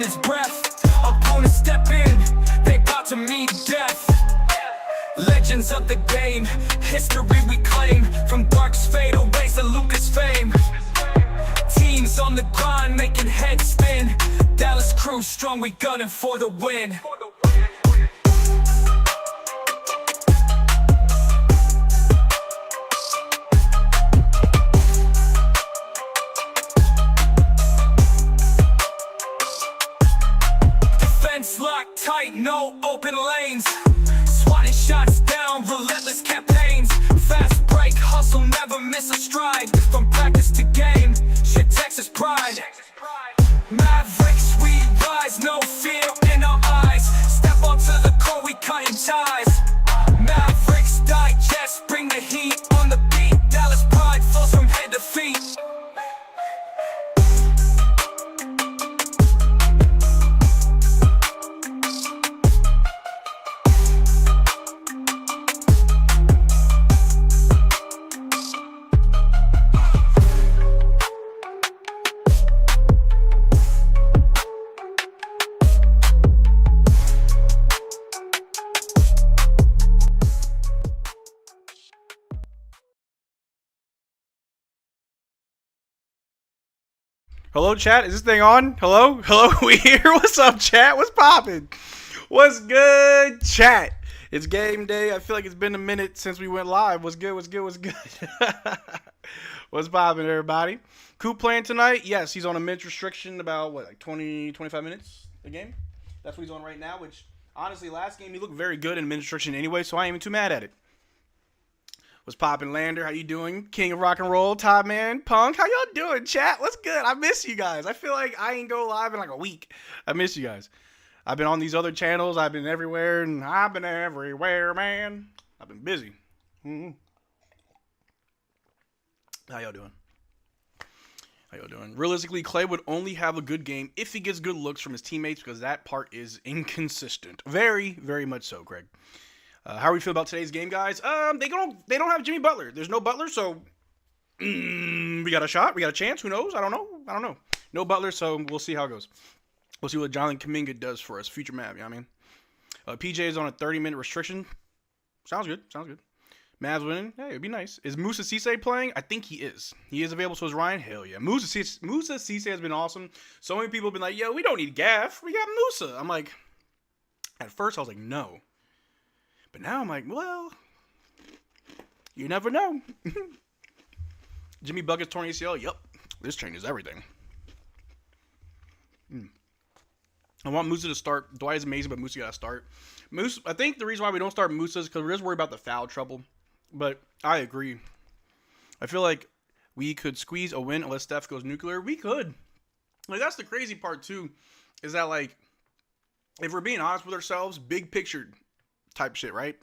his breath. Opponents step in, they about to meet death. Legends of the game, history we claim. From Dark's fadeaways to Luka's fame. Teams on the grind making heads spin. Dallas crew strong, we gunning for the win. Defense locked tight, no open lanes. Swatting shots down, relentless campaigns. Fast break, hustle, never miss a stride. From practice to game, shit Texas pride. Mavericks, we rise, no fear in our eyes. Step onto the court, we cutting ties. Mavs Digest, bring the heat on the beat. Dallas pride flows from head to feet. Hello, chat. Is this thing on? Hello? Hello? We here? What's up, chat? What's poppin'? What's good, chat? It's game day. I feel like it's been a minute since we went live. What's good? What's good? What's good? What's poppin', everybody? Coop playing tonight? Yes, he's on a minute restriction, about, what, like 20, 25 minutes a game? That's what he's on right now, which, honestly, last game he looked very good in minute restriction anyway, so I ain't even too mad at it. What's poppin', Lander? How you doing? King of rock and roll, Top Man, Punk. How y'all doing, chat? What's good? I miss you guys. I feel like I ain't go live in like a week. I miss you guys. I've been on these other channels. I've been everywhere, and I've been everywhere, man. I've been busy. How y'all doing? How y'all doing? Realistically, Klay would only have a good game if he gets good looks from his teammates, because that part is inconsistent. Very, very much so, Greg. How are we feel about today's game, guys? They don't have Jimmy Butler. There's no Butler, so we got a shot. We got a chance. Who knows? I don't know. No Butler, so we'll see how it goes. We'll see what Jonathan Kuminga does for us. Future Mav, you know what I mean? PJ is on a 30-minute restriction. Sounds good. Mavs winning. Hey, it'd be nice. Is Musa Cisse playing? I think he is. He is available, so is Ryan. Hell yeah. Musa Cisse has been awesome. So many people have been like, yo, we don't need Gaff. We got Musa. I'm like, at first I was like, no. But now I'm like, well, you never know. Jimmy Bucket's torn ACL. Yep. This changes everything. I want Musa to start. Dwight is amazing, but Musa got to start. I think the reason why we don't start Musa is because we're just worried about the foul trouble. But I agree. I feel like we could squeeze a win unless Steph goes nuclear. We could. Like, that's the crazy part, too, is that, like, if we're being honest with ourselves, big picture type shit, right?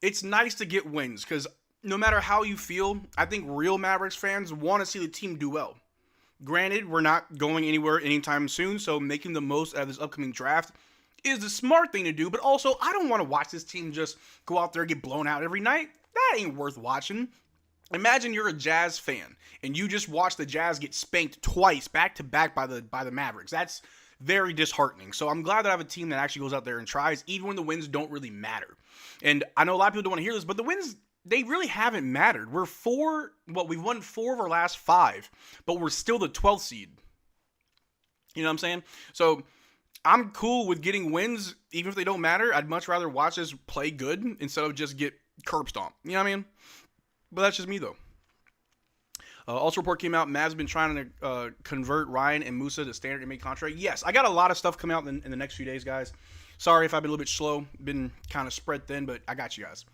It's nice to get wins because no matter how you feel, I think real Mavericks fans want to see the team do well. Granted, we're not going anywhere anytime soon, so making the most out of this upcoming draft is the smart thing to do, but also I don't want to watch this team just go out there and get blown out every night. That ain't worth watching. Imagine you're a Jazz fan and you just watch the Jazz get spanked twice back to back by the Mavericks. That's very disheartening. So I'm glad that I have a team that actually goes out there and tries, even when the wins don't really matter. And I know a lot of people don't want to hear this, but the wins, they really haven't mattered. We've won 4 of our last 5, but we're still the 12th seed. You know what I'm saying? So I'm cool with getting wins, even if they don't matter. I'd much rather watch us play good instead of just get curb stomped. You know what I mean? But that's just me, though. Also, report came out. Mavs have been trying to convert Ryan and Musa to standard NBA contract. Yes, I got a lot of stuff coming out in the next few days, guys. Sorry if I've been a little bit slow. Been kind of spread thin, but I got you guys.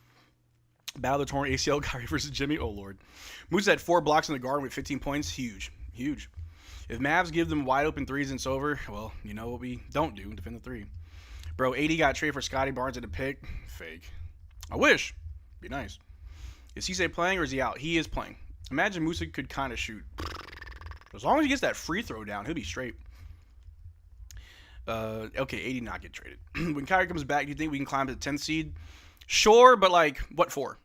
Battle of the torn ACL, Kyrie versus Jimmy. Oh, Lord. Musa had 4 blocks in the garden with 15 points. Huge. Huge. If Mavs give them wide open threes and it's over, well, you know what we don't do. Defend the 3. Bro, 80 got traded for Scotty Barnes at a pick. Fake. I wish. Be nice. Is Cisse playing or is he out? He is playing. Imagine Musa could kind of shoot. As long as he gets that free throw down, he'll be straight. Okay, 80 not get traded. When Kyrie comes back, do you think we can climb to the 10th seed? Sure, but like, what for?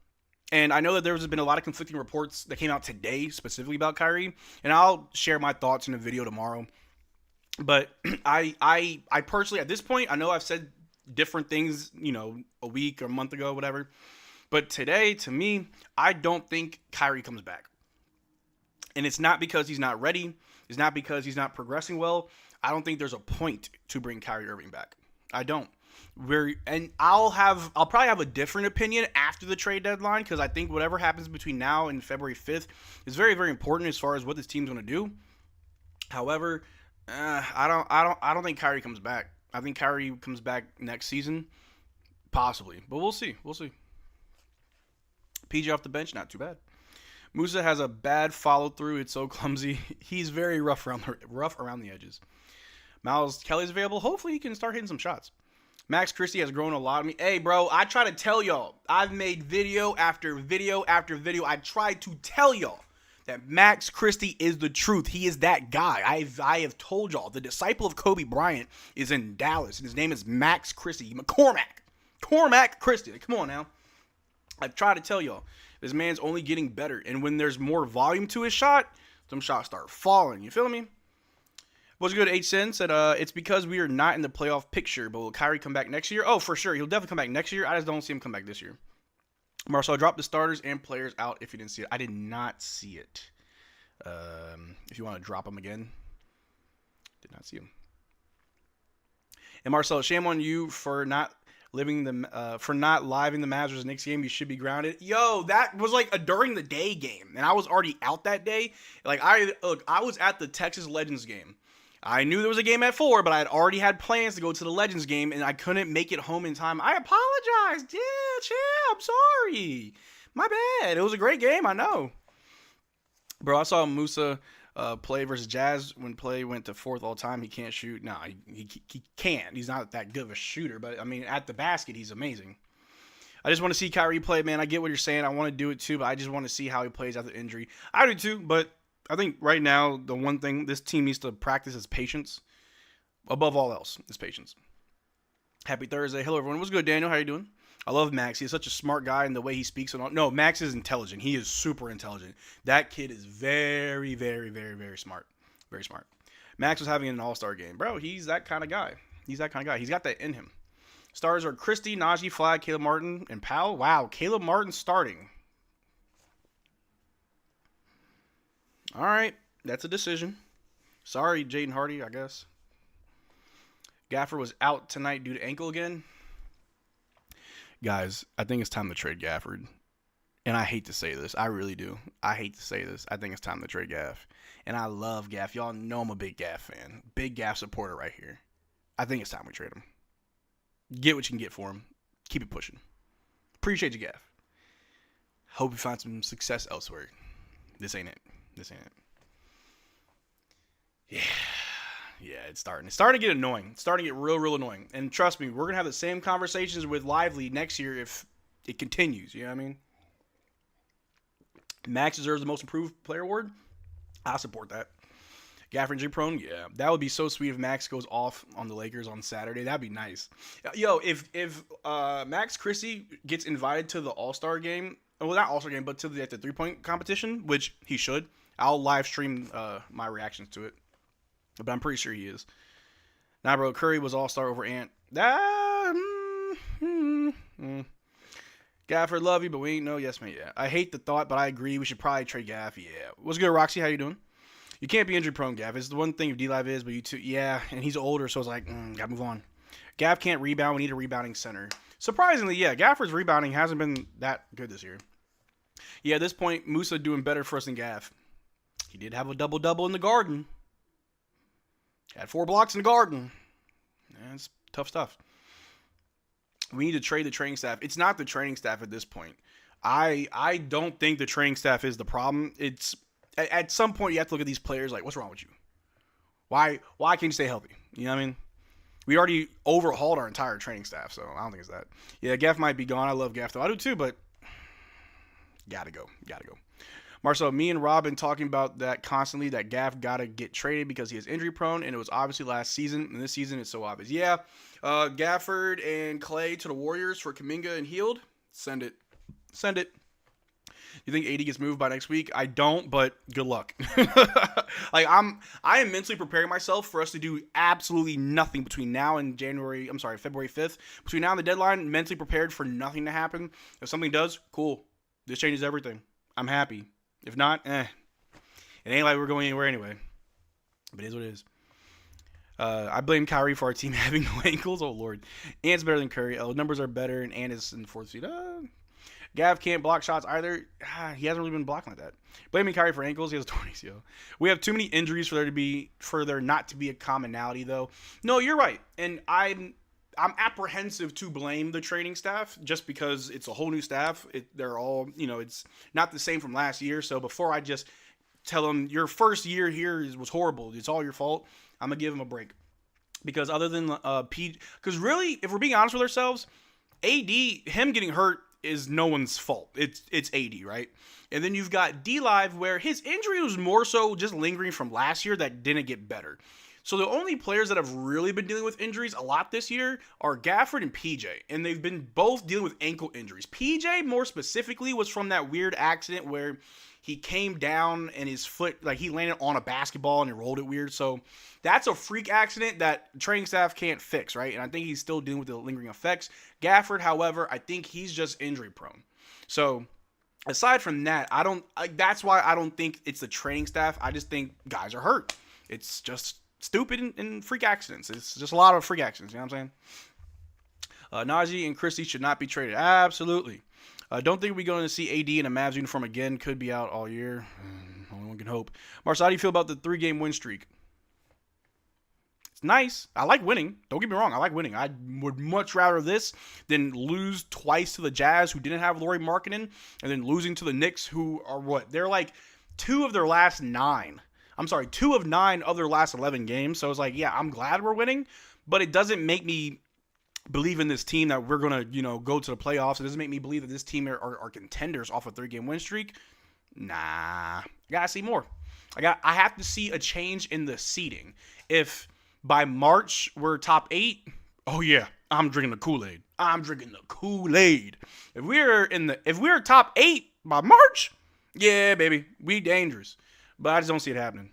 And I know that there's been a lot of conflicting reports that came out today specifically about Kyrie, and I'll share my thoughts in a video tomorrow. But I personally, at this point, I know I've said different things, a week or a month ago, whatever. But today, to me, I don't think Kyrie comes back. And it's not because he's not ready. It's not because he's not progressing well. I don't think there's a point to bring Kyrie Irving back. I don't. I'll probably have a different opinion after the trade deadline, because I think whatever happens between now and February 5th is very, very important as far as what this team's going to do. However, I don't think Kyrie comes back. I think Kyrie comes back next season, possibly, but we'll see. PG off the bench, not too bad. Musa has a bad follow through. It's so clumsy. He's very rough around the edges. Miles Kelly's available. Hopefully he can start hitting some shots. Max Christie has grown a lot on me. Hey, bro, I try to tell y'all. I've made video after video after video. I tried to tell y'all that Max Christie is the truth. He is that guy. I have told y'all. The disciple of Kobe Bryant is in Dallas, and his name is Max Christie. Cormac Christie. Come on now. I've tried to tell y'all. This man's only getting better. And when there's more volume to his shot, some shots start falling. You feel me? What's good, H-Sen said, it's because we are not in the playoff picture, but will Kyrie come back next year? Oh, for sure. He'll definitely come back next year. I just don't see him come back this year. Marcel dropped the starters and players out if you didn't see it. I did not see it. If you want to drop them again. Did not see him. And Marcel, shame on you for not living the living the Mavs Knicks game. You should be grounded. Yo, that was like a during the day game, and I was already out that day. Like I was at the Texas Legends game. I knew there was a game at 4, but I had already had plans to go to the Legends game, and I couldn't make it home in time. I apologize. Yeah, chill. I'm sorry. My bad. It was a great game. I know. Bro, I saw Musa play versus Jazz when Play went to 4th all time. He can't shoot. No, he can't. He's not that good of a shooter, but I mean, at the basket, he's amazing. I just want to see Kyrie play, man. I get what you're saying. I want to do it too, but I just want to see how he plays after injury. I do too, but I think right now the one thing this team needs to practice is patience. Above all else, is patience. Happy Thursday. Hello, everyone. What's good, Daniel? How you doing? I love Max. He's such a smart guy in the way he speaks. And all. No, Max is intelligent. He is super intelligent. That kid is very, very, very, very smart. Very smart. Max was having an all-star game. Bro, he's that kind of guy. He's got that in him. Stars are Christie, Najee, Flagg, Caleb Martin, and Powell. Wow, Caleb Martin starting. All right, that's a decision. Sorry, Jaden Hardy, I guess. Gafford was out tonight due to ankle again. Guys, I think it's time to trade Gafford. And I hate to say this. I really do. I hate to say this. I think it's time to trade Gaff. And I love Gaff. Y'all know I'm a big Gaff fan. Big Gaff supporter right here. I think it's time we trade him. Get what you can get for him. Keep it pushing. Appreciate you, Gaff. Hope you find some success elsewhere. This ain't it. Yeah, it's starting to get annoying. It's starting to get real annoying. And trust me, we're going to have the same conversations with Lively next year if it continues. You know what I mean? Max deserves the most improved player award. I support that. Gafford injury prone? Yeah. That would be so sweet if Max goes off on the Lakers on Saturday. That'd be nice. Yo, if Max Christie gets invited to the All-Star game, well, not All-Star game, but to the three-point competition, which he should, I'll live stream my reactions to it. But I'm pretty sure he is. Nah, bro, Curry was all-star over Ant. Gafford, love you, but we ain't no yes, man. Yeah. I hate the thought, but I agree. We should probably trade Gaff. Yeah. What's good, Roxy? How you doing? You can't be injury-prone, Gaff. It's the one thing if D-Live is, but you too. Yeah, and he's older, so it's like, gotta move on. Gaff can't rebound. We need a rebounding center. Surprisingly, yeah, Gafford's rebounding hasn't been that good this year. Yeah, at this point, Musa doing better for us than Gaff. He did have a double-double in the Garden. Had 4 blocks in the Garden. That's tough stuff. We need to trade the training staff. It's not the training staff at this point. I don't think the training staff is the problem. It's at some point you have to look at these players like, what's wrong with you? Why can't you stay healthy? You know what I mean? We already overhauled our entire training staff, so I don't think it's that. Yeah, Gaff might be gone. I love Gaff though. I do too, but gotta go. Marcel, me and Rob been talking about that constantly, that Gaff got to get traded because he is injury prone, and it was obviously last season, and this season it's so obvious. Yeah, Gafford and Klay to the Warriors for Kuminga and Hield. Send it. You think AD gets moved by next week? I don't, but good luck. Like I am mentally preparing myself for us to do absolutely nothing between now and February 5th. Between now and the deadline, mentally prepared for nothing to happen. If something does, cool. This changes everything. I'm happy. If not, It ain't like we're going anywhere anyway. But it is what it is. I blame Kyrie for our team having no ankles. Oh, Lord. Ant's better than Curry. Numbers are better, and Ant is in the 4th seed. Gav can't block shots either. He hasn't really been blocking like that. Blaming Kyrie for ankles. He has 20 ACL. We have too many injuries for there not to be a commonality, though. No, you're right. And I'm apprehensive to blame the training staff just because it's a whole new staff. They're all, it's not the same from last year. So before I just tell them your first year here was horrible, it's all your fault, I'm going to give him a break. Because other than because really, if we're being honest with ourselves, AD, him getting hurt is no one's fault. It's AD, right? And then you've got D-Live, where his injury was more so just lingering from last year that didn't get better. So the only players that have really been dealing with injuries a lot this year are Gafford and PJ. And they've been both dealing with ankle injuries. PJ, more specifically, was from that weird accident where he came down and his foot, like he landed on a basketball and it rolled it weird. So that's a freak accident that training staff can't fix, right? And I think he's still dealing with the lingering effects. Gafford, however, I think he's just injury prone. So aside from that, that's why I don't think it's the training staff. I just think guys are hurt. It's just stupid and freak accidents. It's just a lot of freak accidents, you know what I'm saying? Najee and Christie should not be traded. Absolutely. Don't think we're going to see AD in a Mavs uniform again. Could be out all year. Only one can hope. Marcel, how do you feel about the 3-game win streak? It's nice. I like winning. Don't get me wrong. I like winning. I would much rather this than lose twice to the Jazz, who didn't have Lauri Markkanen, and then losing to the Knicks, who are what? They're like 2 of 9 of their last 11 games. So it's like, yeah, I'm glad we're winning, but it doesn't make me believe in this team that we're going to, go to the playoffs. It doesn't make me believe that this team are contenders off a 3-game win streak. Nah, I got to see more. I have to see a change in the seeding. If by March we're top 8, oh yeah, I'm drinking the Kool-Aid. If we're top 8 by March, yeah, baby, we dangerous. But I just don't see it happening.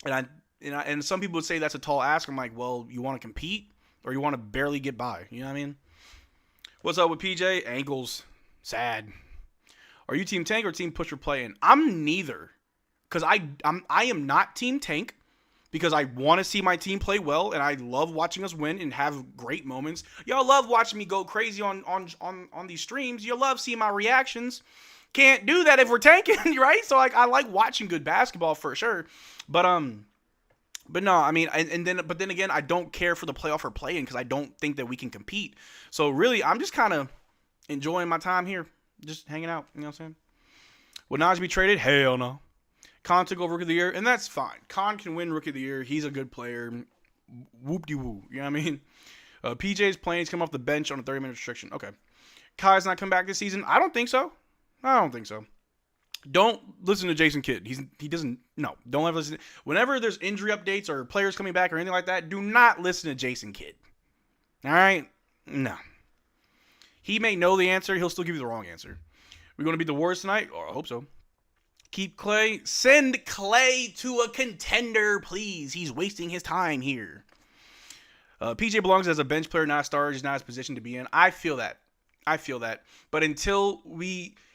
And some people would say that's a tall ask. I'm like, well, you want to compete or you want to barely get by? You know what I mean? What's up with PJ? Ankles. Sad. Are you team tank or team push for play-in? I'm neither. Because I am not team tank because I want to see my team play well, and I love watching us win and have great moments. Y'all love watching me go crazy on these streams. You love seeing my reactions. Can't do that if we're tanking, right? So I like watching good basketball for sure. But no, I mean, but then again, I don't care for the playoff or play-in because I don't think that we can compete. So really, I'm just kind of enjoying my time here, just hanging out. You know what I'm saying? Would Najee be traded? Hell no. Khan took over Rookie of the Year, and that's fine. Khan can win Rookie of the Year. He's a good player. Whoop-de-woo. You know what I mean? PJ's playing. He's come off the bench on a 30-minute restriction. Okay. Kai's not come back this season? I don't think so. Don't listen to Jason Kidd. He doesn't. No, don't ever listen. Whenever there's injury updates or players coming back or anything like that, do not listen to Jason Kidd. All right? No. He may know the answer. He'll still give you the wrong answer. We're going to beat the Warriors tonight? Oh, I hope so. Keep Klay. Send Klay to a contender, please. He's wasting his time here. PJ belongs as a bench player, not a star. He's not his position to be in. I feel that. But until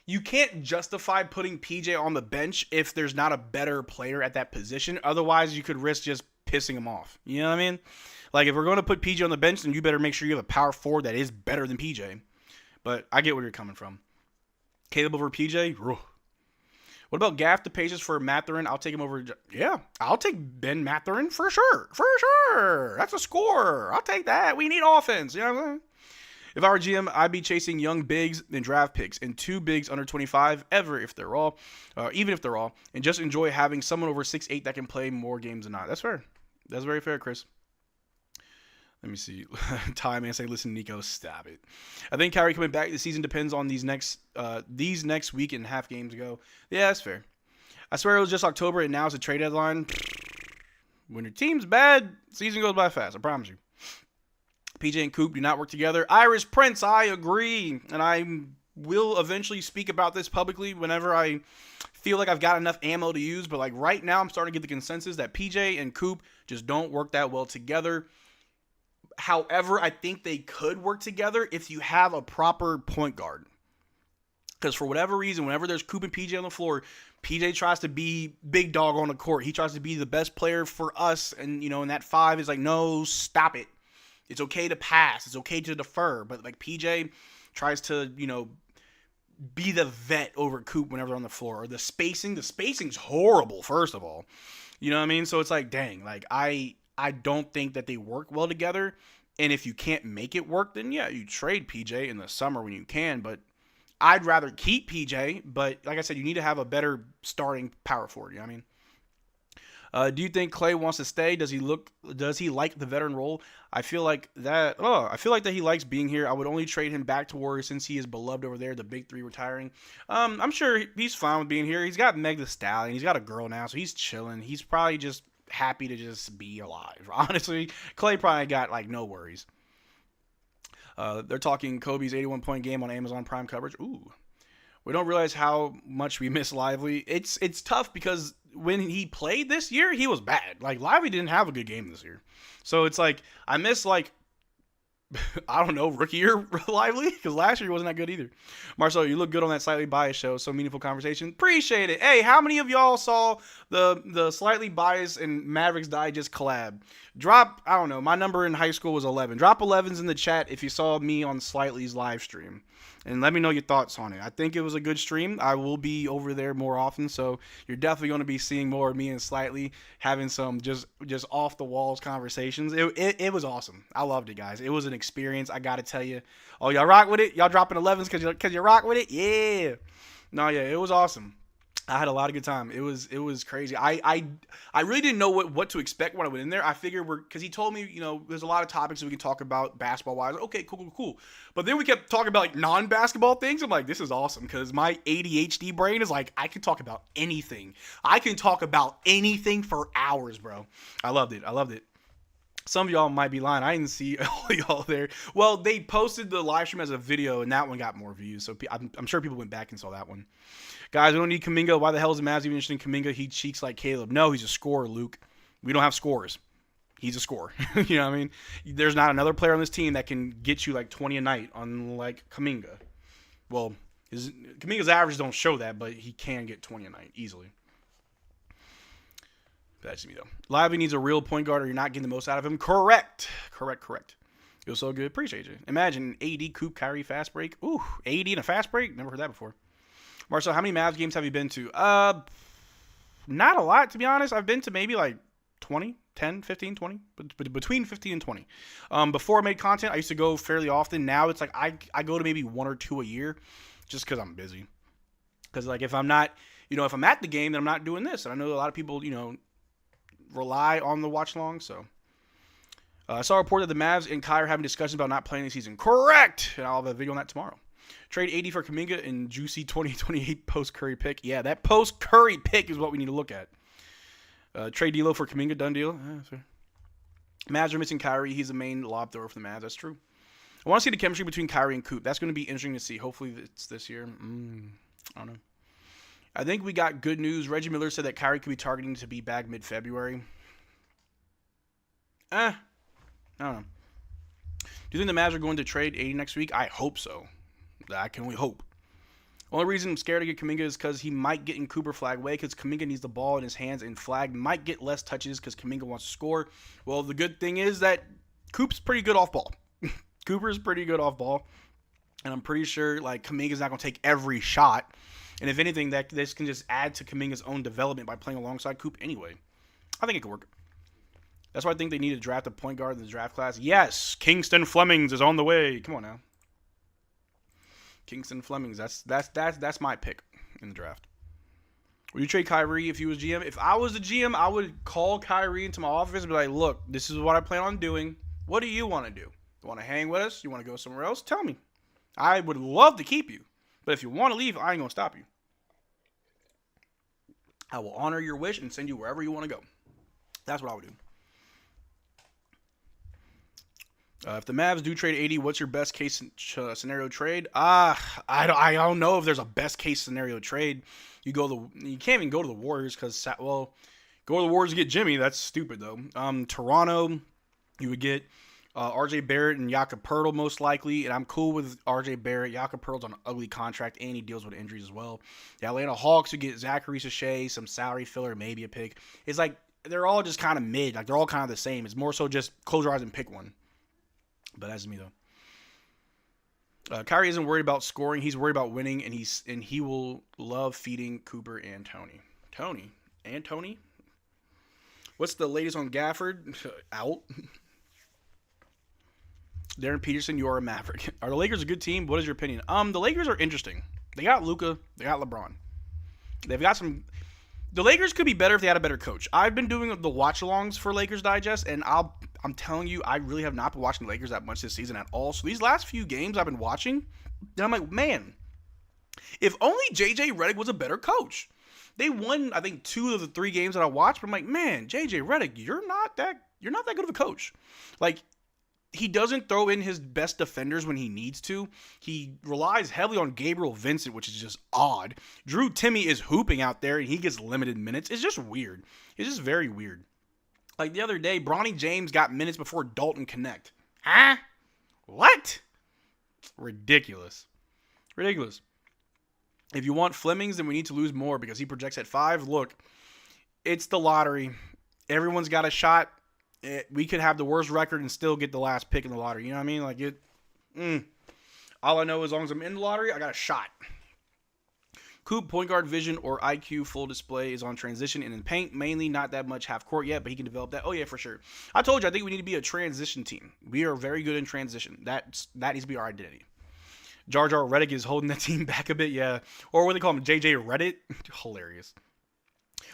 you can't justify putting PJ on the bench if there's not a better player at that position. Otherwise, you could risk just pissing him off. You know what I mean? Like, if we're going to put PJ on the bench, then you better make sure you have a power forward that is better than PJ. But I get where you're coming from. Caleb over PJ? What about Gaff to Pages for Mathurin? I'll take him over. Yeah, I'll take Ben Mathurin for sure. That's a score. I'll take that. We need offense. You know what I'm saying? If I were GM, I'd be chasing young bigs and draft picks and 2 bigs under 25 even if they're all, and just enjoy having someone over 6'8" that can play more games than not. That's fair. That's very fair, Chris. Let me see. Ty, man, say, listen, Nico, stop it. I think Kyrie coming back this season depends on these next week and half games ago. Yeah, that's fair. I swear it was just October and now it's a trade deadline. When your team's bad, season goes by fast. I promise you. PJ and Coop do not work together. Irish Prince, I agree. And I'm will eventually speak about this publicly whenever I feel like I've got enough ammo to use. But like right now, I'm starting to get the consensus that PJ and Coop just don't work that well together. However, I think they could work together if you have a proper point guard. Because for whatever reason, whenever there's Coop and PJ on the floor, PJ tries to be big dog on the court. He tries to be the best player for us. And, you know, in that 5 is like, no, stop it. It's okay to pass. It's okay to defer. But like PJ tries to, you know, be the vet over Coop whenever they're on the floor. Or the spacing's horrible, first of all. You know what I mean? So it's like, dang, like I don't think that they work well together. And if you can't make it work, then yeah, you trade PJ in the summer when you can. But I'd rather keep PJ. But like I said, you need to have a better starting power forward. You know what I mean? Do you think Klay wants to stay? Does he like the veteran role? I feel like that he likes being here. I would only trade him back to Warriors since he is beloved over there, the big 3 retiring. I'm sure he's fine with being here. He's got Meg Thee Stallion. He's got a girl now, so he's chilling. He's probably just happy to just be alive. Honestly, Klay probably got like no worries. They're talking Kobe's 81-point game on Amazon Prime coverage. Ooh. We don't realize how much we miss Lively. It's tough because when he played this year, he was bad. Like, Lively didn't have a good game this year. So it's like, I miss, like, I don't know, rookie year Lively? Because last year he wasn't that good either. Marcel, you look good on that Slightly Biased show. So meaningful conversation. Appreciate it. Hey, how many of y'all saw the Slightly Biased and Mavericks Digest collab? Drop, I don't know, my number in high school was 11. Drop 11s in the chat if you saw me on Slightly's live stream. And let me know your thoughts on it. I think it was a good stream. I will be over there more often, so you're definitely going to be seeing more of me and Slightly having some just off the walls conversations. It was awesome. I loved it, guys. It was an experience. I got to tell you. Oh, y'all rock with it? Y'all dropping 11s because you rock with it? Yeah. No, yeah, it was awesome. I had a lot of good time. It was crazy. I really didn't know what to expect when I went in there. I figured because he told me, you know, there's a lot of topics that we can talk about basketball wise. Okay, cool. But then we kept talking about like non-basketball things. I'm like, this is awesome because my ADHD brain is like, I can talk about anything. I can talk about anything for hours, bro. I loved it. Some of y'all might be lying. I didn't see all y'all there. Well, they posted the live stream as a video, and that one got more views. So I'm sure people went back and saw that one. Guys, we don't need Kuminga. Why the hell is the Mavs even interested in Kuminga? He cheeks like Caleb. No, he's a scorer, Luke. We don't have scorers. He's a scorer. You know what I mean? There's not another player on this team that can get you like 20 a night unlike Kuminga. Well, Kuminga's averages don't show that, but he can get 20 a night easily. That's me, though. Lively needs a real point guard or you're not getting the most out of him. Correct. It was so good. Appreciate you. Imagine AD, Coop, Kyrie, fast break. Ooh, AD and a fast break? Never heard that before. Marcel, how many Mavs games have you been to? Not a lot, to be honest. I've been to maybe like 20, 10, 15, 20. Between 15 and 20. Before I made content, I used to go fairly often. Now it's like I go to maybe 1 or 2 a year just because I'm busy. Because like if I'm not, you know, if I'm at the game, then I'm not doing this. And I know a lot of people, you know, rely on the watch long. So I saw a report that the Mavs and Kyrie are having discussions about not playing this season. Correct! And I'll have a video on that tomorrow. Trade 80 for Kuminga and juicy 2028 post-Curry pick. Yeah, that post-Curry pick is what we need to look at. Trade D'Lo for Kuminga, done deal. Mavs are missing Kyrie. He's the main lob thrower for the Mavs. That's true. I want to see the chemistry between Kyrie and Coop. That's going to be interesting to see. Hopefully it's this year. I don't know. I think we got good news. Reggie Miller said that Kyrie could be targeting to be back mid-February. I don't know. Do you think the Mavs are going to trade 80 next week? I hope so. I can only hope. Only reason I'm scared to get Kuminga is because he might get in Cooper flag way because Kuminga needs the ball in his hands and flag might get less touches because Kuminga wants to score. Well, the good thing is that Coop's pretty good off ball. Cooper's pretty good off ball. And I'm pretty sure like Kuminga's not going to take every shot. And if anything, that this can just add to Kuminga's own development by playing alongside Coop anyway. I think it could work. That's why I think they need to draft a point guard in the draft class. Yes, Kingston Flemings is on the way. Come on now. Kingston Flemings. That's my pick in the draft. Would you trade Kyrie if he was GM? If I was the GM, I would call Kyrie into my office and be like, look, this is what I plan on doing. What do you want to do? You want to hang with us? You want to go somewhere else? Tell me. I would love to keep you. But if you want to leave, I ain't going to stop you. I will honor your wish and send you wherever you want to go. That's what I would do. If the Mavs do trade 80, what's your best case scenario trade? I don't know if there's a best case scenario trade. You can't even go to the Warriors because go to the Warriors to get Jimmy. That's stupid though. Toronto, you would get RJ Barrett and Jakob Poeltl most likely, and I'm cool with RJ Barrett. Jakob Poeltl's on an ugly contract, and he deals with injuries as well. The Atlanta Hawks, you get Zachary Sachet, some salary filler, maybe a pick. It's like they're all just kind of mid. Like they're all kind of the same. It's more so just close your eyes and pick one. But that's me though. Kyrie isn't worried about scoring. He's worried about winning, and he will love feeding Cooper and Tony. Tony? What's the latest on Gafford? Out. Darren Peterson, you are a Maverick. Are the Lakers a good team? What is your opinion? The Lakers are interesting. They got Luka. They got LeBron. They've got some. The Lakers could be better if they had a better coach. I've been doing the watch-alongs for Lakers Digest, and I'm telling you, I really have not been watching the Lakers that much this season at all. So these last few games I've been watching, and I'm like, man, if only JJ Redick was a better coach. They won, I think, 2 of the 3 games that I watched, but I'm like, man, JJ Redick, you're not that good of a coach. Like, he doesn't throw in his best defenders when he needs to. He relies heavily on Gabriel Vincent, which is just odd. Drew Timme is hooping out there, and he gets limited minutes. It's just weird. It's just very weird. Like the other day, Bronny James got minutes before Dalton Connect. Huh? What? Ridiculous. If you want Flemings, then we need to lose more because he projects at 5. Look, it's the lottery. Everyone's got a shot. We could have the worst record and still get the last pick in the lottery. You know what I mean? Like all I know, as long as I'm in the lottery, I got a shot. Coop, point guard vision or IQ full display is on transition and in paint. Mainly not that much half court yet, but he can develop that. Oh, yeah, for sure. I told you, I think we need to be a transition team. We are very good in transition. That needs to be our identity. Jar Jar Redick is holding that team back a bit, yeah. Or what do they call him, JJ Reddit? Hilarious.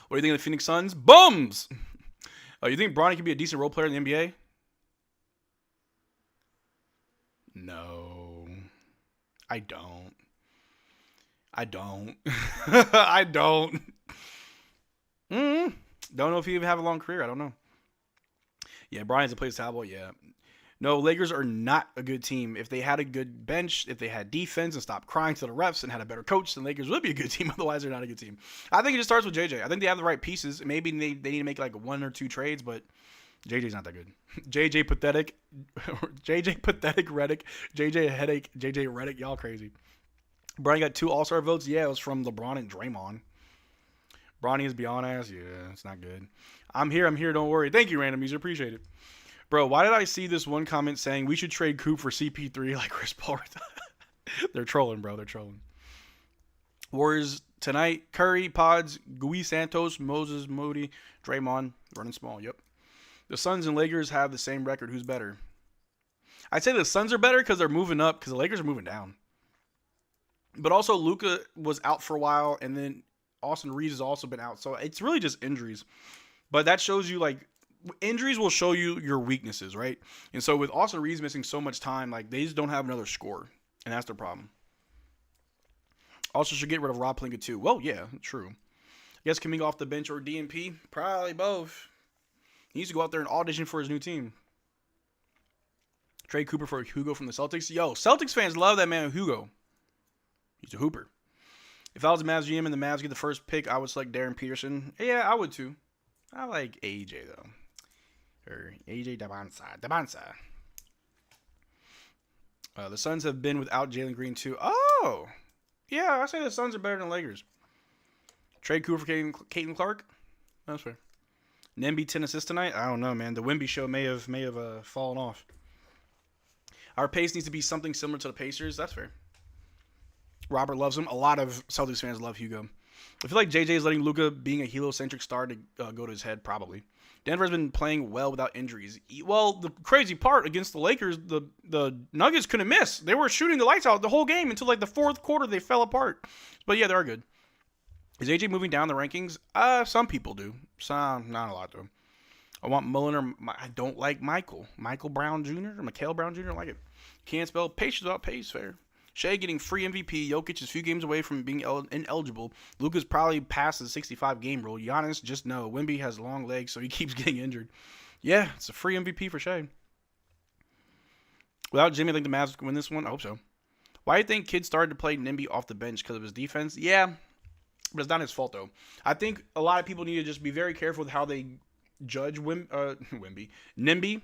What do you think of the Phoenix Suns? Bums! You think Bronny could be a decent role player in the NBA? No. I don't. I don't know if he even have a long career. I don't know. Yeah, Bronny's a place towel. Yeah. No, Lakers are not a good team. If they had a good bench, if they had defense and stopped crying to the refs and had a better coach, then Lakers would be a good team. Otherwise, they're not a good team. I think it just starts with JJ. I think they have the right pieces. Maybe they need to make like 1 or 2 trades, but JJ's not that good. JJ Pathetic Redick, JJ Headache, JJ Redick. Y'all crazy. Bronny got 2 All-Star votes. Yeah, it was from LeBron and Draymond. Bronny is beyond ass. Yeah, it's not good. I'm here. Don't worry. Thank you, random user. Appreciate it. Bro, why did I see this one comment saying we should trade Coop for CP3 like Chris Paul? They're trolling, bro. They're trolling. Warriors tonight. Curry, Pods, Gui Santos, Moses, Moody, Draymond, running small. Yep. The Suns and Lakers have the same record. Who's better? I'd say the Suns are better because they're moving up because the Lakers are moving down. But also Luka was out for a while, and then Austin Reeves has also been out. So it's really just injuries. But that shows you, like, injuries will show you your weaknesses, right? And so with Austin Reeves missing so much time, like, they just don't have another scorer. And that's their problem. Also should get rid of Rob Pelinka too. Well, yeah, true. I guess coming off the bench or DNP? Probably both. He needs to go out there and audition for his new team. Trade Cooper for Hugo from the Celtics. Yo, Celtics fans love that man Hugo. He's a hooper. If I was a Mavs GM and the Mavs get the first pick, I would select Darren Peterson. Yeah, I would too. I like AJ though. Or AJ Dabansa. The Suns have been without Jalen Green too. Oh! Yeah, I say the Suns are better than the Lakers. Trade Cooper for Caden Clark? That's fair. Nemby 10 assists tonight? I don't know, man. The Wemby show may have fallen off. Our pace needs to be something similar to the Pacers. That's fair. Robert loves him. A lot of Celtics fans love Hugo. I feel like JJ is letting Luka being a heliocentric star to go to his head, probably. Denver's been playing well without injuries. Well, the crazy part against the Lakers, the Nuggets couldn't miss. They were shooting the lights out the whole game until like the fourth quarter. They fell apart. But yeah, they are good. Is AJ moving down the rankings? Some people do. Some, not a lot though. I want Mullen or I don't like Michael. Michael Brown Jr. or Mikael Brown Jr. I like it. Can't spell patience without pace. Fair. Shea getting free MVP. Jokic is a few games away from being ineligible. Luka's probably past the 65-game rule. Giannis, just no. Wemby has long legs, so he keeps getting injured. Yeah, it's a free MVP for Shea. Without Jimmy, I think the Mavs can win this one. I hope so. Why do you think Kidd started to play Nimby off the bench? Because of his defense? Yeah, but it's not his fault, though. I think a lot of people need to just be very careful with how they judge Nimby.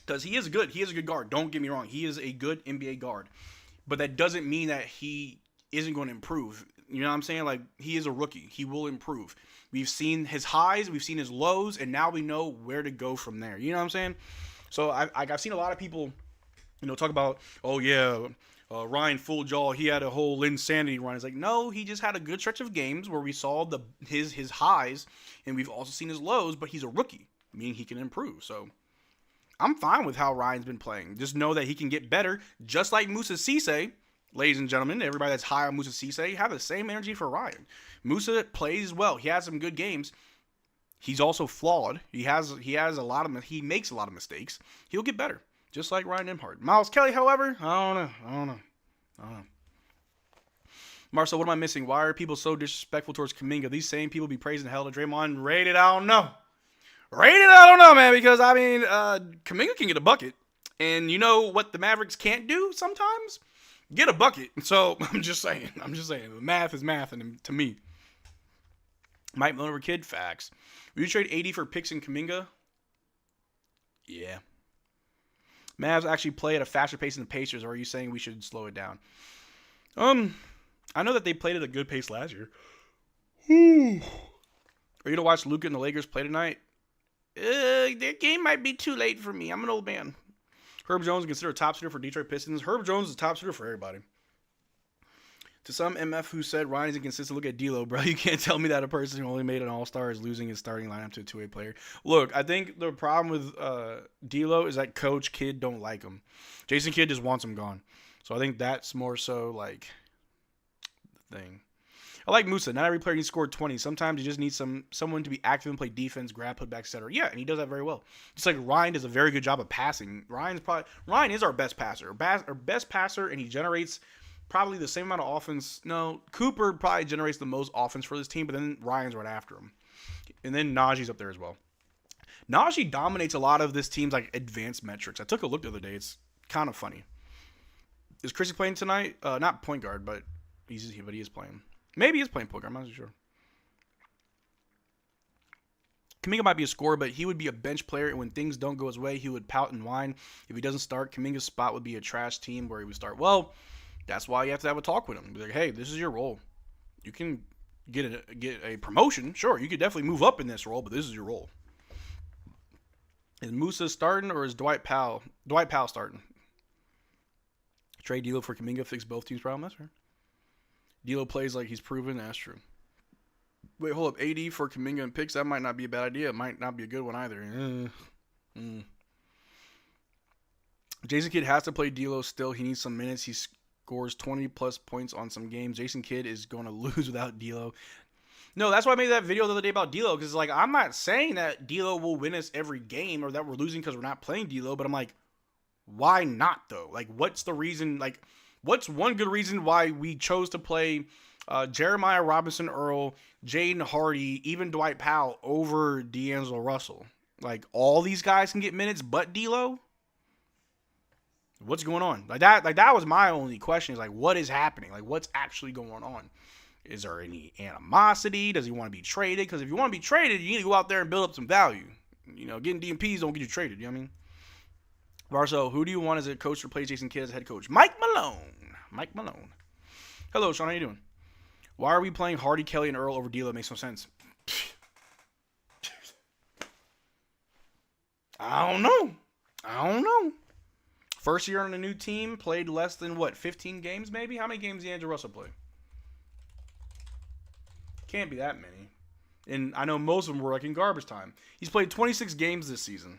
Because he is good. He is a good guard. Don't get me wrong. He is a good NBA guard. But that doesn't mean that he isn't going to improve. You know what I'm saying? Like, he is a rookie. He will improve. We've seen his highs. We've seen his lows. And now we know where to go from there. You know what I'm saying? So I've seen a lot of people, talk about, oh, yeah, Ryan fooled y'all. He had a whole insanity run. It's like, no, he just had a good stretch of games where we saw his highs. And we've also seen his lows. But he's a rookie, meaning he can improve. So I'm fine with how Ryan's been playing. Just know that he can get better, just like Musa Cisse. Ladies and gentlemen, everybody that's high on Musa Cisse, have the same energy for Ryan. Musa plays well. He has some good games. He's also flawed. He makes a lot of mistakes. He'll get better, just like Ryan Nembhard. Miles Kelly, however, I don't know. Marcel, what am I missing? Why are people so disrespectful towards Kuminga? These same people be praising hell to Draymond. Rated, I don't know. Man, because, Kuminga can get a bucket. And you know what the Mavericks can't do sometimes? Get a bucket. So, I'm just saying. Math is math and to me. Mike Miller Kid, facts. Would you trade 80 for picks and Kuminga? Yeah. Mavs actually play at a faster pace than the Pacers, or are you saying we should slow it down? I know that they played at a good pace last year. Are you going to watch Luka and the Lakers play tonight? Their game might be too late for me. I'm an old man. Herb Jones is considered a top shooter for Detroit Pistons. Herb Jones is a top shooter for everybody. To some MF who said Ryan is inconsistent, look at D'Lo, bro. You can't tell me that a person who only made an all-star is losing his starting lineup to a two-way player. Look, I think the problem with D'Lo is that Coach Kidd don't like him. Jason Kidd just wants him gone. So I think that's more so like the thing. I like Musa. Not every player needs to score 20. Sometimes you just need someone to be active and play defense, grab, put back, etc. Yeah, and he does that very well. Just like Ryan does a very good job of passing. Ryan is our best passer. Our best passer, and he generates probably the same amount of offense. No, Cooper probably generates the most offense for this team, but then Ryan's right after him. And then Najee's up there as well. Najee dominates a lot of this team's like advanced metrics. I took a look the other day. It's kind of funny. Is Chrissy playing tonight? Not point guard, but he is playing. Maybe he's playing point guard. I'm not sure. Kuminga might be a scorer, but he would be a bench player, and when things don't go his way, he would pout and whine. If he doesn't start, Kuminga's spot would be a trash team where he would start. Well, that's why you have to have a talk with him. Be like, hey, this is your role. You can get a promotion. Sure, you could definitely move up in this role, but this is your role. Is Musa starting or is Dwight Powell starting? Trade D'Lo for Kuminga, fix both teams' problem. That's right. D'Lo plays like he's proven. That's true. Wait, hold up. AD for Kuminga and picks? That might not be a bad idea. It might not be a good one either. Jason Kidd has to play D'Lo still. He needs some minutes. He scores 20-plus points on some games. Jason Kidd is going to lose without D'Lo. No, that's why I made that video the other day about D'Lo. Because, like, I'm not saying that D'Lo will win us every game or that we're losing because we're not playing D'Lo. But I'm like, why not, though? Like, what's the reason? Like, what's one good reason why we chose to play Jeremiah Robinson Earl, Jaden Hardy, even Dwight Powell over D'Angelo Russell? Like, all these guys can get minutes but D'Lo? What's going on? Like that was my only question, is like, what is happening? Like, what's actually going on? Is there any animosity? Does he want to be traded? Because if you want to be traded, you need to go out there and build up some value. You know, getting DMPs don't get you traded. You know what I mean? Varso, who do you want as a coach to replace Jason Kidd as head coach? Mike Malone. Hello, Sean. How you doing? Why are we playing Hardy, Kelly, and Earl over D'Lo? It makes no sense. I don't know. First year on a new team, played less than, 15 games maybe? How many games did D'Angelo Russell play? Can't be that many. And I know most of them were like in garbage time. He's played 26 games this season.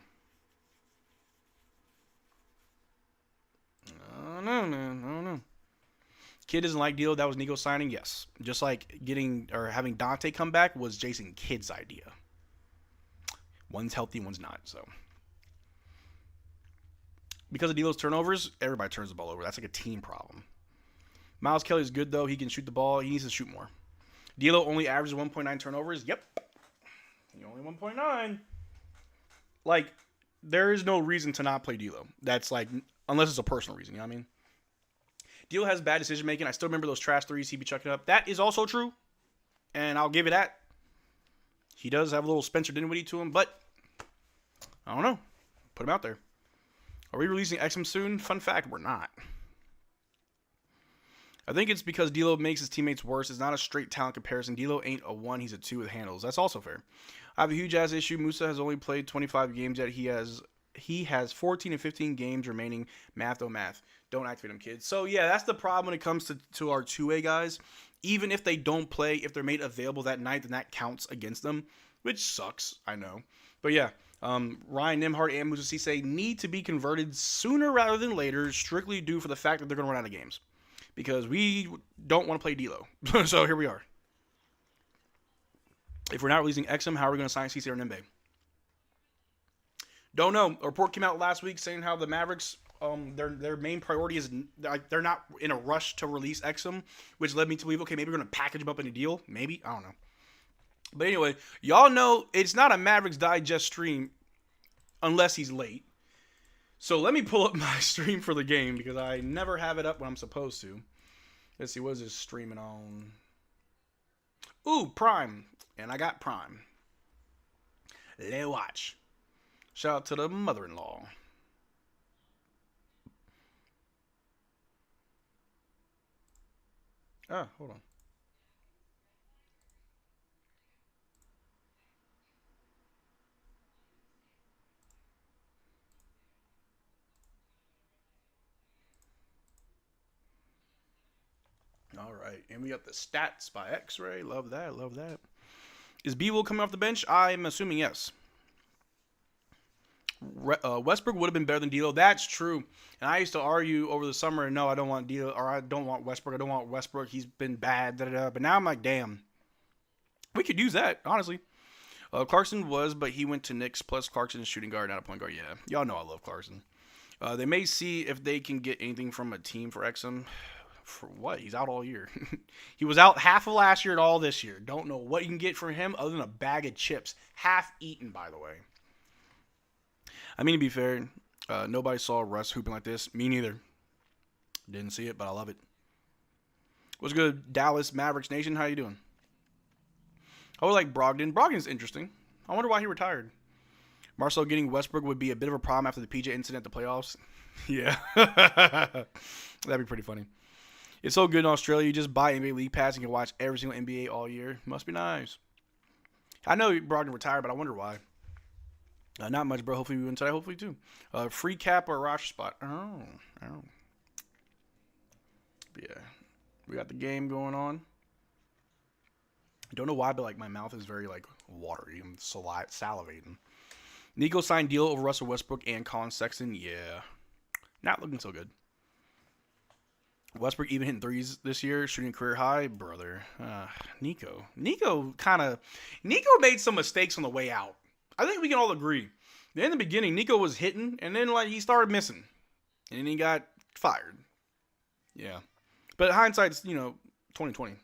I don't know, man. I don't know. Kid doesn't like D'Lo. That was Nico signing? Yes. Just like having Dante come back was Jason Kidd's idea. One's healthy, one's not, so. Because of D'Lo's turnovers, everybody turns the ball over. That's like a team problem. Miles Kelly's good, though. He can shoot the ball. He needs to shoot more. D'Lo only averages 1.9 turnovers. Yep. He only 1.9. Like, there is no reason to not play D'Lo. That's like unless it's a personal reason. You know what I mean? D'Lo has bad decision making. I still remember those trash threes he'd be chucking up. That is also true, and I'll give it that. He does have a little Spencer Dinwiddie to him, but I don't know. Put him out there. Are we releasing XM soon? Fun fact, we're not. I think it's because D'Lo makes his teammates worse. It's not a straight talent comparison. D'Lo ain't a 1, he's a 2 with handles. That's also fair. I have a huge ass issue. Musa has only played 25 games yet. He has 14 and 15 games remaining. Math, oh math. Don't activate them, kids. So, yeah, that's the problem when it comes to our two-way guys. Even if they don't play, if they're made available that night, then that counts against them, which sucks, I know. But, yeah, Ryan Nimhart and Musa Cisse need to be converted sooner rather than later, strictly due for the fact that they're going to run out of games. Because we don't want to play D'Lo. So, here we are. If we're not releasing XM, how are we going to sign Cisse or Nembe? Don't know. A report came out last week saying how the Mavericks, their main priority is they're not in a rush to release XM, which led me to believe, okay, maybe we're going to package him up in a deal. Maybe. I don't know. But anyway, y'all know it's not a Mavericks Digest stream unless he's late. So let me pull up my stream for the game because I never have it up when I'm supposed to. Let's see, what is this streaming on? Ooh, Prime. And I got Prime. Let's watch. Shout out to the mother-in-law. Ah, hold on. All right, and we got the stats by X-Ray. Love that, love that. Is B-Will coming off the bench? I'm assuming yes. Westbrook would have been better than D'Lo. That's true. And I used to argue over the summer, no, I don't want D'Lo, or I don't want Westbrook. I don't want Westbrook. He's been bad. But now I'm like, damn. We could use that, honestly. Clarkson was, but he went to Knicks. Plus, Clarkson is shooting guard, not a point guard. Yeah, y'all know I love Clarkson. They may see if they can get anything from a team for XM. For what? He's out all year. He was out half of last year and all this year. Don't know what you can get from him other than a bag of chips. Half eaten, by the way. I mean, to be fair, nobody saw Russ hooping like this. Me neither. Didn't see it, but I love it. What's good, Dallas Mavericks Nation? How you doing? I would like Brogdon. Brogdon's interesting. I wonder why he retired. Marcel getting Westbrook would be a bit of a problem after the PJ incident at the playoffs. Yeah. That'd be pretty funny. It's so good in Australia. You just buy NBA League Pass and you can watch every single NBA all year. Must be nice. I know Brogdon retired, but I wonder why. Not much, bro. Hopefully we win today. Hopefully, too. Free cap or roster spot? Oh. But yeah. We got the game going on. I don't know why, but like my mouth is very like watery. I'm salivating. Nico signed deal over Russell Westbrook and Colin Sexton. Yeah. Not looking so good. Westbrook even hitting threes this year, shooting career high, brother. Nico made some mistakes on the way out. I think we can all agree. In the beginning, Nico was hitting, and then like he started missing, and then he got fired. Yeah, but hindsight's 2020.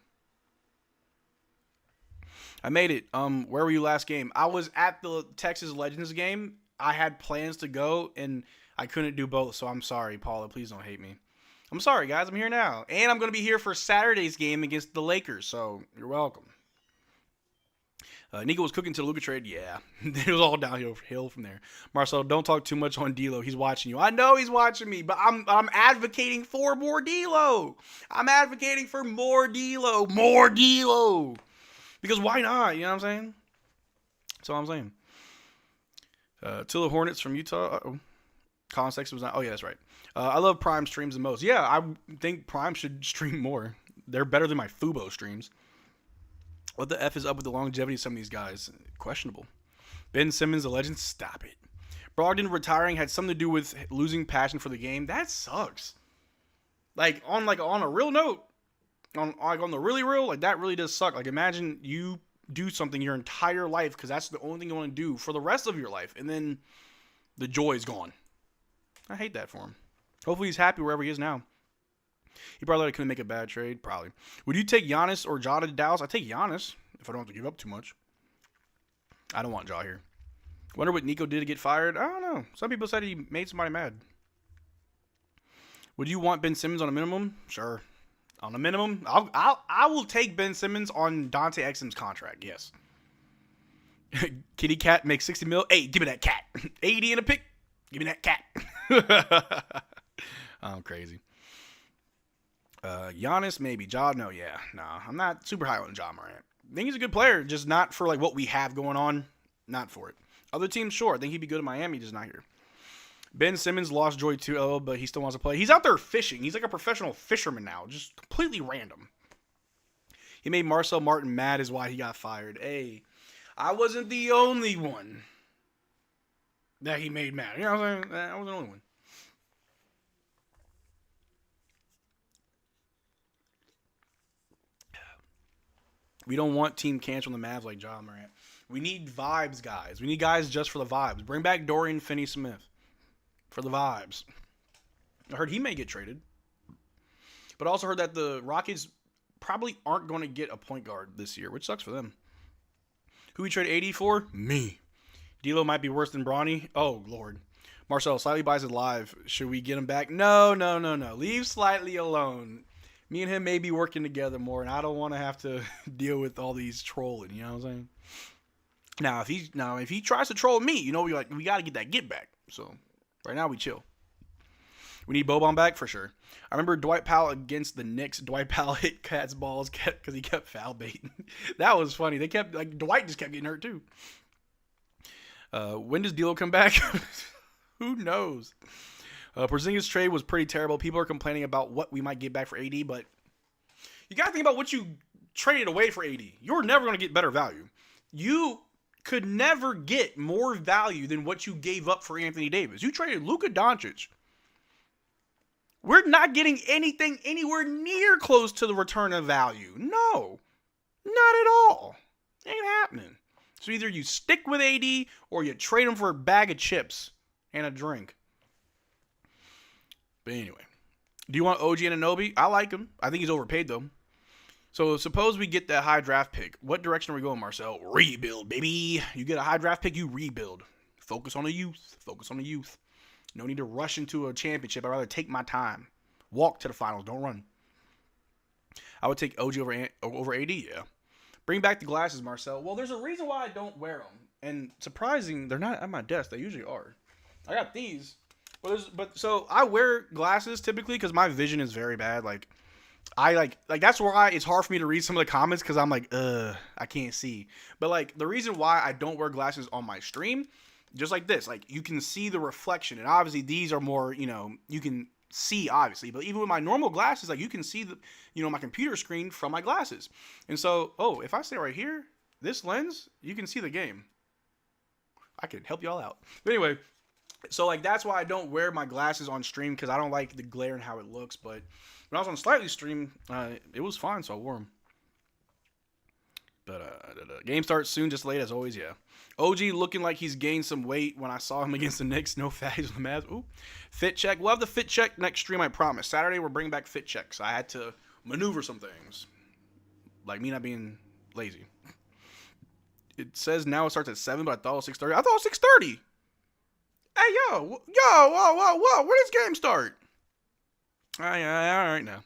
I made it. Where were you last game? I was at the Texas Legends game. I had plans to go, and I couldn't do both, so I'm sorry, Paula. Please don't hate me. I'm sorry, guys. I'm here now. And I'm going to be here for Saturday's game against the Lakers, so you're welcome. Nico was cooking to the Luka trade. Yeah, it was all downhill from there. Marcel, don't talk too much on D'Lo. He's watching you. I know he's watching me, but I'm advocating for more D'Lo. I'm advocating for more D'Lo. More D'Lo. Because why not? You know what I'm saying? That's all I'm saying. To the Hornets from Utah. Uh-oh. Colin Sexton was not. Oh, yeah, that's right. I love Prime streams the most. Yeah, I think Prime should stream more. They're better than my Fubo streams. What the F is up with the longevity of some of these guys? Questionable. Ben Simmons, the legend. Stop it. Brogdon retiring had something to do with losing passion for the game. That sucks. On a real note, on the really real, like that really does suck. Like imagine you do something your entire life because that's the only thing you want to do for the rest of your life, and then the joy is gone. I hate that for him. Hopefully he's happy wherever he is now. He probably couldn't make a bad trade. Probably. Would you take Giannis or Ja to Dallas? I take Giannis if I don't have to give up too much. I don't want Ja here. Wonder what Nico did to get fired. I don't know. Some people said he made somebody mad. Would you want Ben Simmons on a minimum? Sure. On a minimum, I will take Ben Simmons on Dante Exum's contract. Yes. Kitty Cat makes 60 mil. Hey, give me that cat. 80 in a pick. Give me that cat. I'm crazy. Giannis, maybe. Ja, no, yeah. Nah, I'm not super high on Ja Morant. I think he's a good player, just not for like what we have going on. Not for it. Other teams, sure. I think he'd be good in Miami, just not here. Ben Simmons lost joy too, but he still wants to play. He's out there fishing. He's like a professional fisherman now, just completely random. He made Marcel Martin mad is why he got fired. Hey, I wasn't the only one that he made mad. You know what I'm saying? I wasn't the only one. We don't want team cancel on the Mavs like Ja Morant. We need vibes, guys. We need guys just for the vibes. Bring back Dorian Finney-Smith for the vibes. I heard he may get traded. But I also heard that the Rockets probably aren't going to get a point guard this year, which sucks for them. Who we trade AD for? Me. D'Lo might be worse than Bronny. Oh, Lord. Marcel, Slightly buys it live. Should we get him back? No. Leave Slightly alone. Me and him may be working together more, and I don't want to have to deal with all these trolling. You know what I'm saying? Now, if he tries to troll me, we got to get that get back. So right now we chill. We need Boban back for sure. I remember Dwight Powell against the Knicks. Dwight Powell hit Cat's balls because he kept foul baiting. That was funny. Dwight just kept getting hurt too. When does D'Lo come back? Who knows? Porzingis trade was pretty terrible. People are complaining about what we might get back for AD, but you got to think about what you traded away for AD. You're never going to get better value. You could never get more value than what you gave up for Anthony Davis. You traded Luka Doncic. We're not getting anything anywhere near close to the return of value. No, not at all. Ain't happening. So either you stick with AD or you trade him for a bag of chips and a drink. But anyway, do you want OG Anunoby? I like him. I think he's overpaid, though. So suppose we get that high draft pick. What direction are we going, Marcel? Rebuild, baby. You get a high draft pick, you rebuild. Focus on the youth. No need to rush into a championship. I'd rather take my time. Walk to the finals. Don't run. I would take OG over AD, yeah. Bring back the glasses, Marcel. Well, there's a reason why I don't wear them. And surprising, they're not at my desk. They usually are. I got these. So I wear glasses typically because my vision is very bad. That's why it's hard for me to read some of the comments because I'm like, I can't see. But the reason why I don't wear glasses on my stream, just like this, you can see the reflection, and obviously these are more, you can see obviously. But even with my normal glasses, you can see the, my computer screen from my glasses. And so, if I stay right here, this lens, you can see the game. I can help y'all out. But anyway. So, that's why I don't wear my glasses on stream because I don't like the glare and how it looks. But when I was on Slightly stream, it was fine, so I wore them. But game starts soon, just late as always, yeah. OG looking like he's gained some weight when I saw him against the Knicks. No fatties on the Mavs. Ooh. Fit check. We'll have the fit check next stream, I promise. Saturday, we're bringing back fit checks. I had to maneuver some things. Like me not being lazy. It says now it starts at 7, but I thought it was 6:30. I thought it was 6:30. Hey, whoa, where does game start? All right now.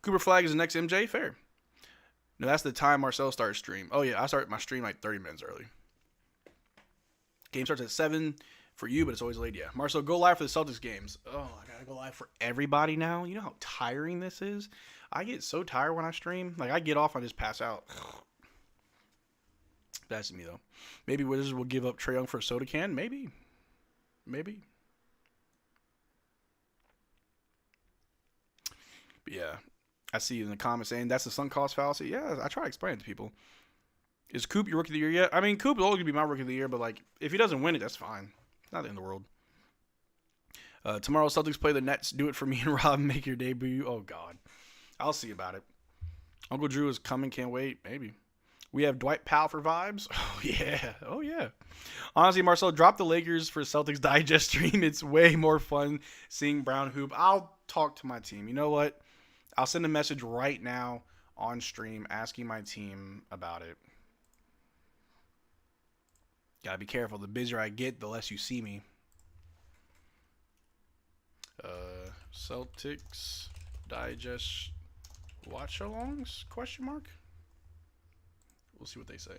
Cooper Flag is the next MJ? Fair. No, that's the time Marcel starts stream. Oh, yeah, I start my stream 30 minutes early. Game starts at 7 for you, but it's always late, yeah. Marcel, go live for the Celtics games. Oh, I gotta go live for everybody now? You know how tiring this is? I get so tired when I stream. I get off, I just pass out. That's me, though. Maybe Wizards will give up Trae Young for a soda can? Maybe. But yeah, I see you in the comments saying that's the sunk cost fallacy. Yeah, I try to explain it to people. Is Coop your rookie of the year yet? I mean, Coop is always going to be my rookie of the year, but if he doesn't win it, that's fine. Not the end of the world. Tomorrow, Celtics play the Nets. Do it for me and Rob. Make your debut. Oh, God. I'll see about it. Uncle Drew is coming. Can't wait. Maybe. We have Dwight Powell for vibes. Oh, yeah. Honestly, Marcel, drop the Lakers for Celtics Digest stream. It's way more fun seeing Brown hoop. I'll talk to my team. You know what? I'll send a message right now on stream asking my team about it. Gotta be careful. The busier I get, the less you see me. Celtics Digest watch-alongs? Question mark. We'll see what they say.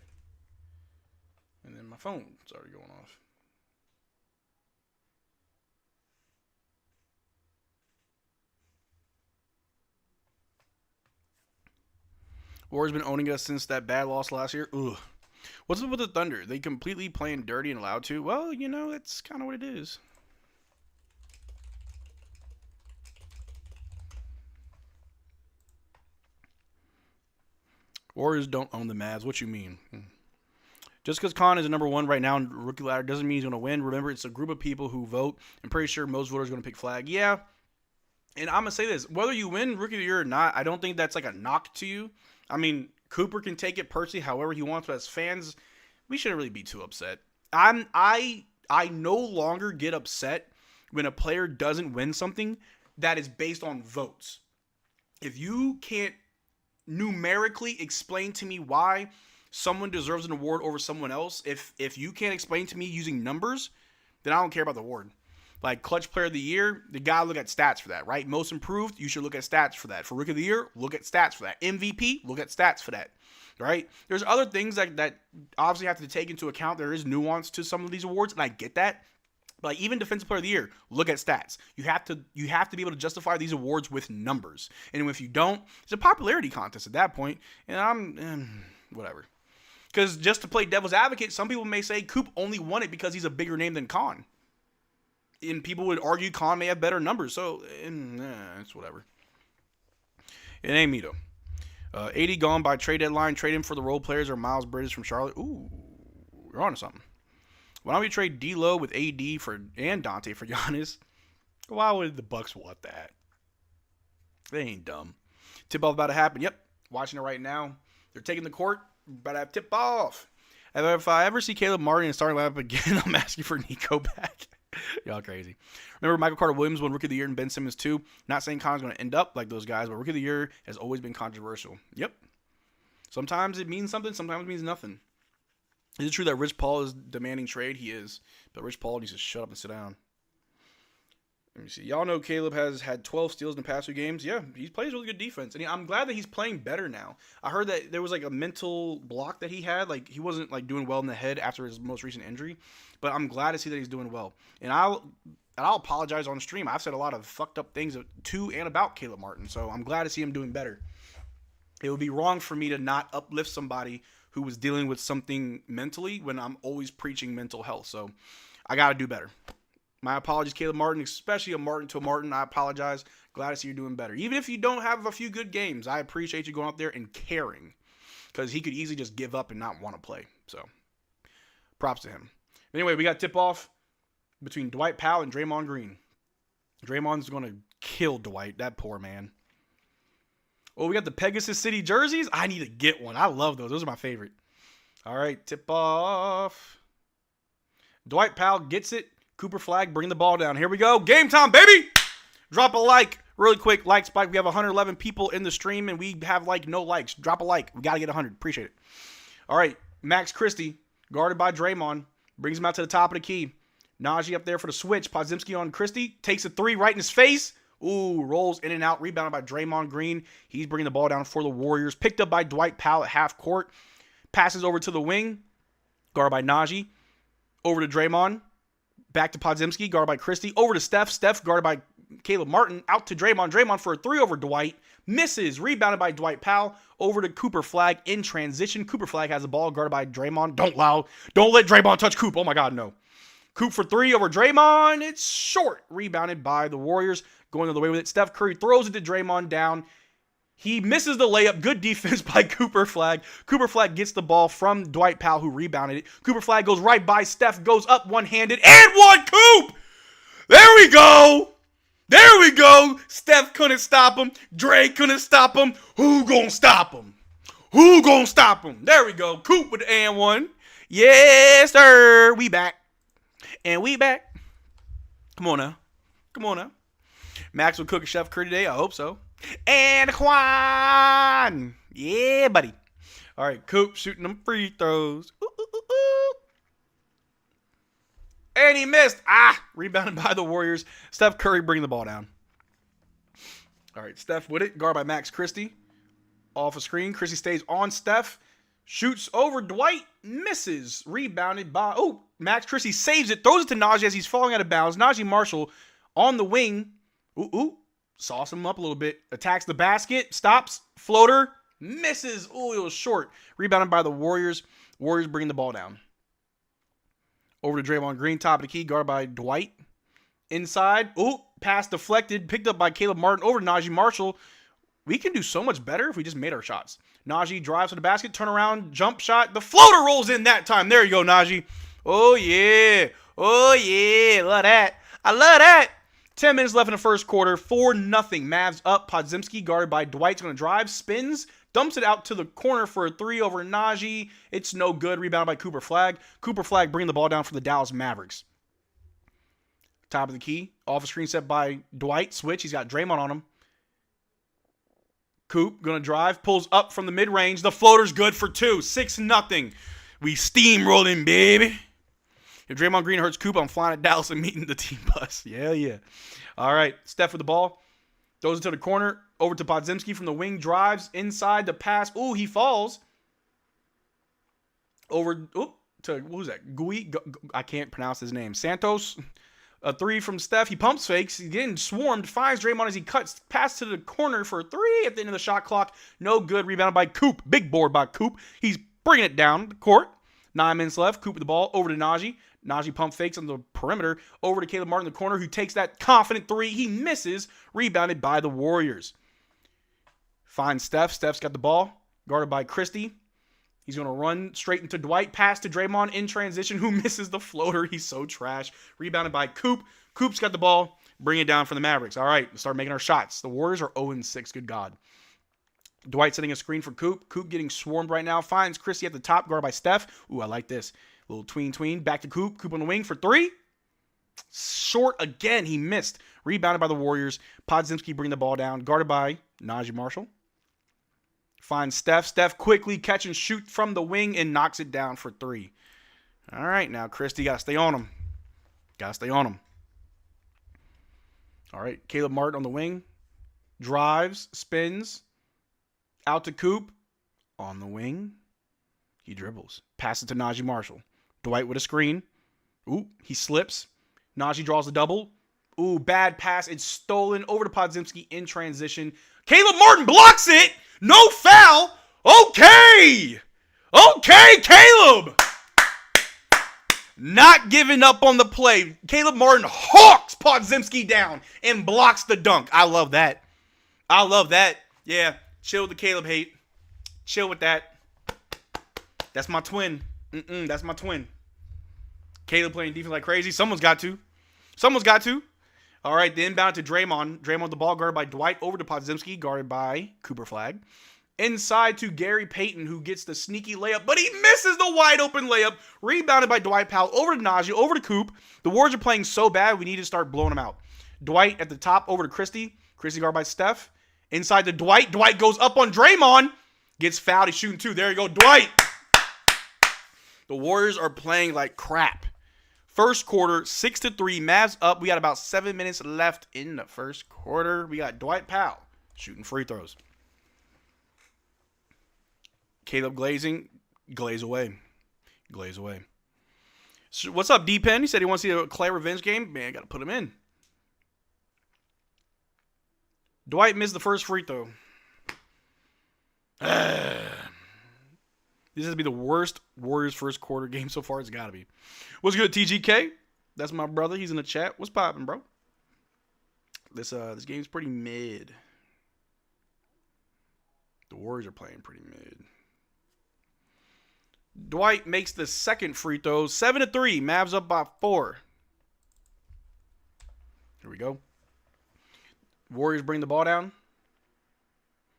And then my phone's already going off. Warriors been owning us since that bad loss last year. Ugh. What's up with the Thunder? They completely playing dirty and allowed to? Well, you know, that's kind of what it is. Warriors don't own the Mavs. What you mean? Just because Khan is number one right now in rookie ladder doesn't mean he's going to win. Remember, it's a group of people who vote. I'm pretty sure most voters are going to pick Flag. Yeah. And I'm going to say this. Whether you win Rookie of the Year or not, I don't think that's like a knock to you. I mean, Cooper can take it personally however he wants, but as fans, we shouldn't really be too upset. I no longer get upset when a player doesn't win something that is based on votes. If you can't numerically explain to me why someone deserves an award over someone else, if you can't explain to me using numbers, then I don't care about the award. Like Clutch Player of the Year, you gotta look at stats for that, right? Most Improved, you should look at stats for that. For Rookie of the Year, look at stats for that. MVP, look at stats for that, right? There's other things that obviously have to take into account. There is nuance to some of these awards, and I get that. Like even Defensive Player of the Year, look at stats. You have to be able to justify these awards with numbers. And if you don't, it's a popularity contest at that point. And I'm whatever. Because just to play devil's advocate, some people may say Coop only won it because he's a bigger name than Khan. And people would argue Khan may have better numbers. So, it's whatever. It ain't me, though. 80 gone by trade deadline. Trade him for the role players or Miles Bridges from Charlotte. Ooh, we're on to something. Why don't we trade D'Lo with AD and Dante for Giannis? Why would the Bucks want that? They ain't dumb. Tip-off about to happen. Yep, watching it right now. They're taking the court. About to have tip-off. If I ever see Caleb Martin in starting lineup again, I'm asking for Nico back. Y'all crazy. Remember Michael Carter-Williams won Rookie of the Year and Ben Simmons too? Not saying Connor's going to end up like those guys, but Rookie of the Year has always been controversial. Yep. Sometimes it means something, sometimes it means nothing. Is it true that Rich Paul is demanding trade? He is. But Rich Paul needs to shut up and sit down. Let me see. Y'all know Caleb has had 12 steals in the past 2 games. Yeah, he plays really good defense. And I'm glad that he's playing better now. I heard that there was like a mental block that he had. Like he wasn't like doing well in the head after his most recent injury. But I'm glad to see that he's doing well. And I'll apologize on stream. I've said a lot of fucked up things to and about Caleb Martin. So I'm glad to see him doing better. It would be wrong for me to not uplift somebody who was dealing with something mentally when I'm always preaching mental health. So I got to do better. My apologies, Caleb Martin, especially a Martin to a Martin. I apologize. Glad to see you're doing better. Even if you don't have a few good games, I appreciate you going out there and caring because he could easily just give up and not want to play. So props to him. Anyway, we got tip-off between Dwight Powell and Draymond Green. Draymond's going to kill Dwight, that poor man. Oh, we got the Pegasus City jerseys. I need to get one. I love those. Those are my favorite. All right, tip-off. Dwight Powell gets it. Cooper Flag, bring the ball down. Here we go. Game time, baby. Drop a like. Really quick, like spike. We have 111 people in the stream, and we have, like, no likes. Drop a like. We got to get 100. Appreciate it. All right, Max Christie, guarded by Draymond. Brings him out to the top of the key. Najee up there for the switch. Podzimski on Christie. Takes a 3 right in his face. Ooh, rolls in and out. Rebounded by Draymond Green. He's bringing the ball down for the Warriors. Picked up by Dwight Powell at half court. Passes over to the wing. Guarded by Najee. Over to Draymond. Back to Podzimski. Guarded by Christie. Over to Steph. Steph guarded by Caleb Martin. Out to Draymond. Draymond for a 3 over Dwight. Misses. Rebounded by Dwight Powell. Over to Cooper Flag in transition. Cooper Flag has the ball guarded by Draymond. Don't let Draymond touch Coop. Oh my God, no. Coop for 3 over Draymond. It's short. Rebounded by the Warriors. Going all the way with it. Steph Curry throws it to Draymond down. He misses the layup. Good defense by Cooper Flag. Cooper Flag gets the ball from Dwight Powell, who rebounded it. Cooper Flag goes right by Steph, goes up one-handed, and one Coop! There we go! There we go! Steph couldn't stop him. Dre couldn't stop him. Who gonna stop him? Who gonna stop him? There we go. Coop with the and one. Yes, sir. We back. And we back. Come on now. Come on now. Max will cook a Chef Curry today. I hope so. And Juan. Yeah, buddy. All right, Coop shooting them free throws. Ooh, ooh, ooh, ooh. And he missed. Rebounded by the Warriors. Steph Curry bringing the ball down. All right, Steph with it. Guard by Max Christie. Off a screen. Christie stays on Steph. Shoots over Dwight. Misses. Rebounded by... Oh, Max Christie saves it. Throws it to Najee as he's falling out of bounds. Najee Marshall on the wing. Sauce him up a little bit. Attacks the basket. Stops. Floater. Misses. Ooh, it was short. Rebounded by the Warriors. Warriors bringing the ball down. Over to Draymond Green. Top of the key. Guard by Dwight. Inside. Ooh, pass deflected. Picked up by Caleb Martin. Over to Najee Marshall. We can do so much better if we just made our shots. Najee drives to the basket. Turn around. Jump shot. The floater rolls in that time. There you go, Najee. Oh, yeah. Oh, yeah. Love that. I love that. 10 minutes left in the first quarter. 4-0. Mavs up. Podziemski guarded by Dwight's going to drive. Spins. Dumps it out to the corner for a three over Najee. It's no good. Rebounded by Cooper Flagg. Cooper Flagg bringing the ball down for the Dallas Mavericks. Top of the key. Off a screen set by Dwight. Switch. He's got Draymond on him. Coop going to drive. Pulls up from the mid-range. The floater's good for 2. 6-0. We steamrolling, baby. If Draymond Green hurts Coop, I'm flying to Dallas and meeting the team bus. Yeah. All right. Steph with the ball. Throws it to the corner. Over to Podziemski from the wing. Drives inside the pass. Ooh, he falls. Over to, who's that? Gui? I can't pronounce his name. Santos. A three from Steph. He pumps fakes. He's getting swarmed. Finds Draymond as he cuts. Pass to the corner for a three at the end of the shot clock. No good. Rebounded by Coop. Big board by Coop. He's bringing it down the court. 9 minutes left. Coop with the ball. Over to Najee. Najee pump fakes on the perimeter. Over to Caleb Martin in the corner, who takes that confident three. He misses. Rebounded by the Warriors. Finds Steph. Steph's got the ball. Guarded by Christie. He's going to run straight into Dwight. Pass to Draymond in transition, who misses the floater. He's so trash. Rebounded by Coop. Coop's got the ball. Bring it down for the Mavericks. All right, let's start making our shots. The Warriors are 0-6. Good God. Dwight setting a screen for Coop. Coop getting swarmed right now. Finds Christie at the top, guarded by Steph. Ooh, I like this. Little tween. Back to Coop. Coop on the wing for three. Short again. He missed. Rebounded by the Warriors. Podziemski bring the ball down. Guarded by Najee Marshall. Finds Steph. Steph quickly catch and shoot from the wing and knocks it down for three. All right, now Christie got to stay on him. All right, Caleb Martin on the wing. Drives, spins. Out to Coop. On the wing. He dribbles. Passes to Najee Marshall. Dwight with a screen. Ooh, he slips. Najee draws a double. Ooh, bad pass. It's stolen over to Podziemski in transition. Caleb Martin blocks it. No foul. Okay, Caleb. Not giving up on the play. Caleb Martin hawks Podziemski down and blocks the dunk. I love that. Yeah, chill with the Caleb hate. Chill with that. That's my twin. That's my twin. Caleb playing defense like crazy. Someone's got to. All right, the inbound to Draymond. Draymond the ball guarded by Dwight. Over to Podziemski, guarded by Cooper Flagg. Inside to Gary Payton, who gets the sneaky layup, but he misses the wide open layup. Rebounded by Dwight Powell. Over to Najee. Over to Coop. The Warriors are playing so bad, we need to start blowing them out. Dwight at the top. Over to Christie. Christie guarded by Steph. Inside to Dwight. Dwight goes up on Draymond. Gets fouled. He's shooting two. There you go, Dwight. The Warriors are playing like crap. First quarter, 6-3. Mavs up. We got about 7 minutes left in the first quarter. We got Dwight Powell shooting free throws. Caleb glazing. Glaze away. So what's up, D-Pen? He said he wants to see a Klay revenge game. Man, got to put him in. Dwight missed the first free throw. This has to be the worst Warriors first quarter game so far. It's got to be. What's good, TGK? That's my brother. He's in the chat. What's poppin', bro? This game's pretty mid. The Warriors are playing pretty mid. Dwight makes the second free throw. 7-3. Mavs up by 4. Here we go. Warriors bring the ball down.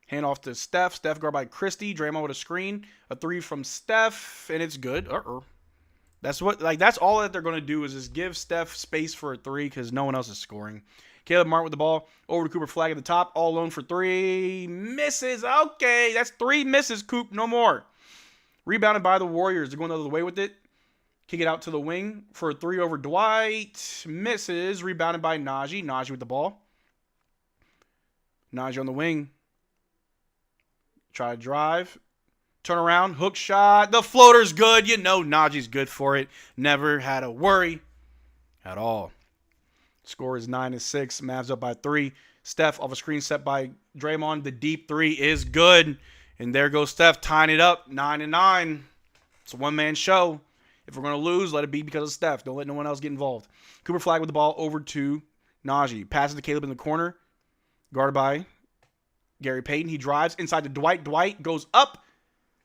Hand off to Steph. Steph guarded by Christie. Draymond with a screen. A three from Steph, and it's good. That's all that they're going to do is just give Steph space for a three because no one else is scoring. Caleb Martin with the ball. Over to Cooper Flagg at the top. All alone for three. Misses. Okay, that's 3 misses, Coop. No more. Rebounded by the Warriors. They're going the other way with it. Kick it out to the wing for a three over Dwight. Misses. Rebounded by Najee. Najee with the ball. Najee on the wing. Try to drive. Turn around. Hook shot. The floater's good. You know Najee's good for it. Never had a worry at all. Score is 9-6. Mavs up by 3. Steph off a screen set by Draymond. The deep 3 is good. And there goes Steph tying it up. 9-9. It's a one-man show. If we're going to lose, let it be because of Steph. Don't let no one else get involved. Cooper Flag with the ball over to Najee. Passes to Caleb in the corner. Guarded by Gary Payton. He drives inside to Dwight. Dwight goes up.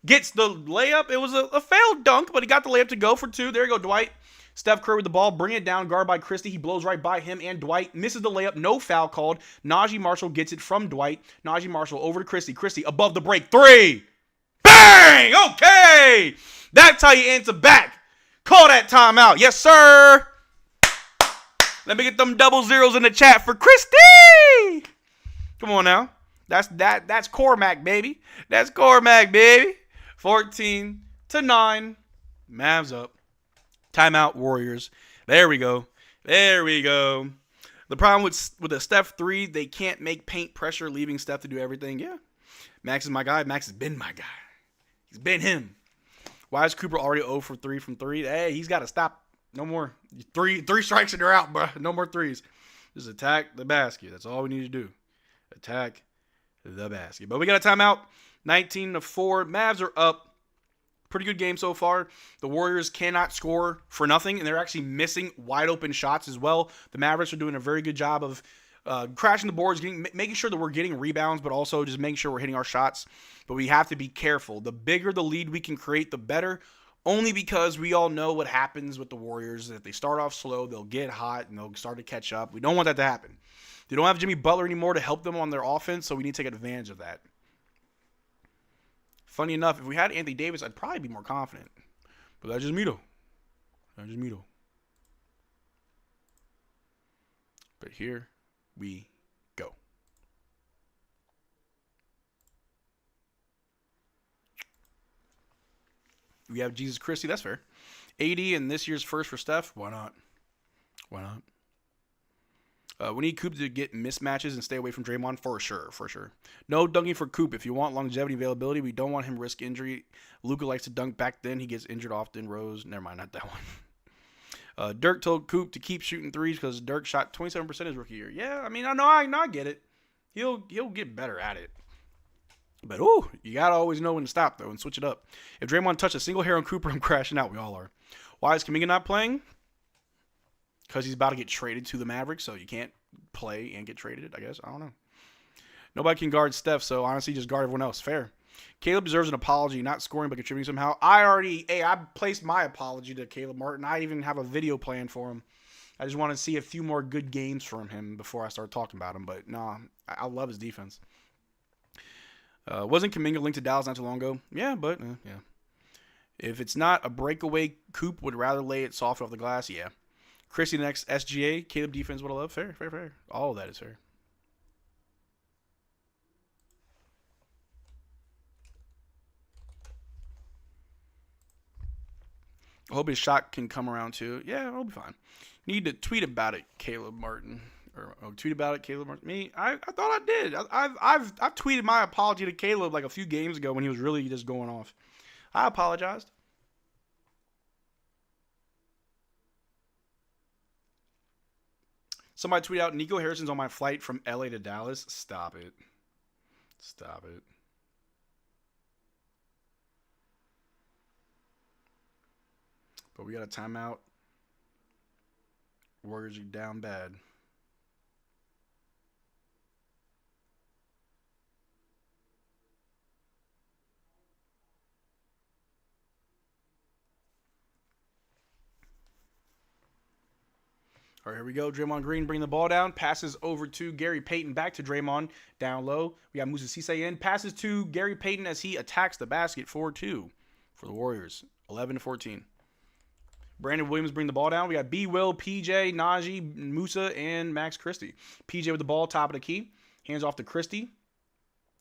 Gets the layup. It was a failed dunk, but he got the layup to go for 2. There you go, Dwight. Steph Curry with the ball. Bring it down. Guarded by Christie. He blows right by him and Dwight. Misses the layup. No foul called. Najee Marshall gets it from Dwight. Najee Marshall over to Christie. Christie above the break. 3. Bang! Okay! That's how you answer back. Call that timeout. Yes, sir. Let me get them double zeros in the chat for Christie. Come on now. That's Cormac, baby. That's Cormac, baby. 14-9. Mavs up. Timeout, Warriors. There we go. There we go. The problem with the Steph 3, they can't make paint pressure, leaving Steph to do everything. Yeah. Max is my guy. Max has been my guy. He's been him. Why is Cooper already 0 for 3 from 3? Hey, he's got to stop. No more. Three strikes and you're out, bro. No more threes. Just attack the basket. That's all we need to do. Attack the basket. But we got a timeout. 19-4. Mavs are up. Pretty good game so far. The Warriors cannot score for nothing, and they're actually missing wide open shots as well. The Mavericks are doing a very good job of crashing the boards, making sure that we're getting rebounds, but also just making sure we're hitting our shots. But we have to be careful. The bigger the lead we can create, the better. Only because we all know what happens with the Warriors. If they start off slow, they'll get hot and they'll start to catch up. We don't want that to happen. They don't have Jimmy Butler anymore to help them on their offense, so we need to take advantage of that. Funny enough, if we had Anthony Davis, I'd probably be more confident. But that's just me, though. That's just me, though. But here we go. We have Jesus Christie. That's fair. 80 and this year's first for Steph. Why not? Why not? We need Coop to get mismatches and stay away from Draymond for sure, for sure. No dunking for Coop. If you want longevity availability, we don't want him risk injury. Luka likes to dunk back then. He gets injured often. Rose, never mind, not that one. Dirk told Coop to keep shooting threes because Dirk shot 27% his rookie year. Yeah, I mean, I get it. He'll get better at it. But, you got to always know when to stop, though, and switch it up. If Draymond touched a single hair on Cooper, I'm crashing out. We all are. Why is Kuminga not playing? Because he's about to get traded to the Mavericks, so you can't play and get traded, I guess. I don't know. Nobody can guard Steph, so honestly, just guard everyone else. Fair. Caleb deserves an apology, not scoring but contributing somehow. I placed my apology to Caleb Martin. I even have a video planned for him. I just want to see a few more good games from him before I start talking about him. But, nah, I love his defense. Wasn't Kuminga linked to Dallas not too long ago? Yeah, but, yeah. If it's not a breakaway, Coop would rather lay it soft off the glass? Yeah. Christie next, SGA. Caleb defense, what I love. Fair, fair, fair. All of that is fair. I hope his shot can come around too. Yeah, it'll be fine. Need to tweet about it, Caleb Martin. Or tweet about it, Caleb Martin. Me, I thought I did. I've tweeted my apology to Caleb like a few games ago when he was really just going off. I apologized. Somebody tweet out, Nico Harrison's on my flight from LA to Dallas. Stop it. Stop it. But we got a timeout. Warriors are down bad. All right, here we go. Draymond Green bringing the ball down. Passes over to Gary Payton. Back to Draymond. Down low. We got Musa Cisse in. Passes to Gary Payton as he attacks the basket 4-2 for the Warriors. 11-14. Brandon Williams bring the ball down. We got B. Will, PJ, Najee, Musa, and Max Christie. PJ with the ball, top of the key. Hands off to Christie.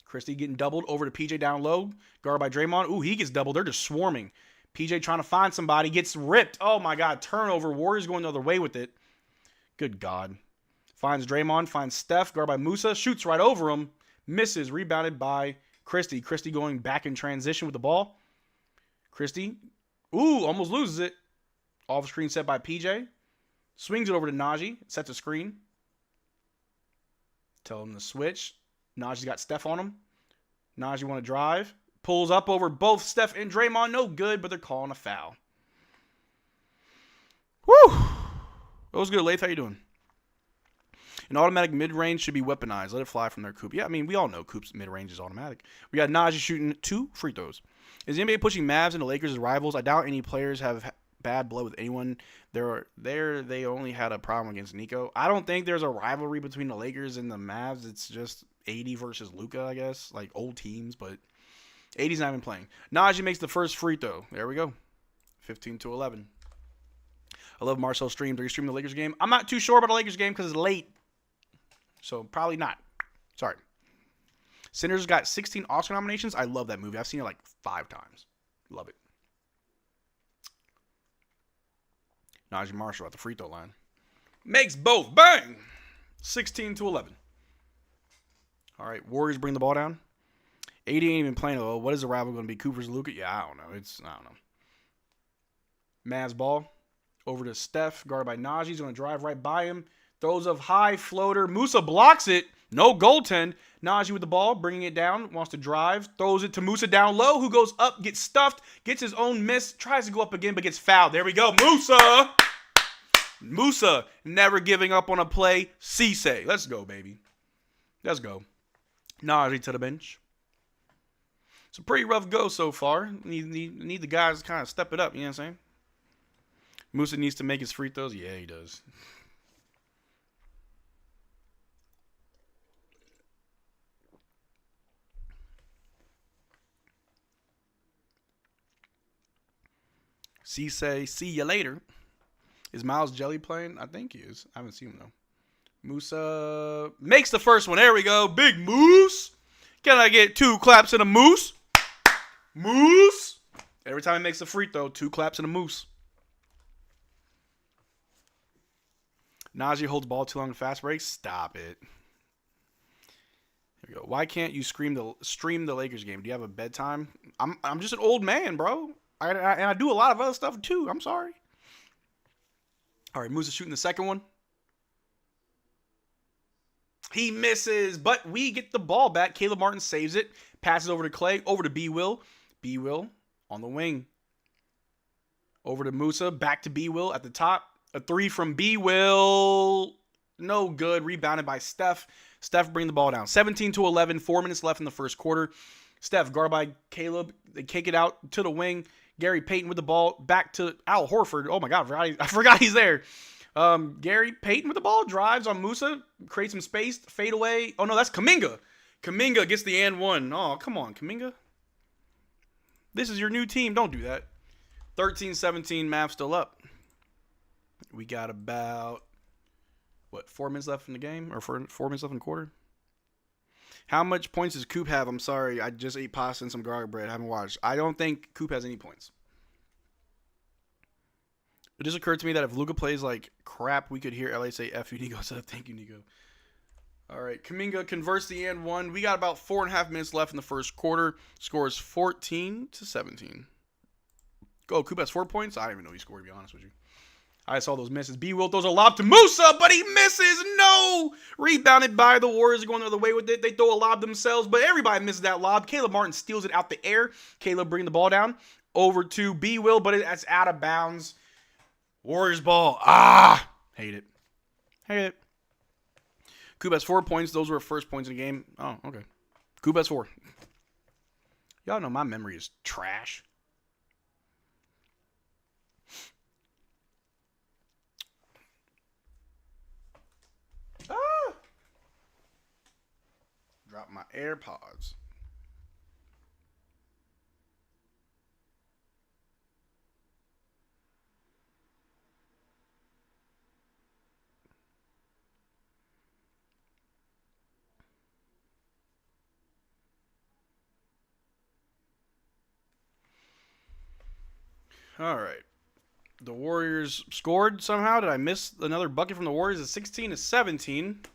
Christie getting doubled over to PJ down low. Guarded by Draymond. Ooh, he gets doubled. They're just swarming. PJ trying to find somebody. Gets ripped. Oh, my God. Turnover. Warriors going the other way with it. Good God. Finds Draymond, finds Steph, guarded by Musa, shoots right over him, misses, rebounded by Christie. Christie going back in transition with the ball. Christie, almost loses it. Off screen set by PJ. Swings it over to Najee, sets a screen. Tell him to switch. Najee's got Steph on him. Najee want to drive. Pulls up over both Steph and Draymond. No good, but they're calling a foul. Woo! That was good, Lath. How you doing? An automatic mid-range should be weaponized. Let it fly from their Coop. Yeah, I mean, we all know Coop's mid-range is automatic. We got Najee shooting 2 free throws. Is the NBA pushing Mavs and the Lakers as rivals? I doubt any players have bad blood with anyone. They only had a problem against Nico. I don't think there's a rivalry between the Lakers and the Mavs. It's just 80 versus Luka, I guess. Like old teams, but 80's not even playing. Najee makes the first free throw. There we go. 15-11. I love Marcel streams. Are you streaming the Lakers game? I'm not too sure about the Lakers game because it's late. So probably not. Sorry. Sinners got 16 Oscar nominations. I love that movie. I've seen it like 5 times. Love it. Najee Marshall at the free throw line. Makes both. Bang! 16-11. All right. Warriors bring the ball down. 80 ain't even playing. Oh, what is the rival going to be? Cooper's Luka? Yeah, I don't know. I don't know. Mavs ball. Over to Steph. Guarded by Najee. He's going to drive right by him. Throws a high floater. Musa blocks it. No goaltend. Najee with the ball, bringing it down. Wants to drive. Throws it to Musa down low, who goes up, gets stuffed, gets his own miss, tries to go up again, but gets fouled. There we go. Musa! Musa never giving up on a play. Cisse. Let's go, baby. Let's go. Najee to the bench. It's a pretty rough go so far. Need the guys to kind of step it up, you know what I'm saying? Musa needs to make his free throws. Yeah, he does. Cisse, see you later. Is Miles Jelly playing? I think he is. I haven't seen him, though. Musa makes the first one. There we go. Big Moose. Can I get 2 claps and a moose? Moose. Every time he makes a free throw, 2 claps and a moose. Najee holds ball too long in fast breaks. Stop it. There we go. Why can't you stream the Lakers game? Do you have a bedtime? I'm just an old man, bro. And I do a lot of other stuff too. I'm sorry. All right, Musa shooting the second one. He misses, but we get the ball back. Caleb Martin saves it. Passes over to Klay. Over to B. Will. B. Will on the wing. Over to Musa. Back to B. Will at the top. A 3 from B. Will. No good. Rebounded by Steph. Steph bring the ball down. 17-11. 4 minutes left in the first quarter. Steph guarded by Caleb. They kick it out to the wing. Gary Payton with the ball. Back to Al Horford. Oh, my God. I forgot he's there. Gary Payton with the ball. Drives on Musa. Creates some space. Fade away. Oh, no, that's Kuminga. Kuminga gets the and one. Oh, come on, Kuminga. This is your new team. Don't do that. 13-17. Mavs still up. We got about, 4 minutes left in the game? Or 4 minutes left in the quarter? How much points does Coop have? I'm sorry. I just ate pasta and some garlic bread. I haven't watched. I don't think Coop has any points. It just occurred to me that if Luka plays like crap, we could hear LA say F you, Nico, instead of thank you, Nico. All right. Kuminga converts the and one. We got about 4.5 minutes left in the first quarter. Scores 14-17. Go. Coop has 4 points. I don't even know he scored, to be honest with you. I saw those misses. B. Will throws a lob to Musa, but he misses. No! Rebounded by the Warriors going the other way with it. They throw a lob themselves, but everybody misses that lob. Caleb Martin steals it out the air. Caleb bringing the ball down over to B. Will, but it's out of bounds. Warriors ball. Hate it. Hate it. Coop has 4 points. Those were first points in the game. Oh, okay. Coop has 4. Y'all know my memory is trash. Drop my AirPods. All right. The Warriors scored somehow. Did I miss another bucket from the Warriors? It's 16-17.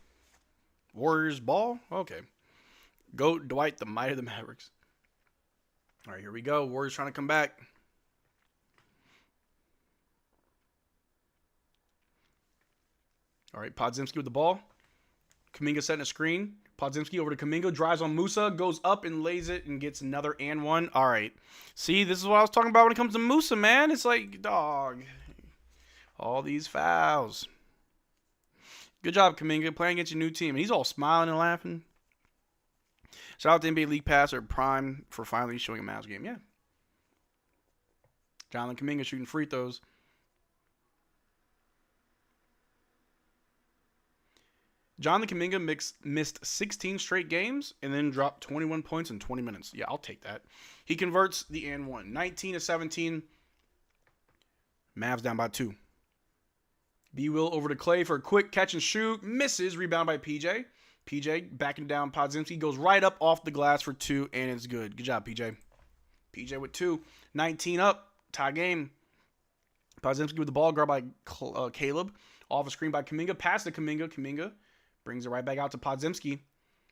Warriors ball? Okay. Go Dwight, the might of the Mavericks. All right, here we go. Warriors trying to come back. All right, Podziemski with the ball. Kuminga setting a screen. Podziemski over to Kuminga. Drives on Musa. Goes up and lays it and gets another and one. All right. See, this is what I was talking about when it comes to Musa, man. It's like, dog. All these fouls. Good job, Kuminga, playing against your new team. And he's all smiling and laughing. Shout out to NBA League Pass or Prime for finally showing a Mavs game. Yeah. Jonathan Kuminga shooting free throws. Jonathan Kuminga missed 16 straight games and then dropped 21 points in 20 minutes. Yeah, I'll take that. He converts the and one. 19-17. Mavs down by 2. B. Will over to Klay for a quick catch and shoot. Misses. Rebound by PJ. PJ backing down Podziemski. Goes right up off the glass for 2, and it's good. Good job, PJ. PJ with 2. 19 up. Tie game. Podziemski with the ball. Guard by Caleb. Off a screen by Kuminga. Pass to Kuminga. Kuminga brings it right back out to Podziemski.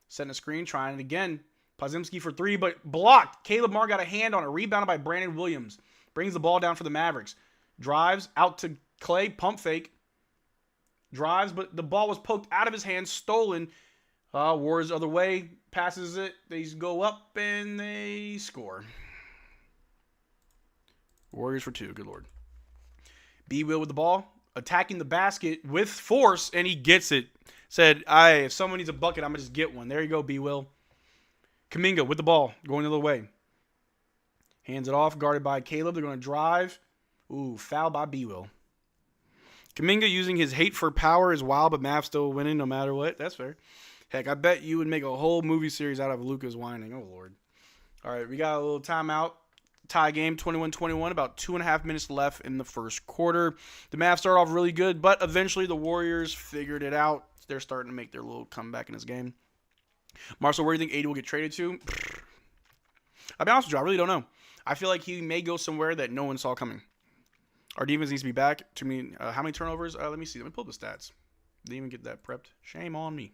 Setting a screen. Trying it again. Podziemski for 3, but blocked. Caleb Marr got a hand on it. Rebounded by Brandon Williams. Brings the ball down for the Mavericks. Drives out to Klay. Pump fake. Drives, but the ball was poked out of his hand. Stolen. Warriors other way. Passes it. They go up and they score. Warriors for 2. Good Lord. B. Will with the ball. Attacking the basket with force, and he gets it. Said, if someone needs a bucket, I'm going to just get one. There you go, B. Will. Kuminga with the ball. Going the other way. Hands it off. Guarded by Caleb. They're going to drive. Ooh, foul by B. Will. Kuminga using his hate for power is wild, but Mavs still winning no matter what. That's fair. Heck, I bet you would make a whole movie series out of Luka's whining. Oh, Lord. All right, we got a little timeout. Tie game, 21-21. About 2.5 minutes left in the first quarter. The Mavs start off really good, but eventually the Warriors figured it out. They're starting to make their little comeback in this game. Marcel, where do you think AD will get traded to? I'll be honest with you, I really don't know. I feel like he may go somewhere that no one saw coming. Our defense needs to be back. How many turnovers? Let me see. Let me pull up the stats. Didn't even get that prepped. Shame on me.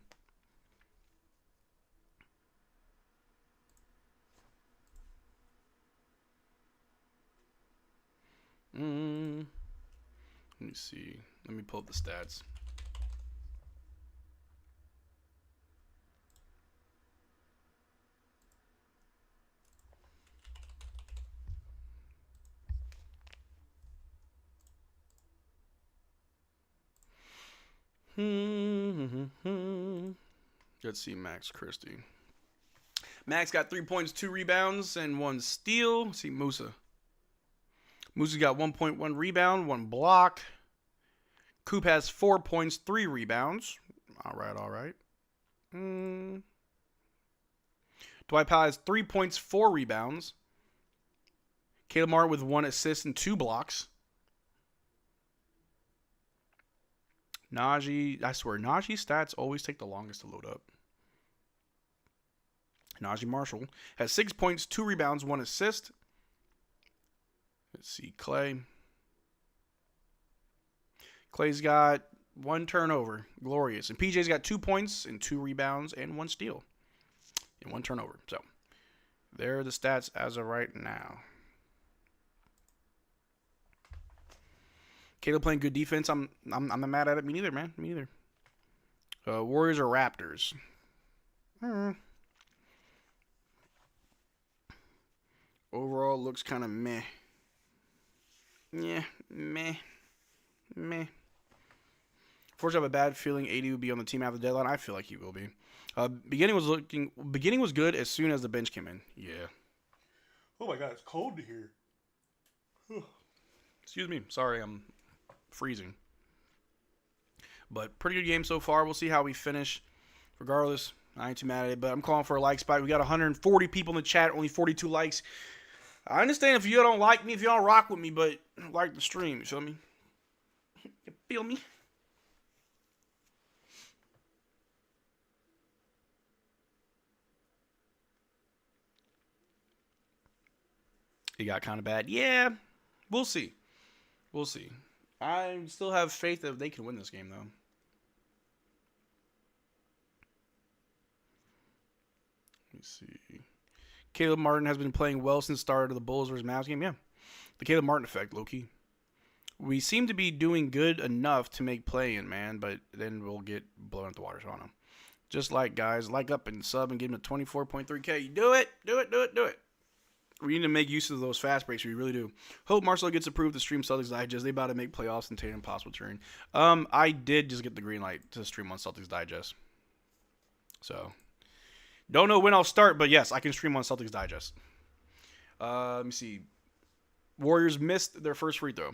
Let me see. Let me pull up the stats. Let's see, Max Christie. Max got 3 points, 2 rebounds, and 1 steal. Let's see, Musa. Musa got 1.1 rebound, 1 block. Coop has 4 points, 3 rebounds. All right. Dwight Powell has 3 points, 4 rebounds. Caleb Martin with 1 assist and 2 blocks. Najee, I swear, Najee's stats always take the longest to load up. Najee Marshall has 6 points, 2 rebounds, 1 assist. Let's see, Klay. Klay's got 1 turnover. Glorious. And PJ's got 2 points and 2 rebounds and 1 steal. And 1 turnover. So, there are the stats as of right now. Caleb playing good defense. I'm not mad at it. Me neither, man. Me neither. Warriors or Raptors? Overall, looks kind of meh. Yeah, meh. Fortunately, I have a bad feeling AD will be on the team after the deadline. I feel like he will be. Beginning was good as soon as the bench came in. Yeah. Oh my God, it's cold here. Excuse me. Sorry, I'm freezing. But pretty good game so far. We'll see how we finish. Regardless, I ain't too mad at it. But I'm calling for a like spike. We got 140 people in the chat, only 42 likes. I understand if you don't like me, if you don't rock with me, but like the stream. You feel me? You feel me? It got kind of bad. Yeah, we'll see. We'll see. I still have faith that they can win this game, though. Let me see. Caleb Martin has been playing well since the start of the Bulls versus Mavs game. Yeah. The Caleb Martin effect, low-key. We seem to be doing good enough to make play-in, man, but then we'll get blown out the water, so I don't know. Just like, guys, like up and sub and give them a 24.3K. Do it. Do it, do it, do it. We need to make use of those fast breaks. We really do. Hope Marcel gets approved to stream Celtics Digest. They about to make playoffs and Tatum possible turn. I did just get the green light to stream on Celtics Digest. So, don't know when I'll start, but yes, I can stream on Celtics Digest. Let me see. Warriors missed their first free throw.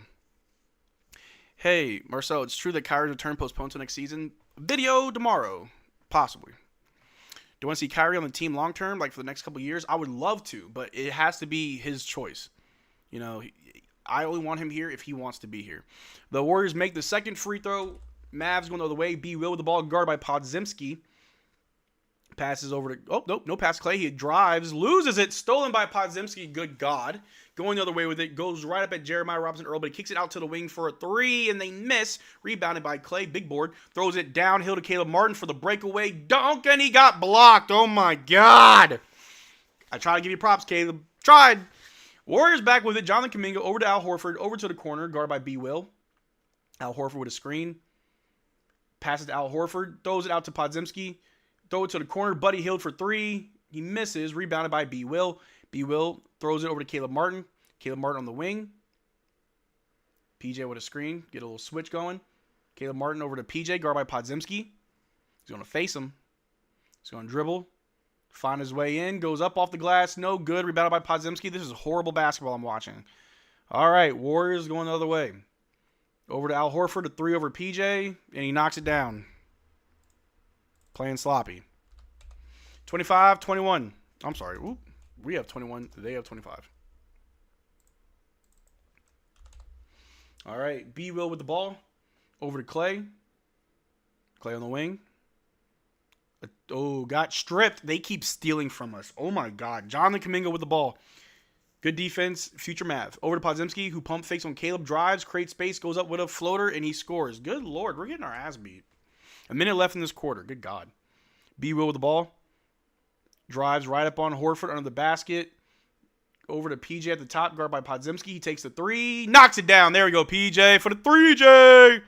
Hey, Marcel, it's true that Kyrie's return postponed to next season. Video tomorrow. Possibly. Do you want to see Kyrie on the team long term, like for the next couple of years? I would love to, but it has to be his choice. You know, I only want him here if he wants to be here. The Warriors make the second free throw. Mavs going the other way. B. Will with the ball, guarded by Podziemski. Passes over to, oh, nope, no pass. Klay, he drives, loses it, stolen by Podziemski. Good God. Going the other way with it, goes right up at Jeremiah Robinson-Earl, but he kicks it out to the wing for a three, and they miss. Rebounded by Klay, big board. Throws it downhill to Caleb Martin for the breakaway dunk, and he got blocked. Oh, my God. I tried to give you props, Caleb. Tried. Warriors back with it. Jonathan Kuminga over to Al Horford, over to the corner, guarded by B. Will. Al Horford with a screen. Passes to Al Horford, throws it out to Podziemski. Throw it to the corner. Buddy Hield for three. He misses. Rebounded by B. Will. B. Will throws it over to Caleb Martin. Caleb Martin on the wing. PJ with a screen. Get a little switch going. Caleb Martin over to PJ. Guarded by Podziemski. He's going to face him. He's going to dribble. Find his way in. Goes up off the glass. No good. Rebounded by Podziemski. This is horrible basketball I'm watching. All right. Warriors going the other way. Over to Al Horford. A three over PJ. And he knocks it down. Playing sloppy. 25-21. I'm sorry. Ooh, we have 21. They have 25. All right. B. Will with the ball. Over to Klay. Klay on the wing. Oh, got stripped. They keep stealing from us. Oh, my God. Jonathan Kuminga with the ball. Good defense. Future Mav. Over to Podziemski, who pump fakes on Caleb. Drives, creates space, goes up with a floater, and he scores. Good Lord. We're getting our ass beat. A minute left in this quarter. Good God. B. Will with the ball. Drives right up on Horford under the basket. Over to PJ at the top. Guarded by Podziemski. He takes the three. Knocks it down. There we go. PJ for the 3J.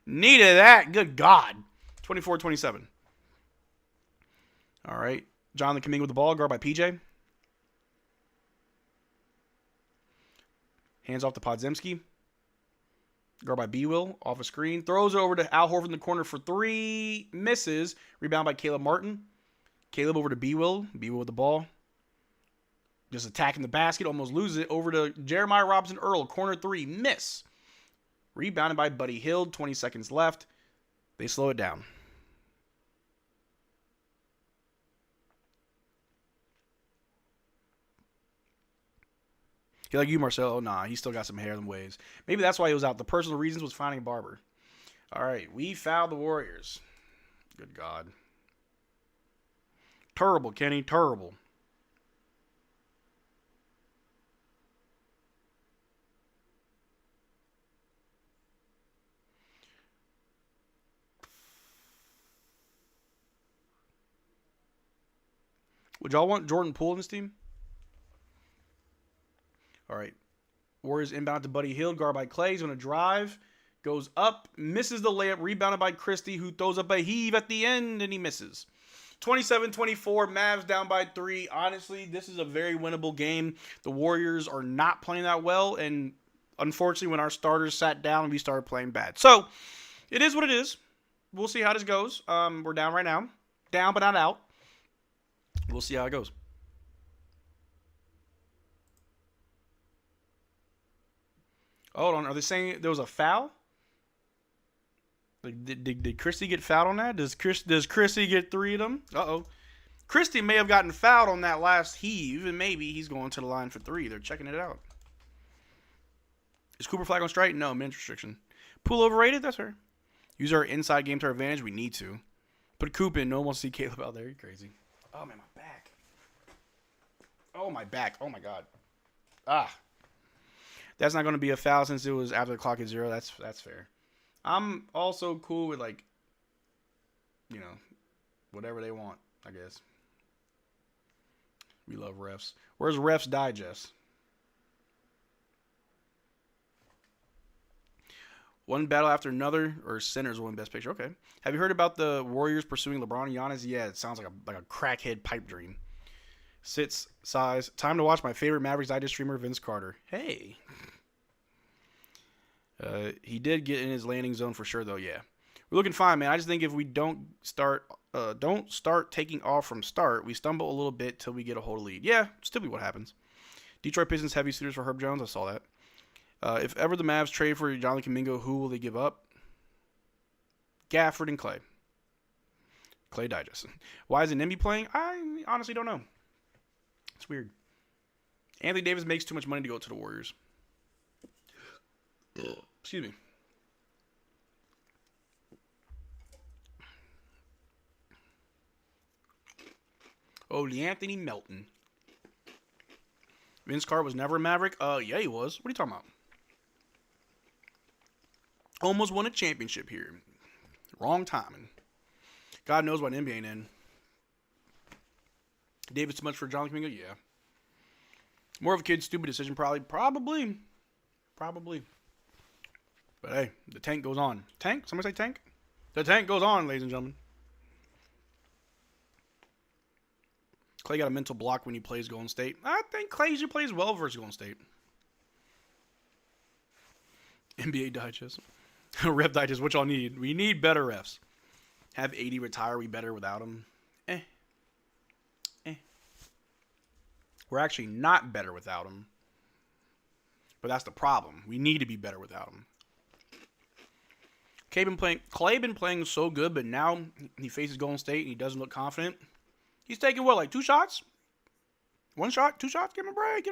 Needed that. Good God. 24-27. All right. Jonathan Kuminga with the ball. Guarded by PJ. Hands off to Podziemski. Guard by B. Will, off a screen. Throws it over to Al Horford in the corner for three. Misses. Rebound by Caleb Martin. Caleb over to B. Will. B. Will with the ball. Just attacking the basket. Almost loses it. Over to Jeremiah Robinson-Earl. Corner three. Miss. Rebounded by Buddy Hield. 20 seconds left. They slow it down. He like you, Marcel. Oh, nah, he still got some hair in the waves. Maybe that's why he was out. The personal reasons was finding a barber. All right, we fouled the Warriors. Good God. Terrible, Kenny. Terrible. Would y'all want Jordan Poole in this team? All right. Warriors inbound to Buddy Hield. Guarded by Klay. He's going to drive. Goes up. Misses the layup. Rebounded by Christie, who throws up a heave at the end, and he misses. 27-24. Mavs down by 3. Honestly, this is a very winnable game. The Warriors are not playing that well, and unfortunately, when our starters sat down, we started playing bad. So, it is what it is. We'll see how this goes. We're down right now. Down, but not out. We'll see how it goes. Hold on, are they saying there was a foul? Like, did Christie get fouled on that? Does Christie get 3 of them? Uh-oh. Christie may have gotten fouled on that last heave, and maybe he's going to the line for 3. They're checking it out. Is Cooper Flag on strike? No, minutes restriction. Pool overrated? That's her. Use our inside game to our advantage. We need to. Put Coop in. No one wants to see Caleb out there. You're crazy. Oh, man, my back. Oh, my back. Oh, my God. Ah. That's not going to be a foul since it was after the clock at 0. That's fair. I'm also cool with, like, you know, whatever they want, I guess. We love refs. Where's Refs Digest? One battle after another, or centers win best picture. Okay. Have you heard about the Warriors pursuing LeBron and Giannis? Yeah, it sounds like a crackhead pipe dream. Sits, size. Time to watch my favorite Mavericks Digest streamer, Vince Carter. Hey. He did get in his landing zone for sure, though. Yeah, we're looking fine, man. I just think if we don't start taking off from start, we stumble a little bit till we get a hold of lead. Yeah, it's typically what happens. Detroit Pistons heavy suitors for Herb Jones. I saw that. If ever the Mavs trade for Jonathan Kuminga, who will they give up? Gafford and Klay. Klay Digest. Why isn't Embiid playing? I honestly don't know. It's weird. Anthony Davis makes too much money to go to the Warriors. Excuse me. Oh, Anthony Melton. Vince Carter was never a Maverick? Yeah, he was. What are you talking about? Almost won a championship here. Wrong timing. God knows what NBA ain't in. Davis too much for John Kuminga? Yeah. More of a kid's stupid decision, probably. Probably. But hey, the tank goes on. Tank? Somebody say tank? The tank goes on, ladies and gentlemen. Klay got a mental block when he plays Golden State. I think Klay usually plays well versus Golden State. NBA Digest. Ref Digest, which y'all need. We need better refs. Have 80 retire, we better without them. We're actually not better without them. But that's the problem. We need to be better without them. Klay been playing so good, but now he faces Golden State and he doesn't look confident. He's taking what, like 2 shots? 1 shot, 2 shots? Give him a break.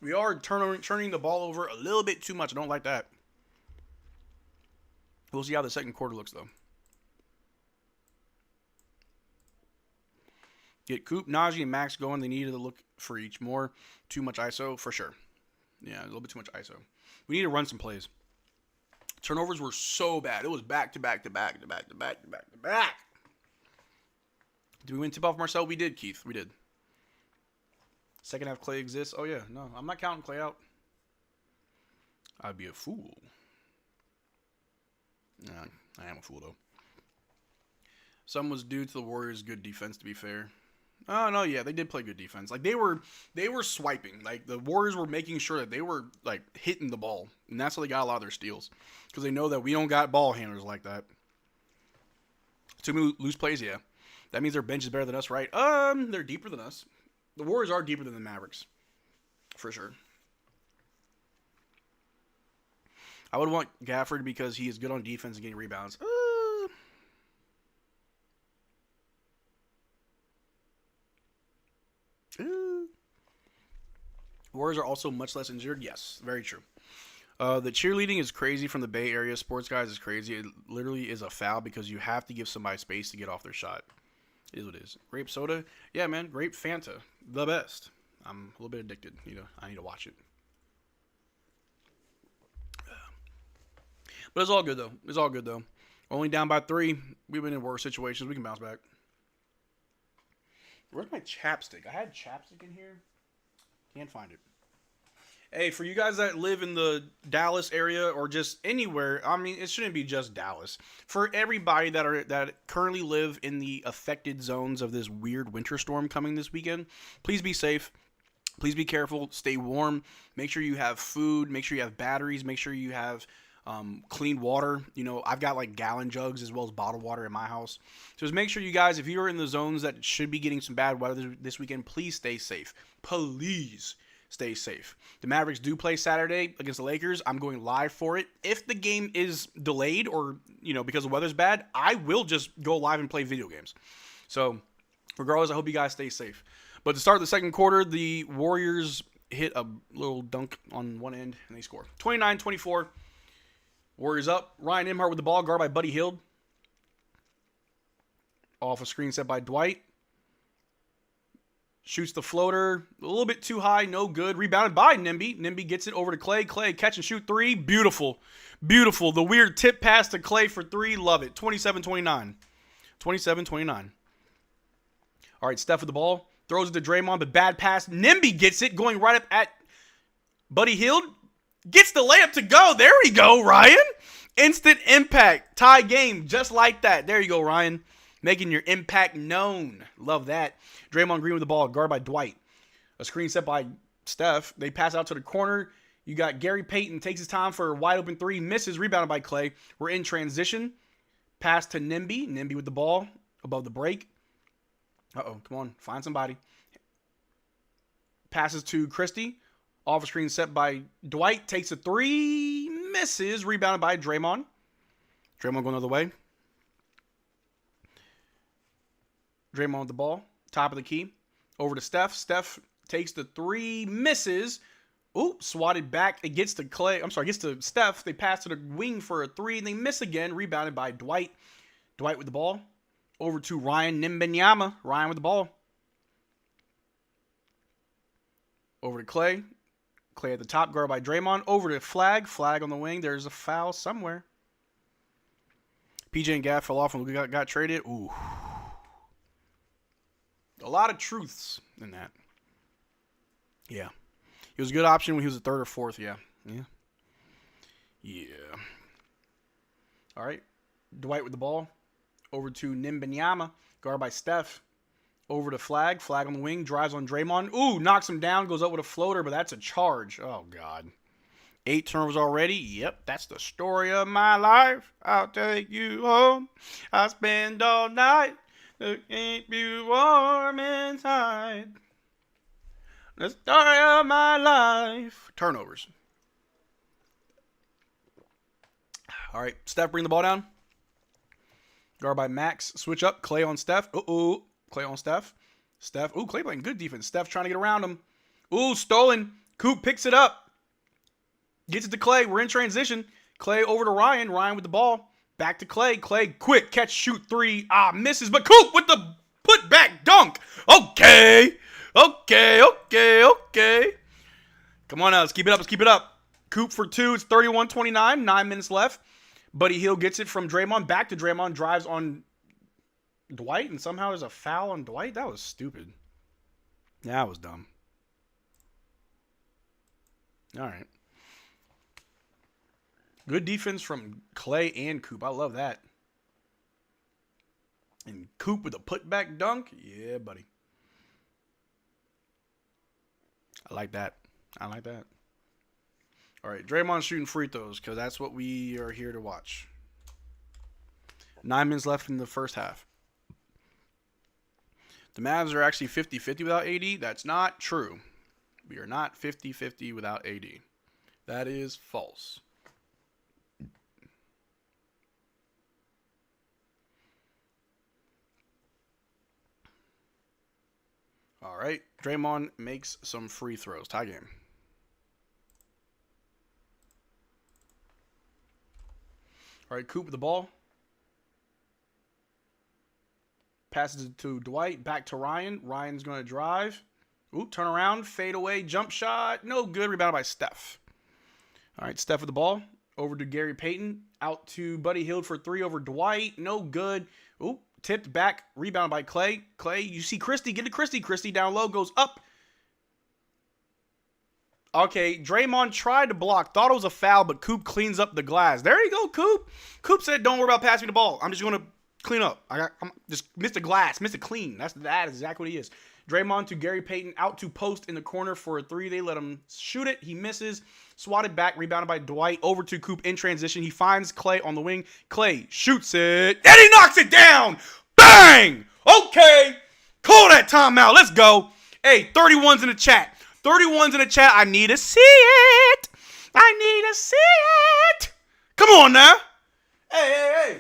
We are turning the ball over a little bit too much. I don't like that. We'll see how the second quarter looks, though. Get Coop, Najee, and Max going. They needed to look for each more. Too much ISO, for sure. Yeah, a little bit too much ISO. We need to run some plays. Turnovers were so bad. It was back to back. Did we win tip-off Marcel? We did, Keith. We did. Second half Klay exists. Oh, yeah. No, I'm not counting Klay out. I'd be a fool. No, I am a fool, though. Some was due to the Warriors' good defense, to be fair. Oh, no, yeah, they did play good defense. Like, they were swiping. Like, the Warriors were making sure that they were, like, hitting the ball. And that's how they got a lot of their steals. Because they know that we don't got ball handlers like that. Too many loose plays, yeah. That means their bench is better than us, right? They're deeper than us. The Warriors are deeper than the Mavericks. For sure. I would want Gafford because he is good on defense and getting rebounds. Warriors are also much less injured. Yes, very true. The cheerleading is crazy from the Bay Area. Sports guys is crazy. It literally is a foul because you have to give somebody space to get off their shot. It is what it is. Grape soda? Yeah, man. Grape Fanta. The best. I'm a little bit addicted. I need to watch it. But it's all good, though. Only down by 3. We've been in worse situations. We can bounce back. Where's my chapstick? I had chapstick in here. Can't find it. Hey, for you guys that live in the Dallas area or just anywhere, I mean, it shouldn't be just Dallas. For everybody that currently live in the affected zones of this weird winter storm coming this weekend, please be safe. Please be careful. Stay warm. Make sure you have food. Make sure you have batteries. Make sure you have clean water. I've got like gallon jugs as well as bottled water in my house. So just make sure you guys, if you're in the zones that should be getting some bad weather this weekend, please stay safe. Please stay safe. The Mavericks do play Saturday against the Lakers. I'm going live for it. If the game is delayed or, because the weather's bad, I will just go live and play video games. So regardless, I hope you guys stay safe. But to start the second quarter, the Warriors hit a little dunk on one end and they score. 29-24. Warriors up. Ryan Imhart with the ball, guarded by Buddy Hield. Off a screen set by Dwight. Shoots the floater. A little bit too high. No good. Rebounded by Nimby. Nimby gets it over to Klay. Klay catch and shoot three. Beautiful. Beautiful. The weird tip pass to Klay for three. Love it. 27-29. 27-29. All right, Steph with the ball. Throws it to Draymond, but bad pass. Nimby gets it. Going right up at Buddy Hield. Gets the layup to go. There we go, Ryan. Instant impact. Tie game. Just like that. There you go, Ryan. Making your impact known. Love that. Draymond Green with the ball. Guard by Dwight. A screen set by Steph. They pass out to the corner. You got Gary Payton. Takes his time for a wide open three. Misses. Rebounded by Klay. We're in transition. Pass to Nimby. Nimby with the ball. Above the break. Uh-oh. Come on. Find somebody. Passes to Christie. Off a screen set by Dwight. Takes a three. Misses. Rebounded by Draymond. Draymond going another way. Draymond with the ball. Top of the key. Over to Steph. Steph takes the three. Misses. Ooh, swatted back. It gets to Klay. I'm sorry, gets to Steph. They pass to the wing for a three. And they miss again. Rebounded by Dwight. Dwight with the ball. Over to Ryan Nimbenyama. Ryan with the ball. Over to Klay. Klay at the top. Guard by Draymond. Over to Flag. Flag on the wing. There's a foul somewhere. PJ and Gaff fell off when Luka got traded. Ooh. A lot of truths in that. Yeah. He was a good option when he was a third or fourth. Yeah. All right. Dwight with the ball. Over to Nimbenyama. Guard by Steph. Over to Flag. Flag on the wing. Drives on Draymond. Ooh, knocks him down. Goes up with a floater, but that's a charge. Oh, God. 8 turnovers already. Yep, that's the story of my life. I'll take you home. I'll spend all night. To keep you warm inside. The story of my life. Turnovers. All right, Steph bring the ball down. Guard by Max. Switch up. Klay on Steph. Uh-oh. Klay on Steph. Steph. Ooh, Klay playing good defense. Steph trying to get around him. Ooh, stolen. Coop picks it up. Gets it to Klay. We're in transition. Klay over to Ryan. Ryan with the ball. Back to Klay. Klay, quick catch, shoot three. Misses. But Coop with the put back dunk. Okay. Come on now. Let's keep it up. Coop for two. It's 31-29. 9 minutes left. Buddy Hield gets it from Draymond. Back to Draymond. Drives on Dwight. And somehow there's a foul on Dwight. That was stupid. Yeah, that was dumb. All right. Good defense from Klay and Coop. I love that. And Coop with a putback dunk. Yeah, buddy. I like that. All right, Draymond shooting free throws because that's what we are here to watch. 9 minutes left in the first half. The Mavs are actually 50-50 without AD. That's not true. We are not 50-50 without AD. That is false. All right, Draymond makes some free throws. Tie game. All right, Coop with the ball. Passes it to Dwight. Back to Ryan. Ryan's going to drive. Ooh, turn around. Fade away. Jump shot. No good. Rebounded by Steph. All right, Steph with the ball. Over to Gary Payton. Out to Buddy Hield for three over Dwight. No good. Ooh, tipped back. Rebounded by Klay. Klay, you see Christie. Get to Christie. Christie down low. Goes up. Okay, Draymond tried to block. Thought it was a foul, but Coop cleans up the glass. There you go, Coop. Coop said, don't worry about passing the ball. I'm just going to clean up. I'm just missed the glass. Missed it clean. That is exactly what he is. Draymond to Gary Payton. Out to post in the corner for a three. They let him shoot it. He misses. Swatted back. Rebounded by Dwight. Over to Coop in transition. He finds Klay on the wing. Klay shoots it. And he knocks it down. Bang! Okay. Call that timeout. Let's go. Hey, 31's in the chat. 31's in the chat. I need to see it. Come on now. Hey.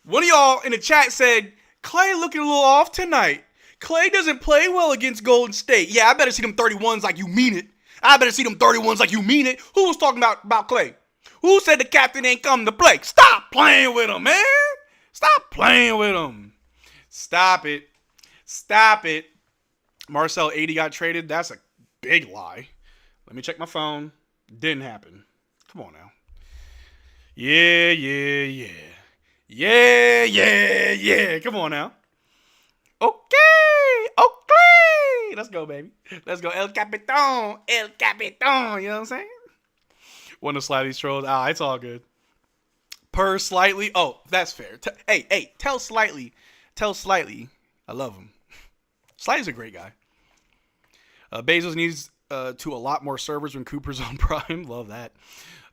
One of y'all in the chat said, Klay looking a little off tonight. Klay doesn't play well against Golden State. Yeah, I better see them 31s like you mean it. Who was talking about Klay? Who said the captain ain't come to play? Stop playing with him, man. Stop playing with him. Stop it. Marcel 80 got traded. That's a big lie. Let me check my phone. Didn't happen. Come on now. Yeah. Come on now. Okay. Let's go, baby. Let's go. El Capitan. You know what I'm saying? Want to slide these trolls? It's all good. Per slightly. Oh, that's fair. Hey, tell Slightly. I love him. Slightly's a great guy. Bezos needs to a lot more servers when Cooper's on Prime. Love that.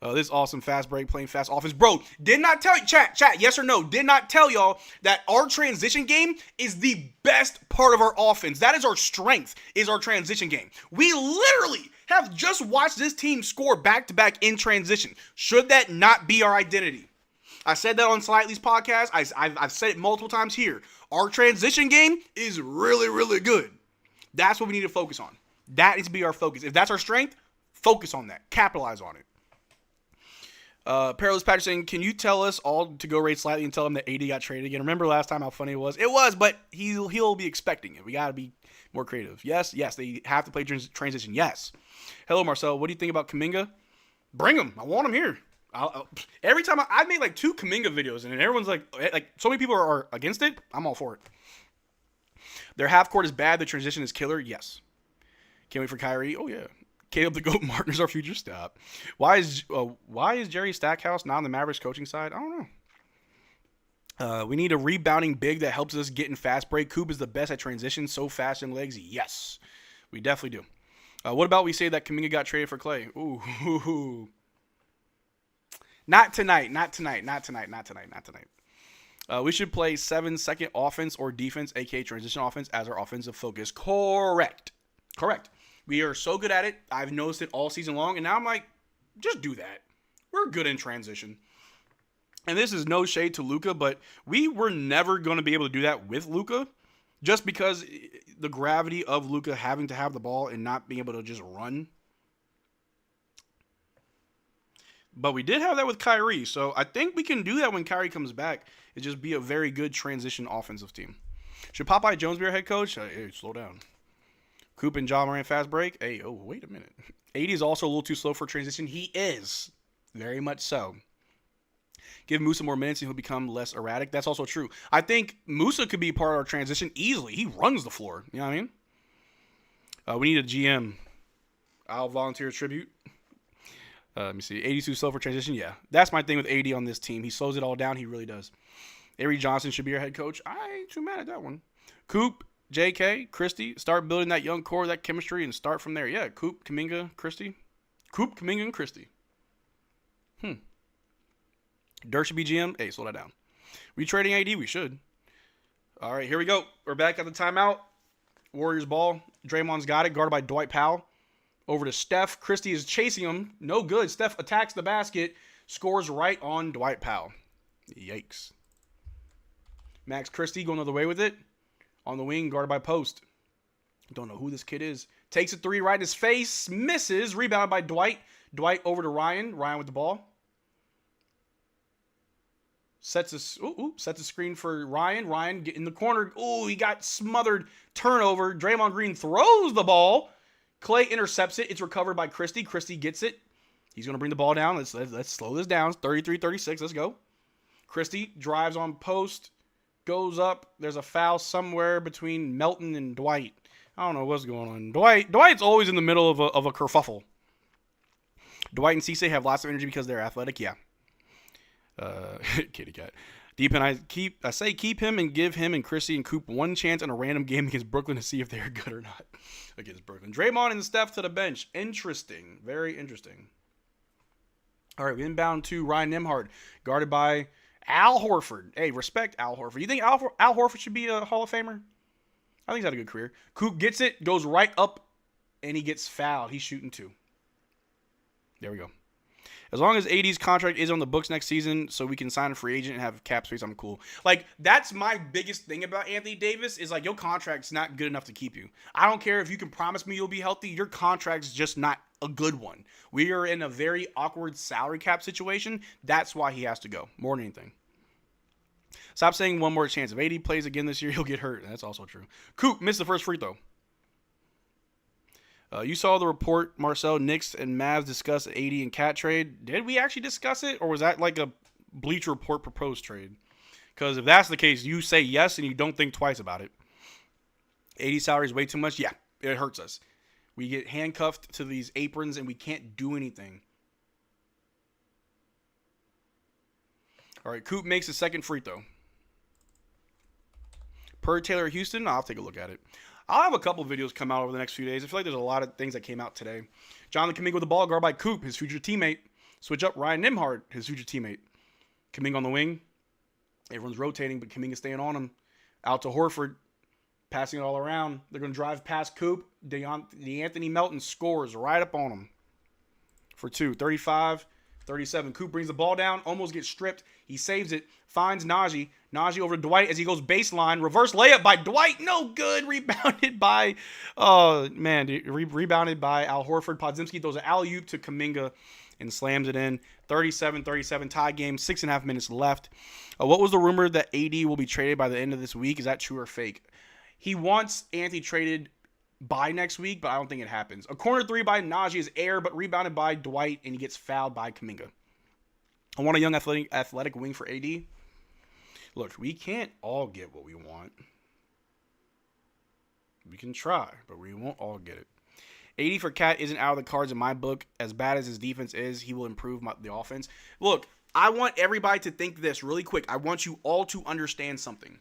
This awesome fast break, playing fast offense. Bro, did not tell you, chat, yes or no, did not tell y'all that our transition game is the best part of our offense. That is our strength, is our transition game. We literally have just watched this team score back-to-back in transition. Should that not be our identity? I said that on Slightly's podcast. I've said it multiple times here. Our transition game is really, really good. That's what we need to focus on. That needs to be our focus. If that's our strength, focus on that. Capitalize on it. Perilous Patrick saying, can you tell us all to go rate Slightly and tell him that AD got traded again? Remember last time how funny it was? It was, but he'll be expecting it. We got to be more creative. Yes, they have to play transition. Yes. Hello, Marcel. What do you think about Kuminga? Bring him. I want him here. Every time I've made like 2 Kuminga videos, and everyone's like so many people are against it. I'm all for it. Their half court is bad. The transition is killer. Yes. Can't wait for Kyrie. Oh yeah. Caleb the Goat Martin is our future. Stop. Why is Jerry Stackhouse not on the Mavericks coaching side? I don't know. We need a rebounding big that helps us get in fast break. Coop is the best at transition. So fast in legs. Yes, we definitely do. What about we say that Kuminga got traded for Klay? Ooh. Not tonight. We should play 7-second offense or defense, aka transition offense, as our offensive focus. Correct. We are so good at it. I've noticed it all season long, and now I'm like, just do that. We're good in transition. And this is no shade to Luka, but we were never going to be able to do that with Luka, just because the gravity of Luka having to have the ball and not being able to just run. But we did have that with Kyrie, so I think we can do that when Kyrie comes back. It just be a very good transition offensive team. Should Popeye Jones be our head coach? Hey, slow down. Coop and John Moran fast break. Hey, wait a minute. 80 is also a little too slow for transition. He is. Very much so. Give Musa more minutes and he'll become less erratic. That's also true. I think Musa could be part of our transition easily. He runs the floor. You know what I mean? We need a GM. I'll volunteer a tribute. Let me see. 80's too slow for transition. Yeah. That's my thing with 80 on this team. He slows it all down. He really does. Avery Johnson should be our head coach. I ain't too mad at that one. Coop, JK, Christie, start building that young core, that chemistry, and start from there. Yeah, Coop, Kuminga, Christie. Coop, Kuminga, and Christie. Dirk should be GM. Hey, slow that down. We trading AD? We should. All right, here we go. We're back at the timeout. Warriors ball. Draymond's got it, guarded by Dwight Powell. Over to Steph. Christie is chasing him. No good. Steph attacks the basket. Scores right on Dwight Powell. Yikes. Max Christie going the other way with it. On the wing, guarded by Post. Don't know who this kid is. Takes a 3 right in his face. Misses. Rebounded by Dwight. Dwight over to Ryan. Ryan with the ball. Sets a screen for Ryan. Ryan get in the corner. Oh, he got smothered. Turnover. Draymond Green throws the ball. Klay intercepts it. It's recovered by Christie. Christie gets it. He's going to bring the ball down. Let's slow this down. 33-36. Let's go. Christie drives on Post. Goes up. There's a foul somewhere between Melton and Dwight. I don't know what's going on. Dwight's always in the middle of a kerfuffle. Dwight and Cisse have lots of energy because they're athletic. Yeah. Kitty cat. Deep and I say keep him and give him and Christie and Coop one chance in a random game against Brooklyn to see if they're good or not against Brooklyn. Draymond and Steph to the bench. Interesting. Very interesting. All right, we inbound to Ryan Nembhard, guarded by Al Horford. Hey, respect Al Horford. You think Al Horford should be a Hall of Famer? I think he's had a good career. Coop gets it, goes right up, and he gets fouled. He's shooting 2. There we go. As long as AD's contract is on the books next season so we can sign a free agent and have cap space, I'm cool. Like, that's my biggest thing about Anthony Davis is, like, your contract's not good enough to keep you. I don't care if you can promise me you'll be healthy. Your contract's just not a good one. We are in a very awkward salary cap situation. That's why he has to go, more than anything. Stop saying one more chance. If AD plays again this year, he'll get hurt. That's also true. Coop missed the first free throw. You saw the report, Marcel, Knicks and Mavs discussed AD and Cat trade. Did we actually discuss it, or was that like a Bleacher Report proposed trade? Because if that's the case, you say yes and you don't think twice about it. AD salary is way too much. Yeah, it hurts us. We get handcuffed to these aprons and we can't do anything. All right, Coop makes a second free throw. Per Taylor Houston, I'll take a look at it. I'll have a couple videos come out over the next few days. I feel like there's a lot of things that came out today. Jonathan Kuminga with the ball, guard by Coop, his future teammate. Switch up, Ryan Nembhard, his future teammate. Kuminga on the wing. Everyone's rotating, but Kuminga staying on him. Out to Horford, passing it all around. They're going to drive past Coop. DeAnthony Melton scores right up on him for 2. 35-37. Coop brings the ball down, almost gets stripped. He saves it, finds Najee. Najee over to Dwight as he goes baseline. Reverse layup by Dwight. No good. Rebounded by, rebounded by Al Horford. Podziemski throws an alley-oop to Kuminga and slams it in. 37-37 tie game. 6.5 minutes left. What was the rumor that AD will be traded by the end of this week? Is that true or fake? He wants Anthony traded by next week, but I don't think it happens. A corner three by Najee is air, but rebounded by Dwight, and he gets fouled by Kuminga. I want a young athletic wing for AD. Look, we can't all get what we want. We can try, but we won't all get it. AD for Cat isn't out of the cards in my book. As bad as his defense is, he will improve the offense. Look, I want everybody to think this really quick. I want you all to understand something.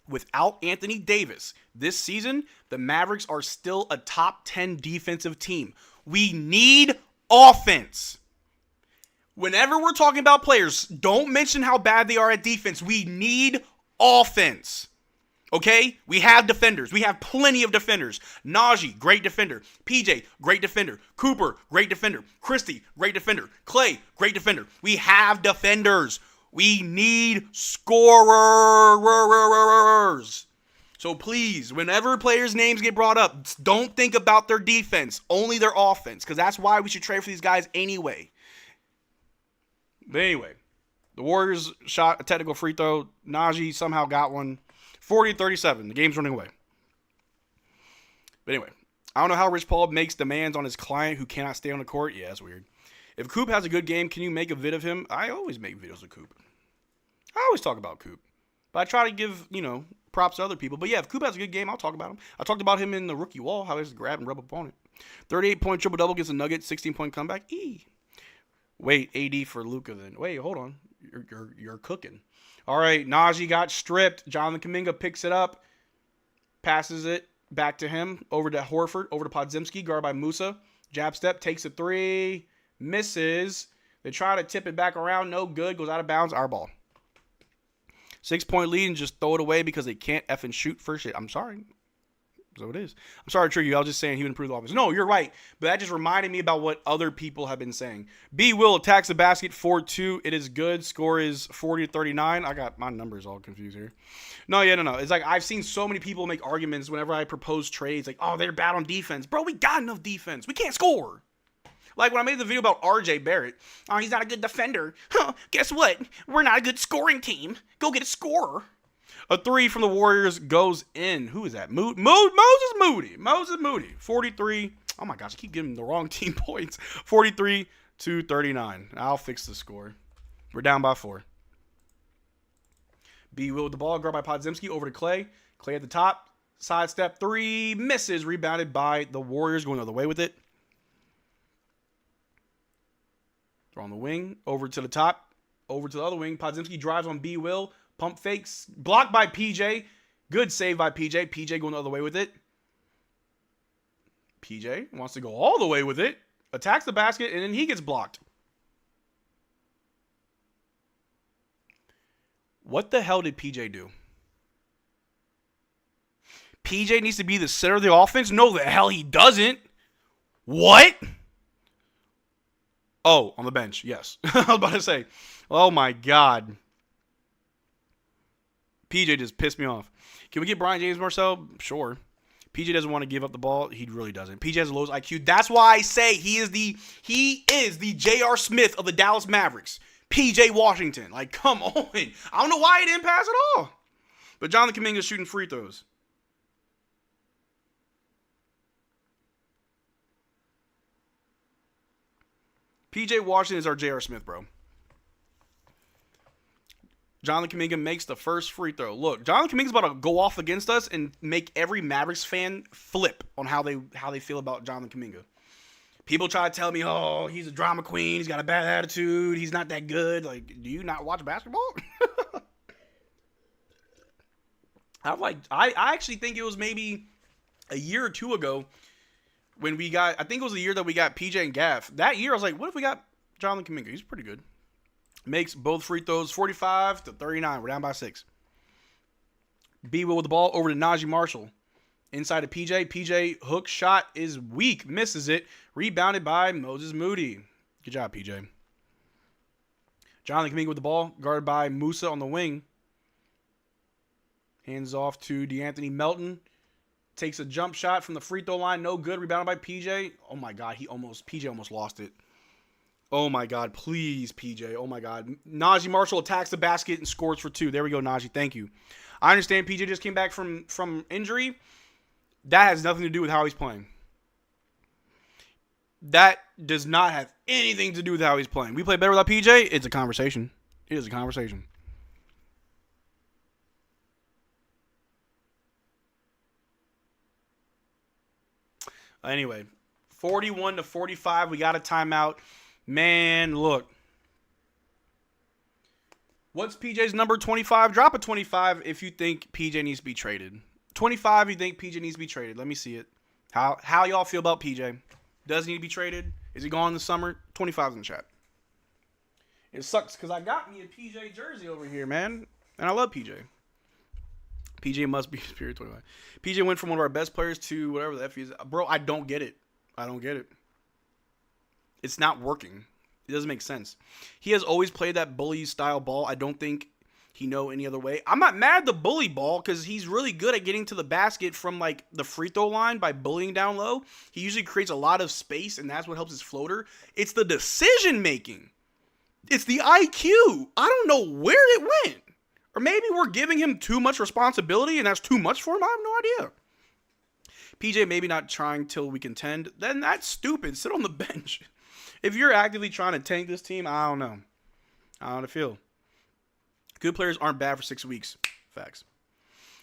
Without Anthony Davis, this season, the Mavericks are still a top 10 defensive team. We need offense. Whenever we're talking about players, don't mention how bad they are at defense. We need offense. Okay? We have defenders. We have plenty of defenders. Najee, great defender. PJ, great defender. Cooper, great defender. Christie, great defender. Klay, great defender. We have defenders. We need scorers. So please, whenever players' names get brought up, don't think about their defense, only their offense, because that's why we should trade for these guys anyway. But anyway, the Warriors shot a technical free throw. Najee somehow got one. 40-37. The game's running away. But anyway, I don't know how Rich Paul makes demands on his client who cannot stay on the court. Yeah, that's weird. If Coop has a good game, can you make a vid of him? I always make videos of Coop. I always talk about Coop. But I try to give, props to other people. But yeah, if Coop has a good game, I'll talk about him. I talked about him in the rookie wall, how he just grab and rub up on it. 38-point triple-double against the Nuggets, 16-point comeback. Wait, AD for Luka then. Wait, hold on. You're cooking. All right, Najee got stripped. Jonathan Kuminga picks it up, passes it back to him, over to Horford, over to Podziemski, guard by Musa. Jab step, takes a three, misses. They try to tip it back around, no good, goes out of bounds, our ball. 6-point lead and just throw it away because they can't effing shoot for shit. I'm sorry. So it is. I'm sorry, Triggy. I was just saying he would improve the offense. No, you're right. But that just reminded me about what other people have been saying. B. Will attacks the basket 4-2. It is good. Score is 40-39. I got my numbers all confused here. No. It's like I've seen so many people make arguments whenever I propose trades. Like, oh, they're bad on defense. Bro, we got enough defense. We can't score. Like when I made the video about RJ Barrett. Oh, he's not a good defender. Huh, guess what? We're not a good scoring team. Go get a scorer. A three from the Warriors goes in. Who is that? Moses Moody. 43. Oh my gosh, I keep giving the wrong team points. 43-39. I'll fix the score. We're down by 4. B. Will with the ball. Guard by Podziemski. Over to Klay. Klay at the top. Sidestep 3. Misses. Rebounded by the Warriors. Going the other way with it. They're on the wing. Over to the top. Over to the other wing. Podziemski drives on B. Will. Pump fakes. Blocked by PJ. Good save by PJ. PJ going the other way with it. PJ wants to go all the way with it. Attacks the basket, and then he gets blocked. What the hell did PJ do? PJ needs to be the center of the offense? No, the hell he doesn't. What? Oh, on the bench. Yes. I was about to say. Oh, my God. PJ just pissed me off. Can we get Brian James Marcel? Sure. PJ doesn't want to give up the ball. He really doesn't. PJ has the lowest IQ. That's why I say he is the J.R. Smith of the Dallas Mavericks. PJ Washington. Like, come on. I don't know why he didn't pass at all. But Jonathan Kuminga is shooting free throws. PJ Washington is our J.R. Smith, bro. Jonathan Kuminga makes the first free throw. Look, Jonathan Kuminga's about to go off against us and make every Mavericks fan flip on how they feel about Jonathan Kuminga. People try to tell me, oh, he's a drama queen. He's got a bad attitude. He's not that good. Like, do you not watch basketball? I actually think it was maybe a year or two ago when we got, I think it was the year that we got PJ and Gaff. That year, I was like, what if we got Jonathan Kuminga? He's pretty good. Makes both free throws, 45-39. We're down by 6. B-Will with the ball over to Najee Marshall. Inside of PJ. PJ hook shot is weak. Misses it. Rebounded by Moses Moody. Good job, PJ. Jonathan Kuminga with the ball. Guarded by Musa on the wing. Hands off to DeAnthony Melton. Takes a jump shot from the free throw line. No good. Rebounded by PJ. Oh, my God. PJ almost lost it. Oh, my God. Please, PJ. Oh, my God. Najee Marshall attacks the basket and scores for 2. There we go, Najee. Thank you. I understand PJ just came back from injury. That has nothing to do with how he's playing. That does not have anything to do with how he's playing. We play better without PJ. It's a conversation. It is a conversation. Anyway, 41-45. We got a timeout. Man, look. What's PJ's number? 25? Drop a 25 if you think PJ needs to be traded. 25, you think PJ needs to be traded. Let me see it. How y'all feel about PJ? Does he need to be traded? Is he gone in the summer? 25's in the chat. It sucks because I got me a PJ jersey over here, man. And I love PJ. PJ must be period 25. PJ went from one of our best players to whatever the F he is. Bro, I don't get it. I don't get it. It's not working. It doesn't make sense. He has always played that bully style ball. I don't think he know any other way. I'm not mad at the bully ball because he's really good at getting to the basket from like the free throw line by bullying down low. He usually creates a lot of space and that's what helps his floater. It's the decision making. It's the IQ. I don't know where it went. Or maybe we're giving him too much responsibility and that's too much for him. I have no idea. PJ maybe not trying till we contend. Then that's stupid. Sit on the bench. If you're actively trying to tank this team, I don't know. I don't feel. Good players aren't bad for 6 weeks. Facts.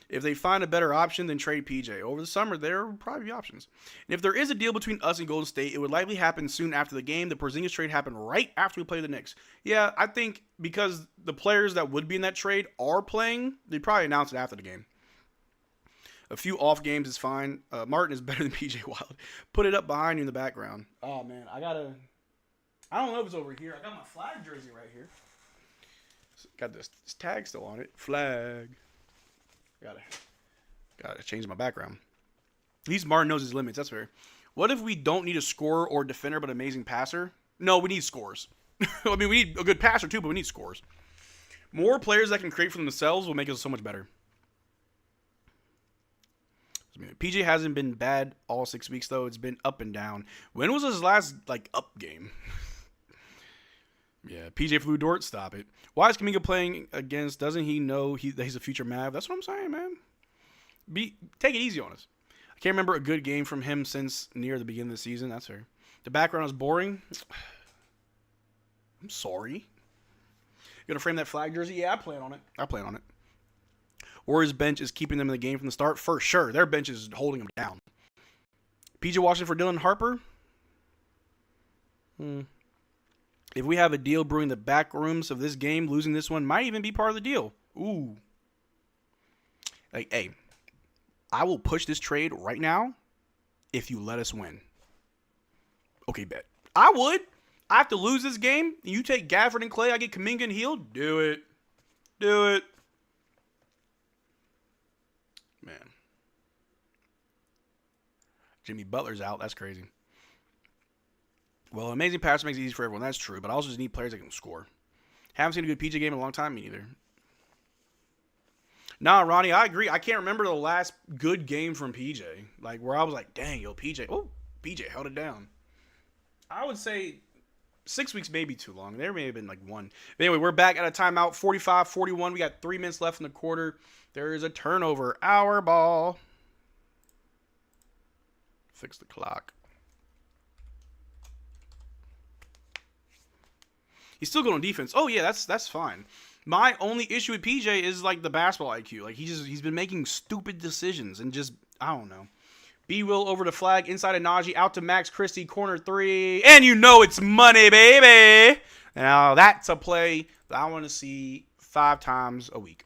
If they find a better option, then trade PJ. Over the summer, there will probably be options. And if there is a deal between us and Golden State, it would likely happen soon after the game. The Porzingis trade happened right after we play the Knicks. Yeah, I think because the players that would be in that trade are playing, they'd probably announce it after the game. A few off games is fine. Martin is better than PJ Wild. Put it up behind you in the background. Oh, man. I don't know if it's over here. I got my flag jersey right here. Got this tag still on it. Flag. Gotta change my background. At least Martin knows his limits. That's fair. What if we don't need a scorer or defender but amazing passer? No, we need scores. I mean, we need a good passer too, but we need scores. More players that can create for themselves will make us so much better. PJ hasn't been bad all 6 weeks, though. It's been up and down. When was his last, up game? Yeah, PJ flew Dort, stop it. Why is Kuminga playing against? Doesn't he know that he's a future Mav? That's what I'm saying, man. Take it easy on us. I can't remember a good game from him since near the beginning of the season. That's fair. The background is boring. I'm sorry. You gonna frame that flag jersey? Yeah, I plan on it. Or his bench is keeping them in the game from the start? For sure. Their bench is holding them down. PJ Washington for Dylan Harper? If we have a deal brewing the back rooms of this game, losing this one might even be part of the deal. Ooh. Hey, I will push this trade right now if you let us win. Okay, bet. I would. I have to lose this game. You take Gafford and Klay, I get Kuminga and Hill. Do it. Man. Jimmy Butler's out. That's crazy. Well, amazing passer makes it easy for everyone. That's true. But I also just need players that can score. Haven't seen a good PJ game in a long time. Me neither. Nah, Ronnie, I agree. I can't remember the last good game from PJ. Where I was like, dang, yo, PJ. Oh, PJ held it down. I would say 6 weeks may be too long. There may have been one. But anyway, we're back at a timeout. 45-41. We got 3 minutes left in the quarter. There is a turnover. Our ball. Fix the clock. He's still good on defense. Oh yeah, that's fine. My only issue with PJ is like the basketball IQ. Like he's been making stupid decisions and just I don't know. B Will over to Flag inside of Najee out to Max Christie corner 3 and you know it's money baby. Now that's a play that I want to see 5 times a week.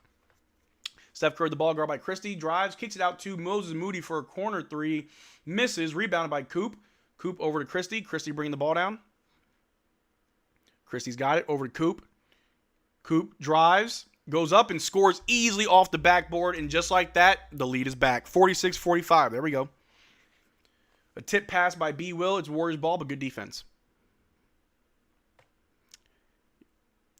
Steph Curry the ball guard by Christie drives kicks it out to Moses Moody for a corner 3 misses rebounded by Coop. Coop over to Christie. Christie bringing the ball down. Christie's got it over to Coop. Coop drives, goes up and scores easily off the backboard. And just like that, the lead is back. 46-45. There we go. A tip pass by B. Will. It's Warriors ball, but good defense.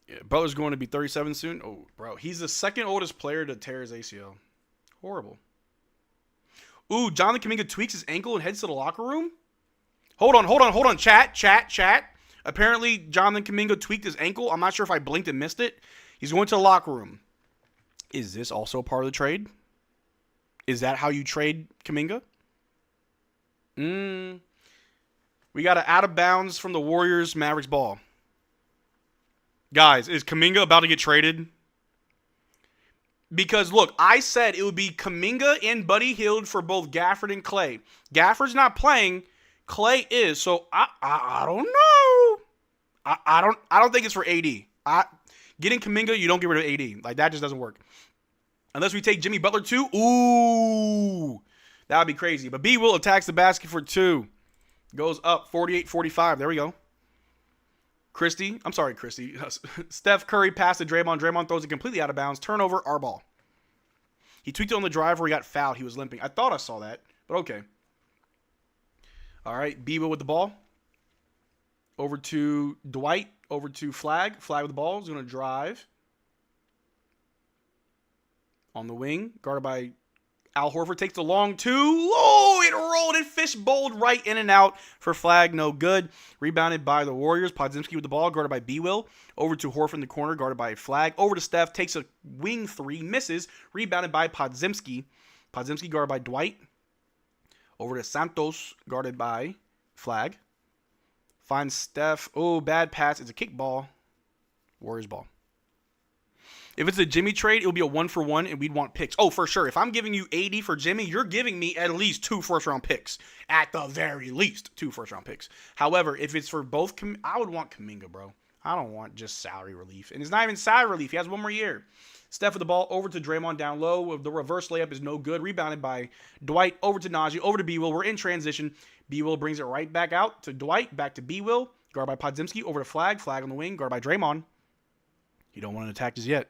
Yeah, Butler's going to be 37 soon. Oh, bro. He's the second oldest player to tear his ACL. Horrible. Ooh, Jonathan Kuminga tweaks his ankle and heads to the locker room? Hold on. Chat. Apparently, Jonathan Kuminga tweaked his ankle. I'm not sure if I blinked and missed it. He's going to the locker room. Is this also part of the trade? Is that how you trade Kuminga? We got an out of bounds from the Warriors Mavericks ball. Guys, is Kuminga about to get traded? Because, look, I said it would be Kuminga and Buddy Hield for both Gafford and Klay. Gafford's not playing. Klay is, so I don't know. I don't think it's for AD. Getting Kuminga, you don't get rid of AD. Like that just doesn't work. Unless we take Jimmy Butler too. Ooh, that would be crazy. But B Will attacks the basket for 2. Goes up 48-45. There we go. Christie. Steph Curry passed to Draymond. Draymond throws it completely out of bounds. Turnover, our ball. He tweaked it on the drive where he got fouled. He was limping. I thought I saw that, but okay. All right, Bebo with the ball. Over to Dwight. Over to Flag. Flag with the ball. He's going to drive. On the wing. Guarded by Al Horford. Takes the long 2. Oh, it rolled. It fish-bowled right in and out for Flag. No good. Rebounded by the Warriors. Podzimski with the ball. Guarded by B-Will. Over to Horford in the corner. Guarded by Flag. Over to Steph. Takes a wing 3. Misses. Rebounded by Podzimski. Podzimski guarded by Dwight. Over to Santos, guarded by Flag. Finds Steph. Oh, bad pass. It's a kick ball. Warriors ball. If it's a Jimmy trade, it'll be a 1-for-1, and we'd want picks. Oh, for sure. If I'm giving you 80 for Jimmy, you're giving me at least 2 first-round picks. At the very least, 2 first-round picks. However, if it's for both, I would want Kuminga, bro. I don't want just salary relief. And it's not even salary relief. He has 1 more year. Steph with the ball over to Draymond down low. The reverse layup is no good. Rebounded by Dwight. Over to Najee. Over to B-Will. We're in transition. B-Will brings it right back out to Dwight. Back to B-Will. Guarded by Podzimski. Over to Flag. Flag on the wing. Guarded by Draymond. You don't want to attack just yet.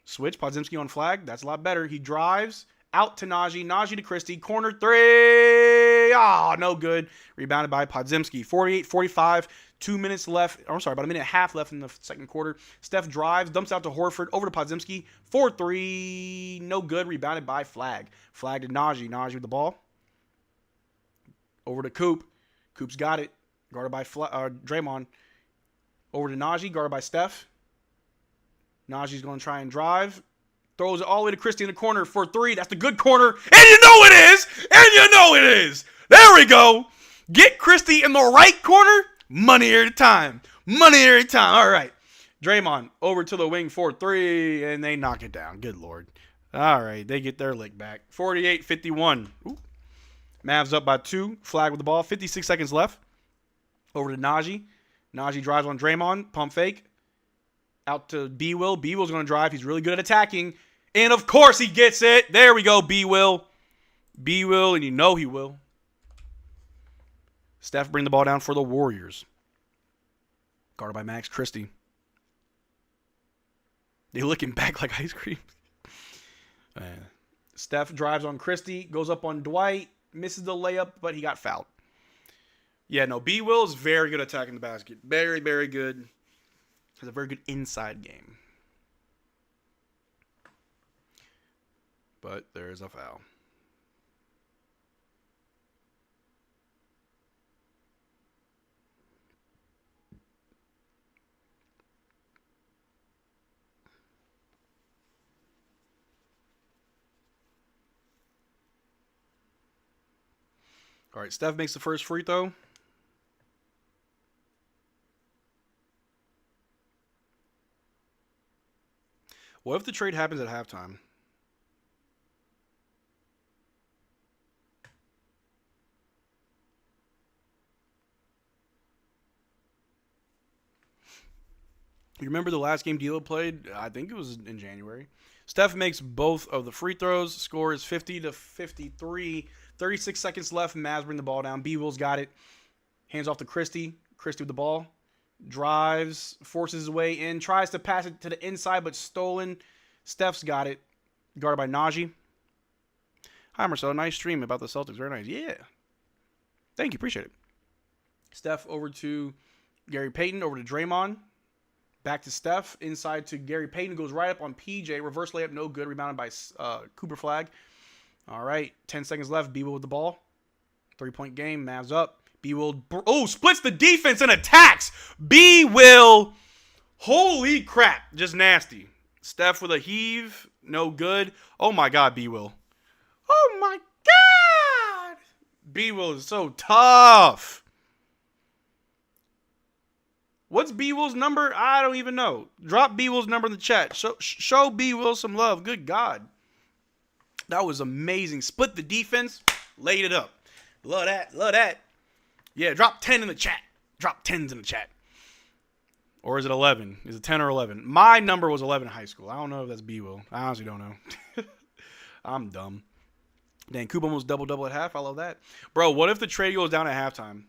Switch. Podzimski on Flag. That's a lot better. He drives. Out to Najee. Najee to Christie. Corner 3. Oh, no good. Rebounded by Podzimski. 48-45. 2 minutes left. I'm sorry, about a minute and a half left in the second quarter. Steph drives. Dumps out to Horford. Over to Podzimski. 4-3. No good. Rebounded by Flag. Flag to Najee. Najee with the ball. Over to Coop. Coop's got it. Guarded by Draymond. Over to Najee. Guarded by Steph. Najee's going to try and drive. Throws it all the way to Christie in the corner for 3. That's the good corner. And you know it is. And you know it is. There we go. Get Christie in the right corner. Money every time. Money every time. All right. Draymond over to the wing for 3. And they knock it down. Good Lord. All right. They get their lick back. 48-51. Ooh. Mavs up by 2. Flag with the ball. 56 seconds left. Over to Najee. Najee drives on Draymond. Pump fake. Out to B-Will. B-Will's going to drive. He's really good at attacking. And, of course, he gets it. There we go, B-Will. B-Will, and you know he will. Steph bring the ball down for the Warriors. Guarded by Max Christie. They licking back like ice cream. Steph drives on Christie. Goes up on Dwight. Misses the layup, but he got fouled. Yeah, no, B-Will is very good at attacking the basket. Very, very good. Has a very good inside game. But there is a foul. All right, Steph makes the first free throw. What if the trade happens at halftime? You remember the last game D'Lo played? I think it was in January. Steph makes both of the free throws. Score is 50-53. 36 seconds left. Mavs bring the ball down. B-Will's got it. Hands off to Christie. Christie with the ball. Drives. Forces his way in. Tries to pass it to the inside, but stolen. Steph's got it. Guarded by Najee. Hi, Marcel. Nice stream about the Celtics. Very nice. Yeah. Thank you. Appreciate it. Steph over to Gary Payton. Over to Draymond. Back to Steph. Inside to Gary Payton. Goes right up on PJ. Reverse layup. No good. Rebounded by Cooper Flag. All right. 10 seconds left. B-Will with the ball. 3-point game. Mavs up. B-Will. Splits the defense and attacks. B-Will. Holy crap. Just nasty. Steph with a heave. No good. Oh my God, B-Will. Oh my God. B-Will is so tough. What's B-Will's number? I don't even know. Drop B-Will's number in the chat. Show B-Will some love. Good God. That was amazing. Split the defense. Laid it up. Love that. Love that. Yeah, drop 10 in the chat. Drop 10s in the chat. Or is it 11? Is it 10 or 11? My number was 11 in high school. I don't know if that's B-Will. I honestly don't know. I'm dumb. Dang, Cuban almost double-double at half. I love that. Bro, what if the trade goes down at halftime?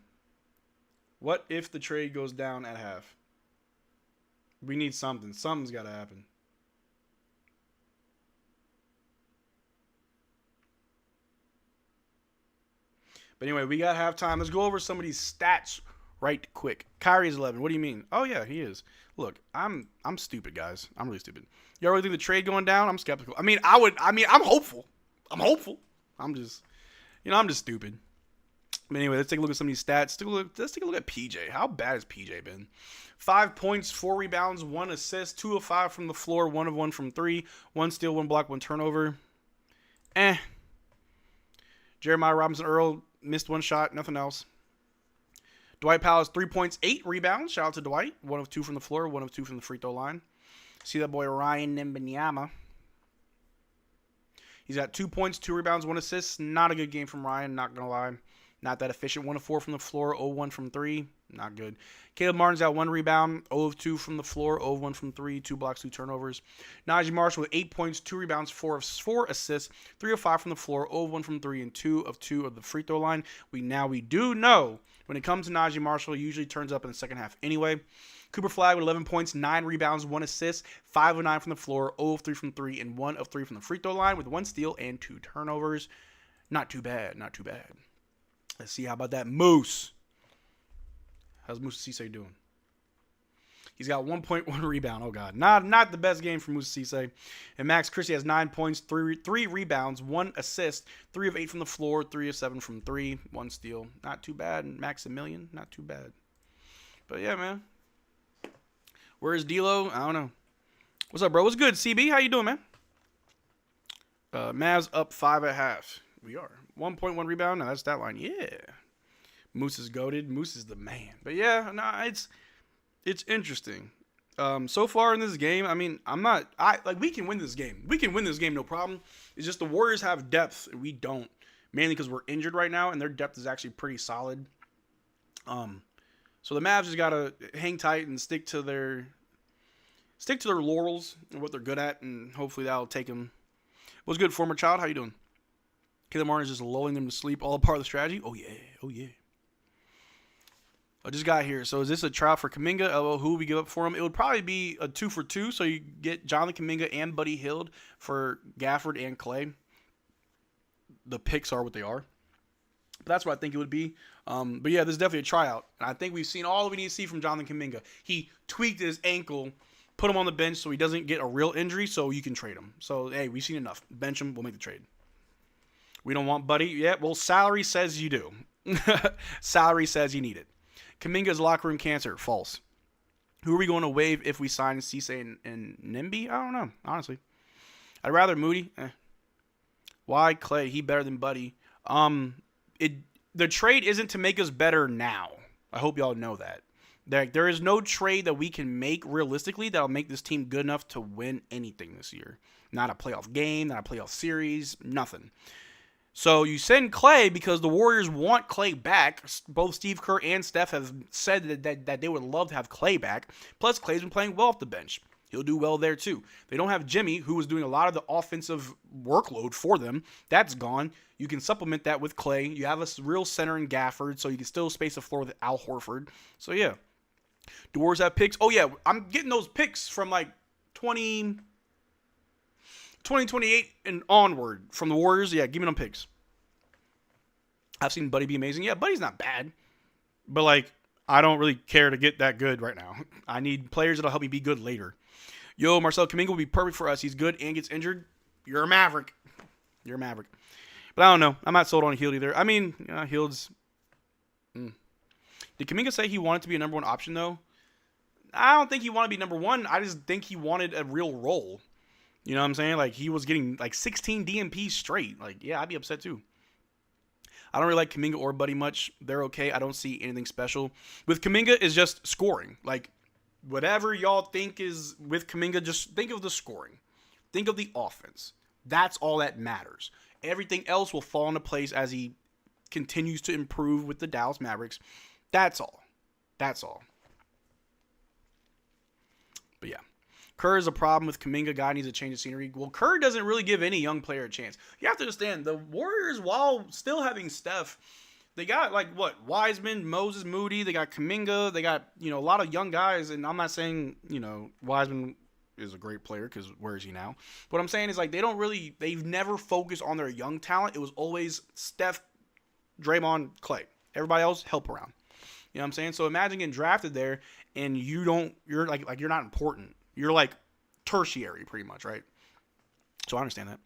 What if the trade goes down at half? We need something. Something's got to happen. But anyway, we got halftime. Let's go over some of these stats right quick. Kyrie's 11. What do you mean? Oh, yeah, he is. Look, I'm stupid, guys. I'm really stupid. You already think the trade going down? I'm skeptical. I'm hopeful. I'm just stupid. But anyway, let's take a look at some of these stats. Let's take a look at PJ. How bad has PJ been? 5 points, 4 rebounds, 1 assist, 2 of 5 from the floor, 1 of 1 from 3, 1 steal, 1 block, 1 turnover. Jeremiah Robinson-Earl missed 1 shot, nothing else. Dwight Powell has 3 points, 8 rebounds. Shout out to Dwight. 1 of 2 from the floor, 1 of 2 from the free throw line. See that boy Ryan Wembanyama. He's got 2 points, 2 rebounds, 1 assist. Not a good game from Ryan, not going to lie. Not that efficient. 1 of 4 from the floor, 0 of 1 from 3. Not good. Caleb Martin's got 1 rebound, 0 of 2 from the floor, 0 of 1 from 3, 2 blocks, 2 turnovers. Najee Marshall with 8 points, 2 rebounds, 4 of 4 assists, 3 of 5 from the floor, 0 of 1 from 3, and 2 of 2 of the free throw line. We do know when it comes to Najee Marshall, he usually turns up in the second half anyway. Cooper Flag with 11 points, 9 rebounds, 1 assist, 5 of 9 from the floor, 0 of 3 from 3, and 1 of 3 from the free throw line with 1 steal and 2 turnovers. Not too bad. Not too bad. Let's see, how about that Moose? How's Moussa Cisse doing? He's got 1.1 rebound. Oh, God. Not the best game for Moussa Cisse. And Max Christie has 9 points, 3 rebounds, 1 assist, 3 of 8 from the floor, 3 of 7 from 3, 1 steal. Not too bad. Maximilian, not too bad. But, yeah, man. Where's D'Lo? I don't know. What's up, bro? What's good, CB? How you doing, man? Mavs up 5 at half. We are. 1.1 rebound. Now, that's that line. Yeah. Moose is goated. Moose is the man. But, yeah, it's interesting. So far in this game, I mean, we can win this game. We can win this game, no problem. It's just the Warriors have depth, and we don't. Mainly because we're injured right now, and their depth is actually pretty solid. So the Mavs just gotta hang tight and stick to their laurels and what they're good at, and hopefully that'll take them. What's good, former child? How you doing? Caleb Martin is just lulling them to sleep. All part of the strategy. Oh yeah. I just got here. So is this a trial for Kuminga? Who would we give up for him? It would probably be a 2 for 2. So you get Jonathan Kuminga and Buddy Hield for Gafford and Klay. The picks are what they are. But that's what I think it would be. But yeah, this is definitely a tryout. And I think we've seen all we need to see from Jonathan Kuminga. He tweaked his ankle, put him on the bench so he doesn't get a real injury, so you can trade him. So, hey, we've seen enough. Bench him, we'll make the trade. We don't want Buddy. Yeah, well, salary says you do. Salary says you need it. Kuminga's locker room cancer. False. Who are we going to waive if we sign Cisse and Nimby? I don't know, honestly. I'd rather Moody. Why Klay? He better than Buddy. The trade isn't to make us better now. I hope y'all know that. There is no trade that we can make realistically that'll make this team good enough to win anything this year. Not a playoff game, not a playoff series, nothing. So you send Klay because the Warriors want Klay back. Both Steve Kerr and Steph have said that they would love to have Klay back. Plus, Klay's been playing well off the bench. He'll do well there too. They don't have Jimmy, who was doing a lot of the offensive workload for them. That's gone. You can supplement that with Klay. You have a real center in Gafford, so you can still space the floor with Al Horford. So yeah. The Warriors have picks. Oh yeah, I'm getting those picks from like 2028 and onward from the Warriors. Yeah, give me them picks. I've seen Buddy be amazing. Yeah, Buddy's not bad. But, like, I don't really care to get that good right now. I need players that'll help me be good later. Yo, Marcel Kuminga will be perfect for us. He's good and gets injured. You're a Maverick. You're a Maverick. But I don't know. I'm not sold on Hield either. I mean, Hield's... Did Kuminga say he wanted to be a number one option, though? I don't think he wanted to be number one. I just think he wanted a real role. You know what I'm saying? Like, he was getting, like, 16 DMPs straight. Like, yeah, I'd be upset, too. I don't really like Kuminga or Buddy much. They're okay. I don't see anything special. With Kuminga, is just scoring. Like, whatever y'all think is with Kuminga, just think of the scoring. Think of the offense. That's all that matters. Everything else will fall into place as he continues to improve with the Dallas Mavericks. That's all. That's all. But yeah. Kerr is a problem with Kuminga. Guy needs to change the scenery. Well, Kerr doesn't really give any young player a chance. You have to understand, the Warriors, while still having Steph, they got, like, what? Wiseman, Moses Moody. They got Kuminga. They got, a lot of young guys. And I'm not saying, Wiseman is a great player because where is he now? What I'm saying is, like, they've never focused on their young talent. It was always Steph, Draymond, Klay. Everybody else, help around. You know what I'm saying? So imagine getting drafted there and you're not important. You're like tertiary pretty much, right? So I understand that.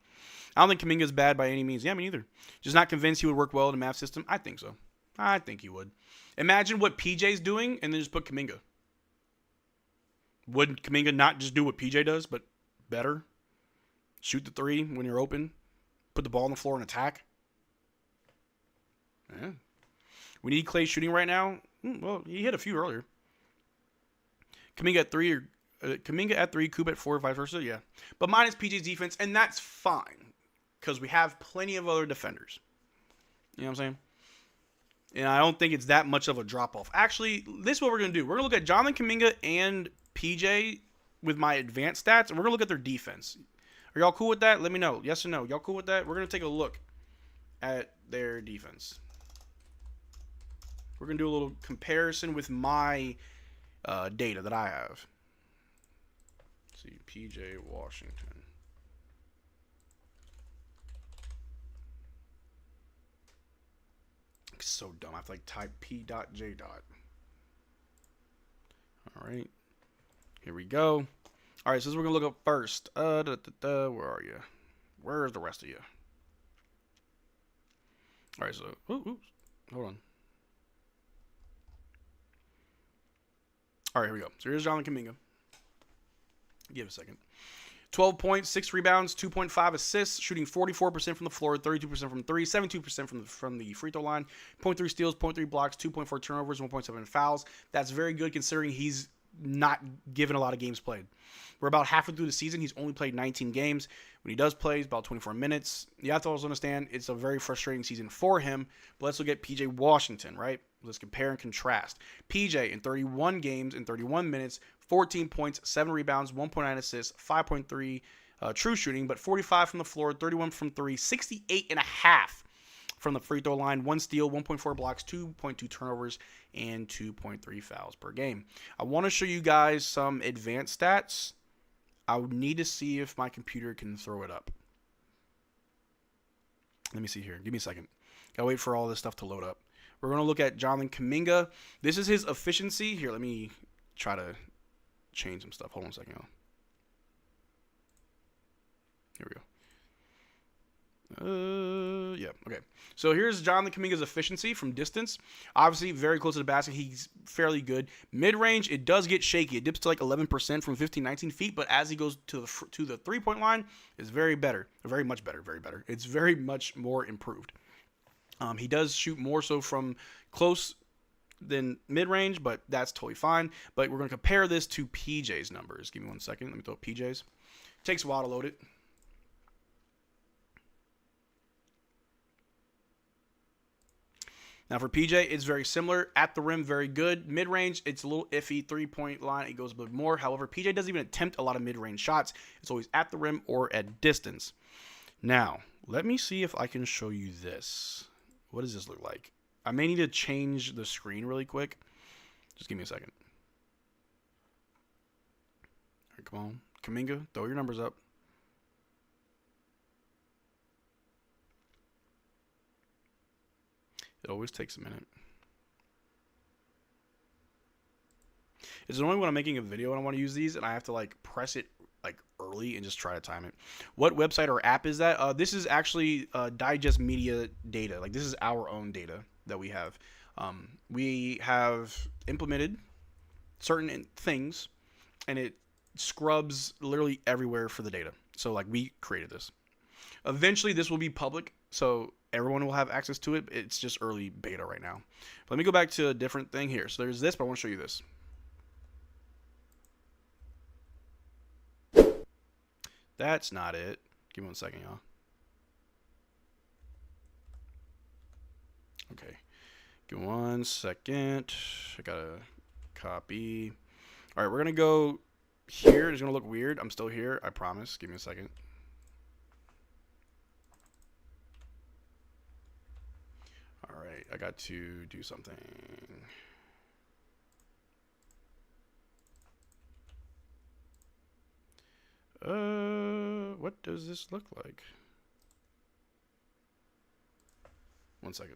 I don't think Kuminga's bad by any means. Yeah, me neither. Just not convinced he would work well in the Mavs system. I think so. I think he would. Imagine what PJ's doing and then just put Kuminga. Wouldn't Kuminga not just do what PJ does, but better? Shoot the three when you're open. Put the ball on the floor and attack. Yeah. We need Klay shooting right now. Well, he hit a few earlier. Kuminga at three, Cuban at 4, vice versa. Yeah, but minus PJ's defense, and that's fine because we have plenty of other defenders. You know what I'm saying? And I don't think it's that much of a drop off. Actually, this is what we're gonna do. We're gonna look at Jonathan Kuminga and PJ with my advanced stats, and we're gonna look at their defense. Are y'all cool with that? Let me know. Yes or no? Y'all cool with that? We're gonna take a look at their defense. We're going to do a little comparison with my data that I have. Let's see, PJ Washington. It's so dumb. I have to type P.J. All right. Here we go. All right, so we're going to look up first. Where are you? Where is the rest of you? All right, so, hold on. All right, here we go. So here's Jonathan Kuminga. Give it a second. 12 points, 6 rebounds, 2.5 assists, shooting 44% from the floor, 32% from 3, 72% from the free throw line, 0.3 steals, 0.3 blocks, 2.4 turnovers, 1.7 fouls. That's very good considering he's not given a lot of games played. We're about halfway through the season. He's only played 19 games. When he does play, it's about 24 minutes. You have to also understand it's a very frustrating season for him. But let's look at PJ Washington, right? Let's compare and contrast. PJ in 31 games, in 31 minutes, 14 points, 7 rebounds, 1.9 assists, 5.3 true shooting, but 45 from the floor, 31 from 3, 68.5 from the free throw line, 1 steal, 1.4 blocks, 2.2 turnovers, and 2.3 fouls per game. I want to show you guys some advanced stats. I would need to see if my computer can throw it up. Let me see here. Give me a second. Gotta wait for all this stuff to load up. We're going to look at Jonathan Kuminga. This is his efficiency. Here, let me try to change some stuff. Hold on a second. Here we go. Yeah, okay. So here's Jonathan Kuminga's efficiency from distance. Obviously, very close to the basket. He's fairly good. Mid-range, it does get shaky. It dips to like 11% from 15, 19 feet, but as he goes to the three-point line, it's very better. Very much better, very better. It's very much more improved. He does shoot more so from close than mid-range, but that's totally fine. But we're going to compare this to PJ's numbers. Give me 1 second. Let me throw up PJ's. Takes a while to load it. Now for PJ, it's very similar. At the rim, very good. Mid-range, it's a little iffy. 3-point line, it goes a bit more. However, PJ doesn't even attempt a lot of mid-range shots. It's always at the rim or at distance. Now, let me see if I can show you this. What does this look like? I may need to change the screen really quick. Just give me a second. All right, come on. Kuminga, throw your numbers up. It always takes a minute. It's annoying when I'm making a video and I want to use these and I have to like press it like early and just try to time it. What website or app is that? This is actually Digest Media data. Like this is our own data that we have. We have implemented certain things and it scrubs literally everywhere for the data. So like we created this. Eventually this will be public, so everyone will have access to it. It's just early beta right now. But let me go back to a different thing here. So there's this, but I want to show you this. That's not it. Give me 1 second, y'all. Okay. Give me 1 second. I gotta copy. All right, we're gonna go here. It's gonna look weird. I'm still here. I promise. Give me a second. All right, I got to do something. What does this look like? 1 second.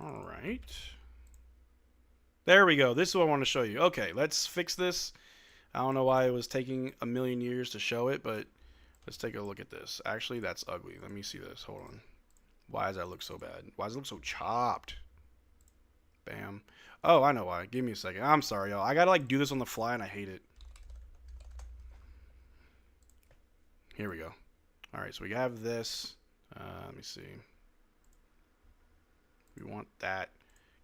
All right. There we go. This is what I want to show you. Okay, let's fix this. I don't know why it was taking a million years to show it, but let's take a look at this. Actually, that's ugly. Let me see this. Hold on. Why does that look so bad? Why does it look so chopped? Bam. Oh, I know why. Give me a second. I'm sorry, y'all. I gotta like do this on the fly, and I hate it. Here we go. All right, so we have this. Let me see. We want that.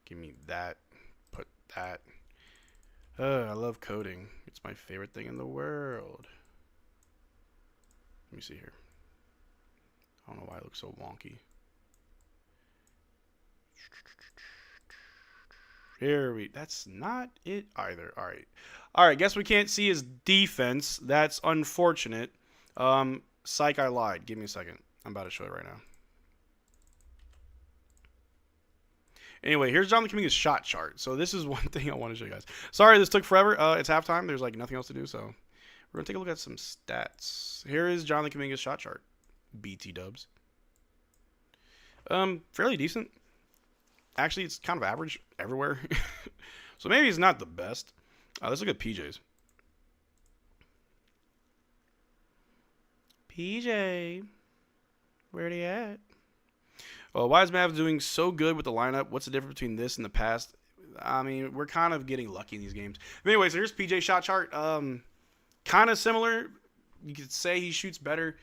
Give me that. Put that. I love coding. It's my favorite thing in the world. Let me see here. I don't know why it looks so wonky. That's not it either. All right. All right. Guess we can't see his defense. That's unfortunate. Psych, I lied. Give me a second. I'm about to show it right now. Anyway, here's Jonathan Kuminga's shot chart. So this is one thing I want to show you guys. Sorry this took forever. It's halftime. There's like nothing else to do. So we're going to take a look at some stats. Here is Jonathan Kuminga's shot chart. BT dubs. Fairly decent. Actually, it's kind of average everywhere. So maybe it's not the best. Let's look at PJ's. PJ. Where they at? Well, why is Mavs doing so good with the lineup? What's the difference between this and the past? I mean, we're kind of getting lucky in these games. But anyway, so here's PJ's shot chart. Kind of similar. You could say he shoots better.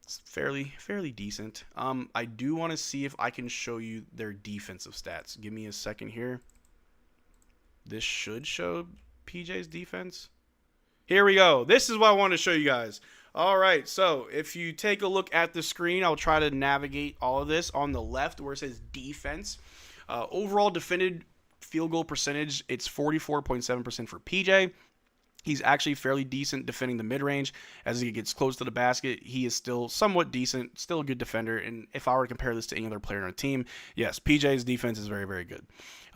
It's fairly decent. I do want to see if I can show you their defensive stats. Give me a second here. This should show PJ's defense. Here we go. This is what I want to show you guys. All right, so if you take a look at the screen, I'll try to navigate all of this. On the left where it says defense, overall defended field goal percentage, it's 44.7% for PJ. He's actually fairly decent defending the mid-range. As he gets close to the basket, he is still somewhat decent, still a good defender. And if I were to compare this to any other player on a team, yes, PJ's defense is very, very good.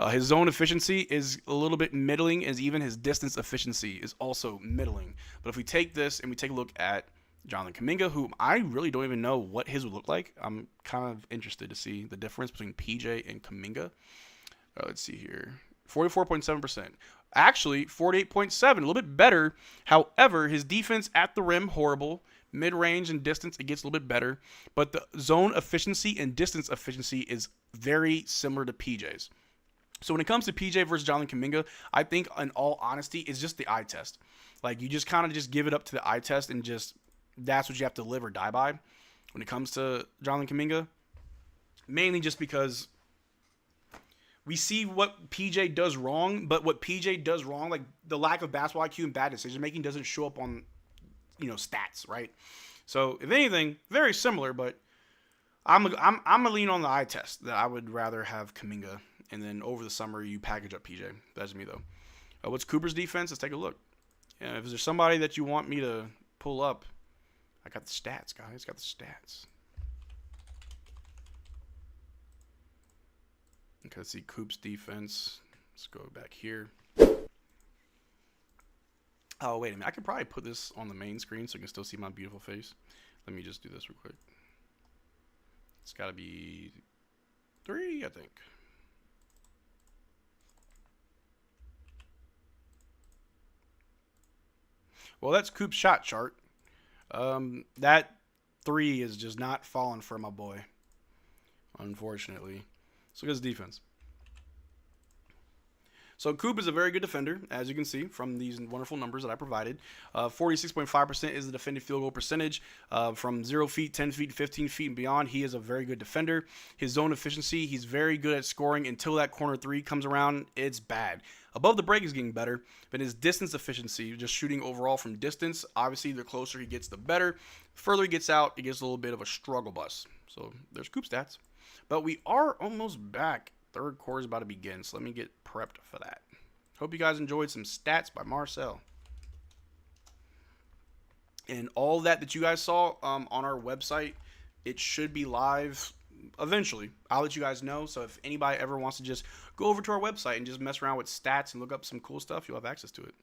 His zone efficiency is a little bit middling, as even his distance efficiency is also middling. But if we take this and we take a look at Jonathan Kuminga, who I really don't even know what his would look like. I'm kind of interested to see the difference between PJ and Kuminga. Let's see here. 44.7%. Actually, 48.7, a little bit better. However, his defense at the rim, horrible. Mid-range and distance, it gets a little bit better. But the zone efficiency and distance efficiency is very similar to PJ's. So when it comes to PJ versus Jonathan Kuminga, I think, in all honesty, it's just the eye test. Like, you just kind of just give it up to the eye test and just that's what you have to live or die by when it comes to Jonathan Kuminga. Mainly just because we see what PJ does wrong, but what PJ does wrong, like the lack of basketball IQ and bad decision making, doesn't show up on, stats, right? So if anything, very similar, but I'm gonna lean on the eye test that I would rather have Kuminga, and then over the summer you package up PJ. That's me though. What's Cooper's defense? Let's take a look. If there's somebody that you want me to pull up, I got the stats, guys. Got the stats. Okay, let's see Coop's defense. Let's go back here. Oh, wait a minute. I could probably put this on the main screen so you can still see my beautiful face. Let me just do this real quick. It's got to be 3, I think. Well, that's Coop's shot chart. That 3 is just not falling for my boy, unfortunately. So look at his defense. So Coop is a very good defender, as you can see from these wonderful numbers that I provided. 46.5% is the defended field goal percentage. From 0 feet, 10 feet, 15 feet, and beyond, he is a very good defender. His zone efficiency, he's very good at scoring until that corner 3 comes around. It's bad. Above the break is getting better, but his distance efficiency, just shooting overall from distance, obviously the closer he gets, the better. The further he gets out, it gets a little bit of a struggle bus. So there's Coop stats. But we are almost back. Third quarter is about to begin, so let me get prepped for that. Hope you guys enjoyed some stats by Marcel. And all that you guys saw on our website, it should be live eventually. I'll let you guys know. So if anybody ever wants to just go over to our website and just mess around with stats and look up some cool stuff, you'll have access to it.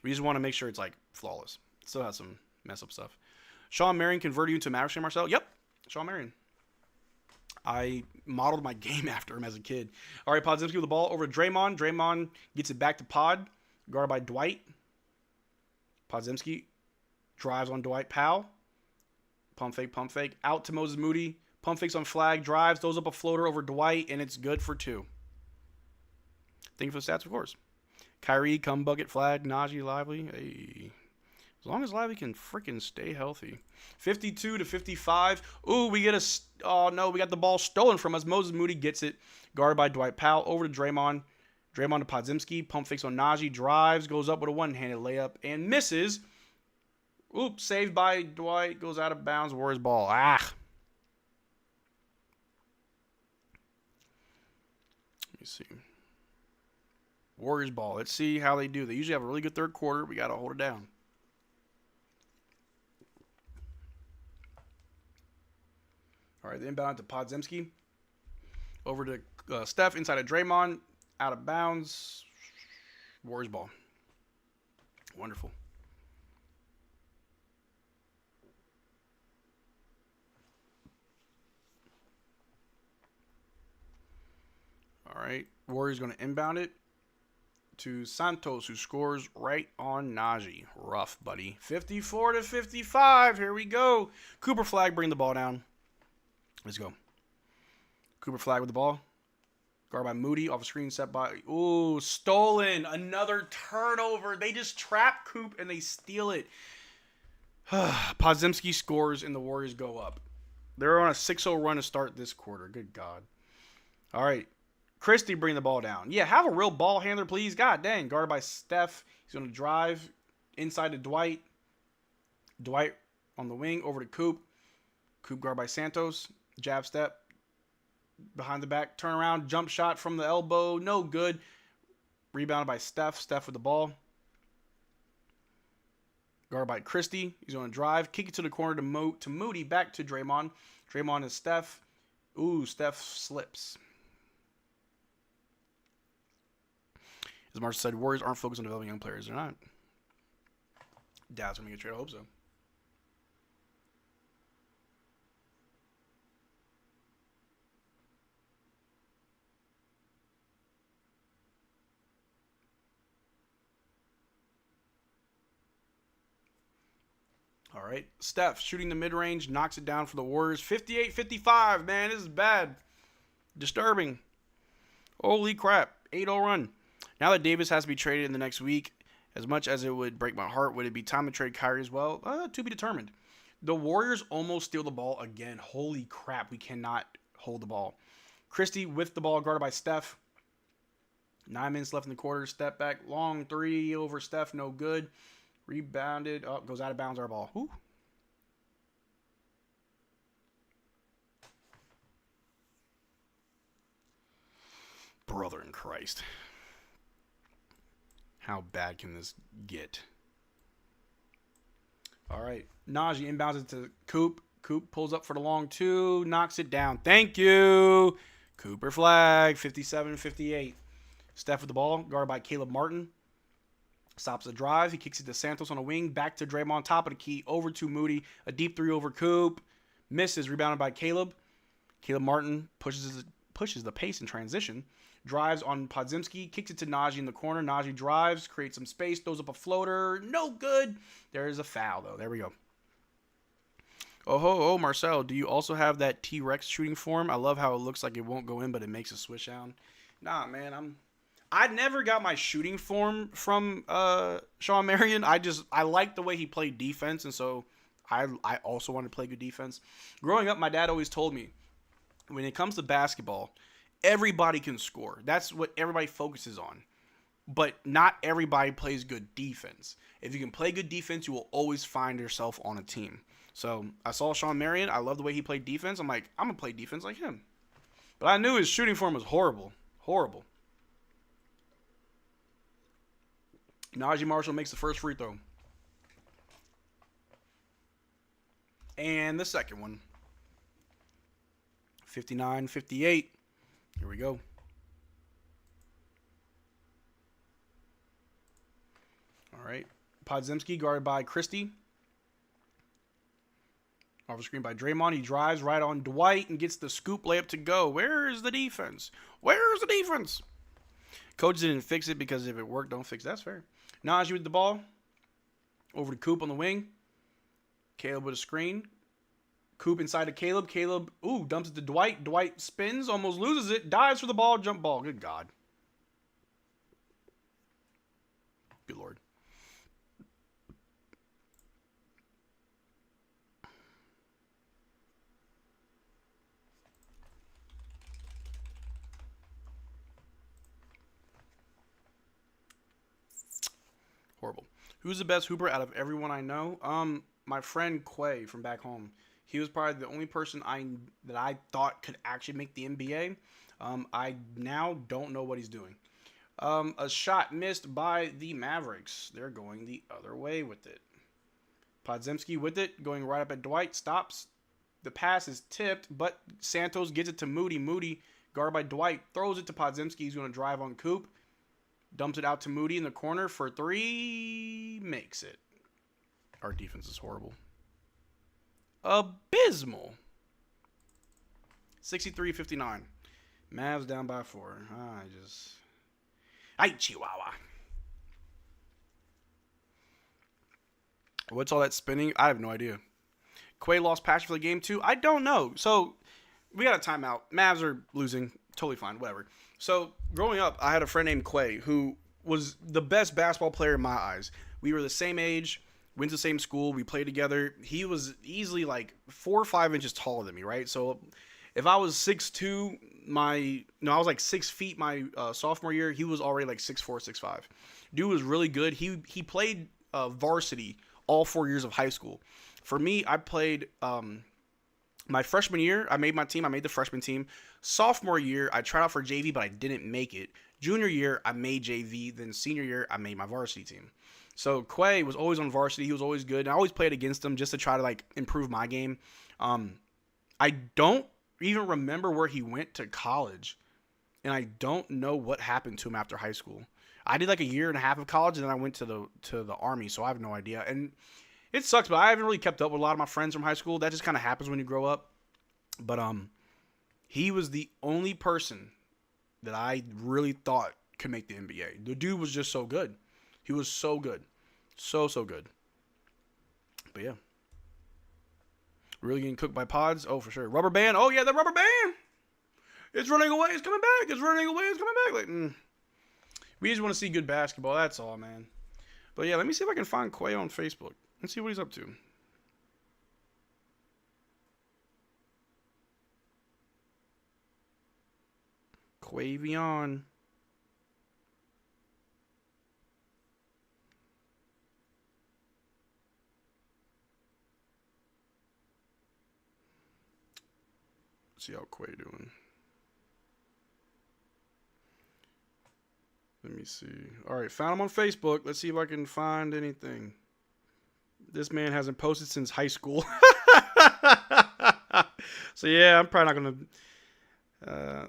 We just want to make sure it's like flawless. Still has some mess up stuff. Sean Marion converted you into Mavericks, Marcel? Yep, Sean Marion. I modeled my game after him as a kid. All right, Podzimski with the ball over to Draymond. Draymond gets it back to Pod. Guarded by Dwight. Podzimski drives on Dwight Powell. Pump fake, pump fake. Out to Moses Moody. Pump fakes on flag. Drives. Throws up a floater over Dwight, and it's good for 2. Thank you for the stats, of course. Kyrie, come bucket, flag. Najee, Lively. Hey. As long as Lively can freaking stay healthy. 52-55. Ooh, we get oh no, we got the ball stolen from us. Moses Moody gets it. Guarded by Dwight Powell. Over to Draymond. Draymond to Podzimski. Pump fakes on Najee. Drives. Goes up with a one-handed layup. And misses. Oops, saved by Dwight. Goes out of bounds. Warriors ball. Ah. Let me see. Warriors ball. Let's see how they do. They usually have a really good third quarter. We got to hold it down. All right, the inbound to Podzimski. Over to Steph, inside of Draymond. Out of bounds. Warriors ball. Wonderful. All right, Warriors going to inbound it to Santos, who scores right on Najee. Rough, buddy. 54-55. Here we go. Cooper flag, bring the ball down. Let's go. Cooper flag with the ball. Guard by Moody. Off a screen set by... Ooh, stolen. Another turnover. They just trap Coop and they steal it. Podzimski scores and the Warriors go up. They're on a 6-0 run to start this quarter. Good God. All right. Christie bring the ball down. Yeah, have a real ball handler, please. God dang. Guarded by Steph. He's going to drive inside to Dwight. Dwight on the wing. Over to Coop. Coop guarded by Santos. Jab step. Behind the back. Turnaround. Jump shot from the elbow. No good. Rebounded by Steph. Steph with the ball. Guarded by Christie. He's going to drive. Kick it to the corner to Moody. Back to Draymond. Draymond and Steph. Ooh, Steph slips. As Marshall said, Warriors aren't focused on developing young players. They're not. Dallas going to get traded. I hope so. All right. Steph shooting the mid-range, knocks it down for the Warriors. 58-55. Man, this is bad. Disturbing. Holy crap. 8-0 run. Now that Davis has to be traded in the next week, as much as it would break my heart, would it be time to trade Kyrie as well? To be determined. The Warriors almost steal the ball again. Holy crap, we cannot hold the ball. Christie with the ball, guarded by Steph. 9 minutes left in the quarter. Step back, long three over Steph, no good. Rebounded, goes out of bounds, our ball. Whew. Brother in Christ. How bad can this get? All right. Najee inbounds it to Coop. Coop pulls up for the long two. Knocks it down. Thank you. Cooper flag. 57-58. Steph with the ball. Guarded by Caleb Martin. Stops the drive. He kicks it to Santos on a wing. Back to Draymond. Top of the key. Over to Moody. A deep three over Coop. Misses. Rebounded by Caleb. Caleb Martin pushes the pace in transition. Drives on Podziemski, kicks it to Najee in the corner. Najee drives, creates some space, throws up a floater. No good. There is a foul, though. There we go. Oh, Marcel, do you also have that T-Rex shooting form? I love how it looks like it won't go in, but it makes a swish sound. Nah, man, I never got my shooting form from Sean Marion. I liked the way he played defense, and so I also wanted to play good defense. Growing up, my dad always told me, when it comes to basketball, everybody can score. That's what everybody focuses on. But not everybody plays good defense. If you can play good defense, you will always find yourself on a team. So I saw Sean Marion. I love the way he played defense. I'm like, I'm going to play defense like him. But I knew his shooting form was horrible. Horrible. Najee Marshall makes the first free throw. And the second one. 59-58. Here we go. All right. Podziemski guarded by Christie. Off the screen by Draymond. He drives right on Dwight and gets the scoop layup to go. Where is the defense? Where's the defense? Coach didn't fix it because if it worked, don't fix it. That's fair. Najee with the ball. Over to Coop on the wing. Caleb with a screen. Coop inside of Caleb. Caleb, dumps it to Dwight. Dwight spins, almost loses it. Dives for the ball, jump ball. Good God. Good Lord. Horrible. Who's the best hooper out of everyone I know? My friend Quay from back home. He was probably the only person that I thought could actually make the NBA. I now don't know what he's doing. A shot missed by the Mavericks. They're going the other way with it. Podziemski with it, going right up at Dwight. Stops. The pass is tipped, but Santos gets it to Moody. Moody, guarded by Dwight, throws it to Podziemski. He's going to drive on Coop. Dumps it out to Moody in the corner for three. Makes it. Our defense is horrible. Abysmal. 63-59. Mavs down by 4. Chihuahua. What's all that spinning? I have no idea. Quay lost passion for the game too? I don't know. So, we got a timeout. Mavs are losing. Totally fine. Whatever. So, growing up, I had a friend named Quay who was the best basketball player in my eyes. We were the same age. Went to the same school. We played together. He was easily like 4 or 5 inches taller than me, right? So if I was 6'2", I was like 6 feet my sophomore year. He was already like 6'4", 6'5". Dude was really good. He played varsity all 4 years of high school. For me, I played my freshman year. I made my team. I made the freshman team. Sophomore year, I tried out for JV, but I didn't make it. Junior year, I made JV. Then senior year, I made my varsity team. So Quay was always on varsity. He was always good. And I always played against him just to try to like improve my game. I don't even remember where he went to college, and I don't know what happened to him after high school. I did like a year and a half of college, and then I went to the Army, so I have no idea. And it sucks, but I haven't really kept up with a lot of my friends from high school. That just kind of happens when you grow up. But he was the only person that I really thought could make the NBA. The dude was just so good. He was so good. So good. But yeah. Really getting cooked by pods? Oh, for sure. Rubber band? Oh, yeah, the rubber band! It's running away. It's coming back. It's running away. It's coming back. Like, We just want to see good basketball. That's all, man. But yeah, let me see if I can find Quay on Facebook. Let's see what he's up to. Quavion. Let's see how Quay doing. Let me see. All right, found him on Facebook. Let's see if I can find anything. This man hasn't posted since high school. So yeah, I'm probably not gonna.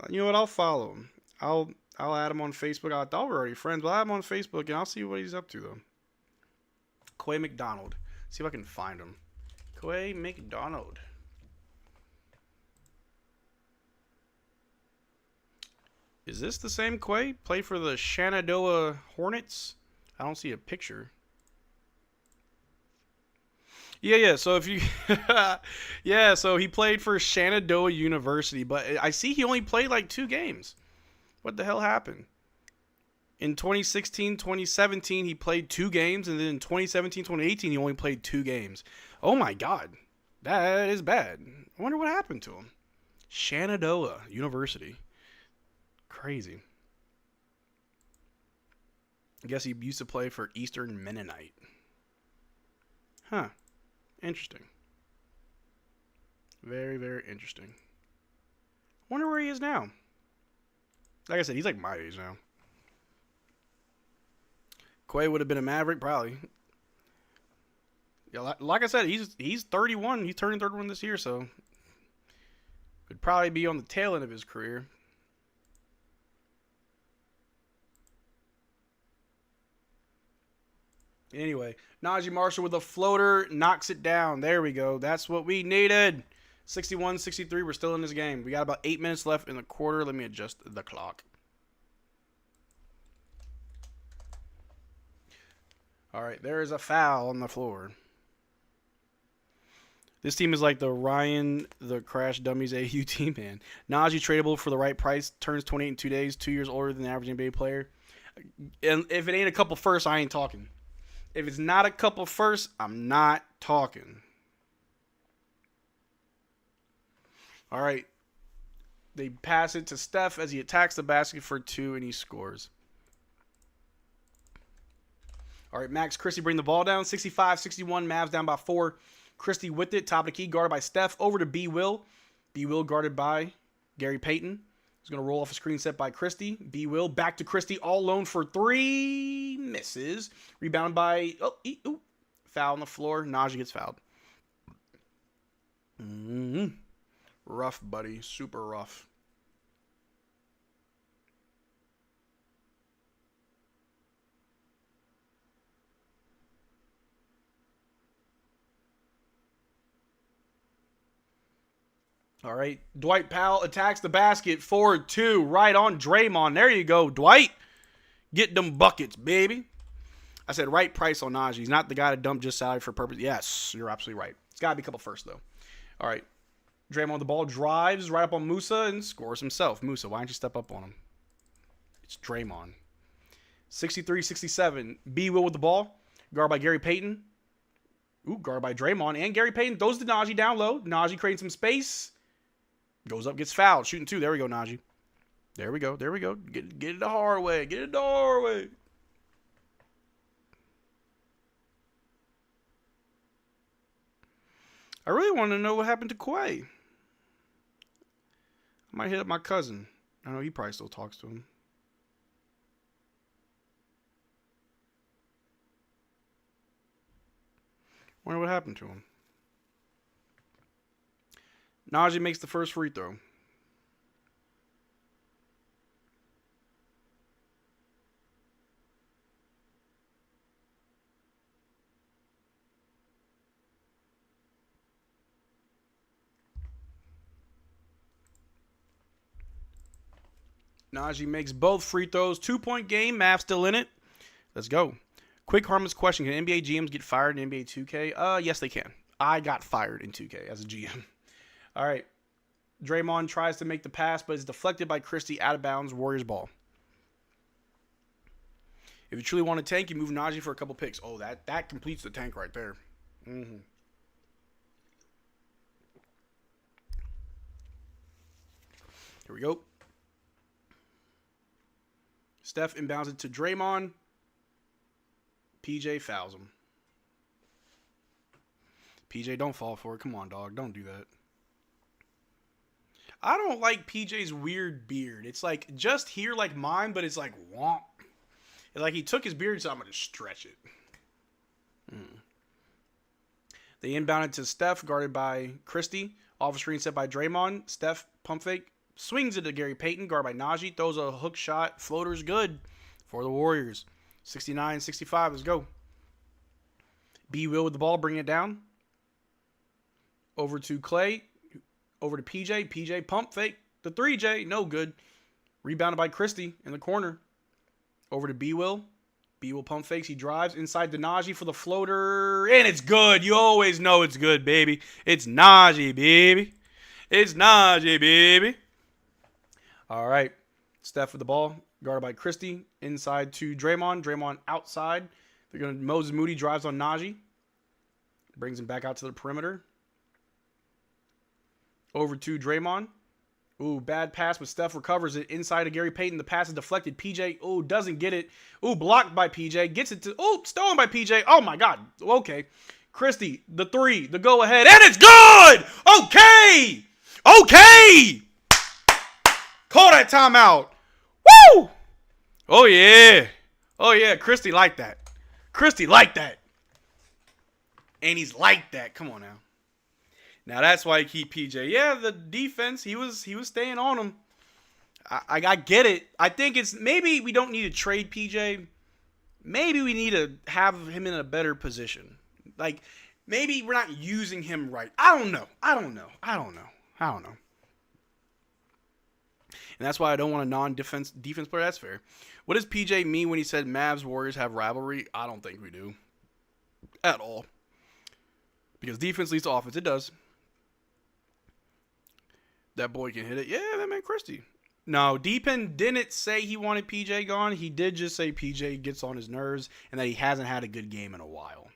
You know what? I'll follow him. I'll add him on Facebook. I thought we were already friends, but I'll add him on Facebook and I'll see what he's up to though. Quay McDonald. See if I can find him. Quay McDonald. Is this the same Quay? Played for the Shenandoah Hornets? I don't see a picture. Yeah. So if you, yeah. So he played for Shenandoah University, but I see he only played like 2 games. What the hell happened? In 2016, 2017, he played 2 games, and then in 2017, 2018, he only played 2 games. Oh my God, that is bad. I wonder what happened to him. Shenandoah University. Crazy. I guess he used to play for Eastern Mennonite. Huh. Interesting. Very, very interesting. Wonder where he is now. Like I said, he's like my age now. Quay would have been a Maverick, probably. Yeah, like I said, he's 31. He's turning 31 this year, so could probably be on the tail end of his career. Anyway, Najee Marshall with a floater knocks it down. There we go. That's what we needed. 61-63. We're still in this game. We got about 8 minutes left in the quarter. Let me adjust the clock. All right, there is a foul on the floor. This team is like the Ryan, the Crash Dummies AU team, man. Najee tradable for the right price. Turns 28 in 2 days. 2 years older than the average NBA player. And if it ain't a couple firsts, I ain't talking. If it's not a couple firsts, I'm not talking. All right. They pass it to Steph as he attacks the basket for 2 and he scores. All right, Max Christie bring the ball down. 65-61, Mavs down by 4. Christie with it, top of the key, guarded by Steph. Over to B. Will. B. Will guarded by Gary Payton. He's going to roll off a screen set by Christie. B. Will back to Christie, all alone for 3. Misses. Rebound by, foul on the floor. Najee gets fouled. Rough, buddy. Super rough. All right, Dwight Powell attacks the basket for 2, right on Draymond. There you go, Dwight. Get them buckets, baby. I said right price on Najee. He's not the guy to dump just salary for purpose. Yes, you're absolutely right. It's got to be a couple first, though. All right, Draymond the ball, drives right up on Musa and scores himself. Musa, why don't you step up on him? It's Draymond. 63-67. B. Will with the ball. Guard by Gary Payton. Guard by Draymond and Gary Payton. Throws to Najee down low. Najee creating some space. Goes up, gets fouled. Shooting 2. There we go, Najee. There we go. There we go. Get it the hard way. Get it the hard way. I really want to know what happened to Quay. I might hit up my cousin. I know he probably still talks to him. Wonder what happened to him. Najee makes the first free throw. Najee makes both free throws. 2-point game. Mavs still in it. Let's go. Quick harmless question. Can NBA GMs get fired in NBA 2K? Yes, they can. I got fired in 2K as a GM. All right. Draymond tries to make the pass, but is deflected by Christie out of bounds. Warriors ball. If you truly want to tank, you move Najee for a couple picks. Oh, that completes the tank right there. Mm-hmm. Here we go. Steph inbounds it to Draymond. PJ fouls him. PJ, don't fall for it. Come on, dog. Don't do that. I don't like PJ's weird beard. It's like just here like mine, but it's like womp. It's like he took his beard, so I'm going to stretch it. They inbound it to Steph, guarded by Christie. Off screen set by Draymond. Steph, pump fake. Swings it to Gary Payton, guarded by Najee. Throws a hook shot. Floater's good for the Warriors. 69-65. Let's go. B. Will with the ball. Bring it down. Over to Klay. Over to PJ. PJ pump fake. The 3J. No good. Rebounded by Christie in the corner. Over to B. Will. B. Will pump fakes. He drives inside to Najee for the floater. And it's good. You always know it's good, baby. It's Najee, baby. It's Najee, baby. All right. Steph with the ball. Guarded by Christie. Inside to Draymond. Draymond outside. They're going to Moses Moody drives on Najee. Brings him back out to the perimeter. Over to Draymond. Ooh, bad pass, but Steph recovers it inside of Gary Payton. The pass is deflected. PJ, ooh, doesn't get it. Ooh, blocked by PJ. Gets it to, ooh, stolen by PJ. Oh, my God. Okay. Christie, the 3, the go-ahead, and it's good! Okay! Okay! Call that timeout. Woo! Oh, yeah. Oh, yeah, Christie like that. Christie like that. And he's like that. Come on now. Now that's why I keep PJ. Yeah, the defense, he was staying on him. I get it. I think it's maybe we don't need to trade PJ. Maybe we need to have him in a better position. Like maybe we're not using him right. I don't know. And that's why I don't want a defense player. That's fair. What does PJ mean when he said Mavs Warriors have rivalry? I don't think we do. At all. Because defense leads to offense. It does. That boy can hit it. Yeah, that man Christie. No, Deepin didn't say he wanted PJ gone. He did just say PJ gets on his nerves and that he hasn't had a good game in a while.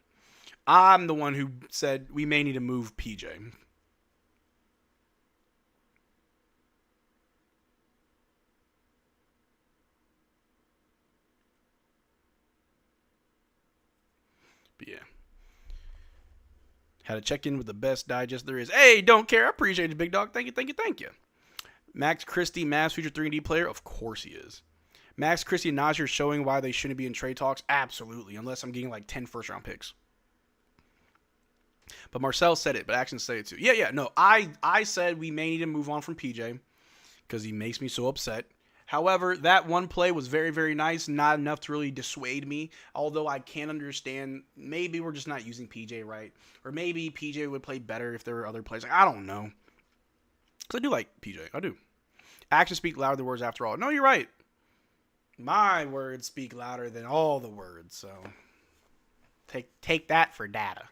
I'm the one who said we may need to move PJ. But yeah. Had to check in with the best digest there is. Hey, don't care. I appreciate you, big dog. Thank you. Max Christie, Mavs future 3-and-D player? Of course he is. Max Christie and Najee are showing why they shouldn't be in trade talks? Absolutely, unless I'm getting like 10 first-round picks. But Marcel said it, but actions say it too. Yeah, no. I said we may need to move on from PJ because he makes me so upset. However, that one play was very, very nice. Not enough to really dissuade me. Although I can understand maybe we're just not using PJ right. Or maybe PJ would play better if there were other plays. Like, I don't know. Because I do like PJ. I do. Actions speak louder than words after all. No, you're right. My words speak louder than all the words. So take that for data.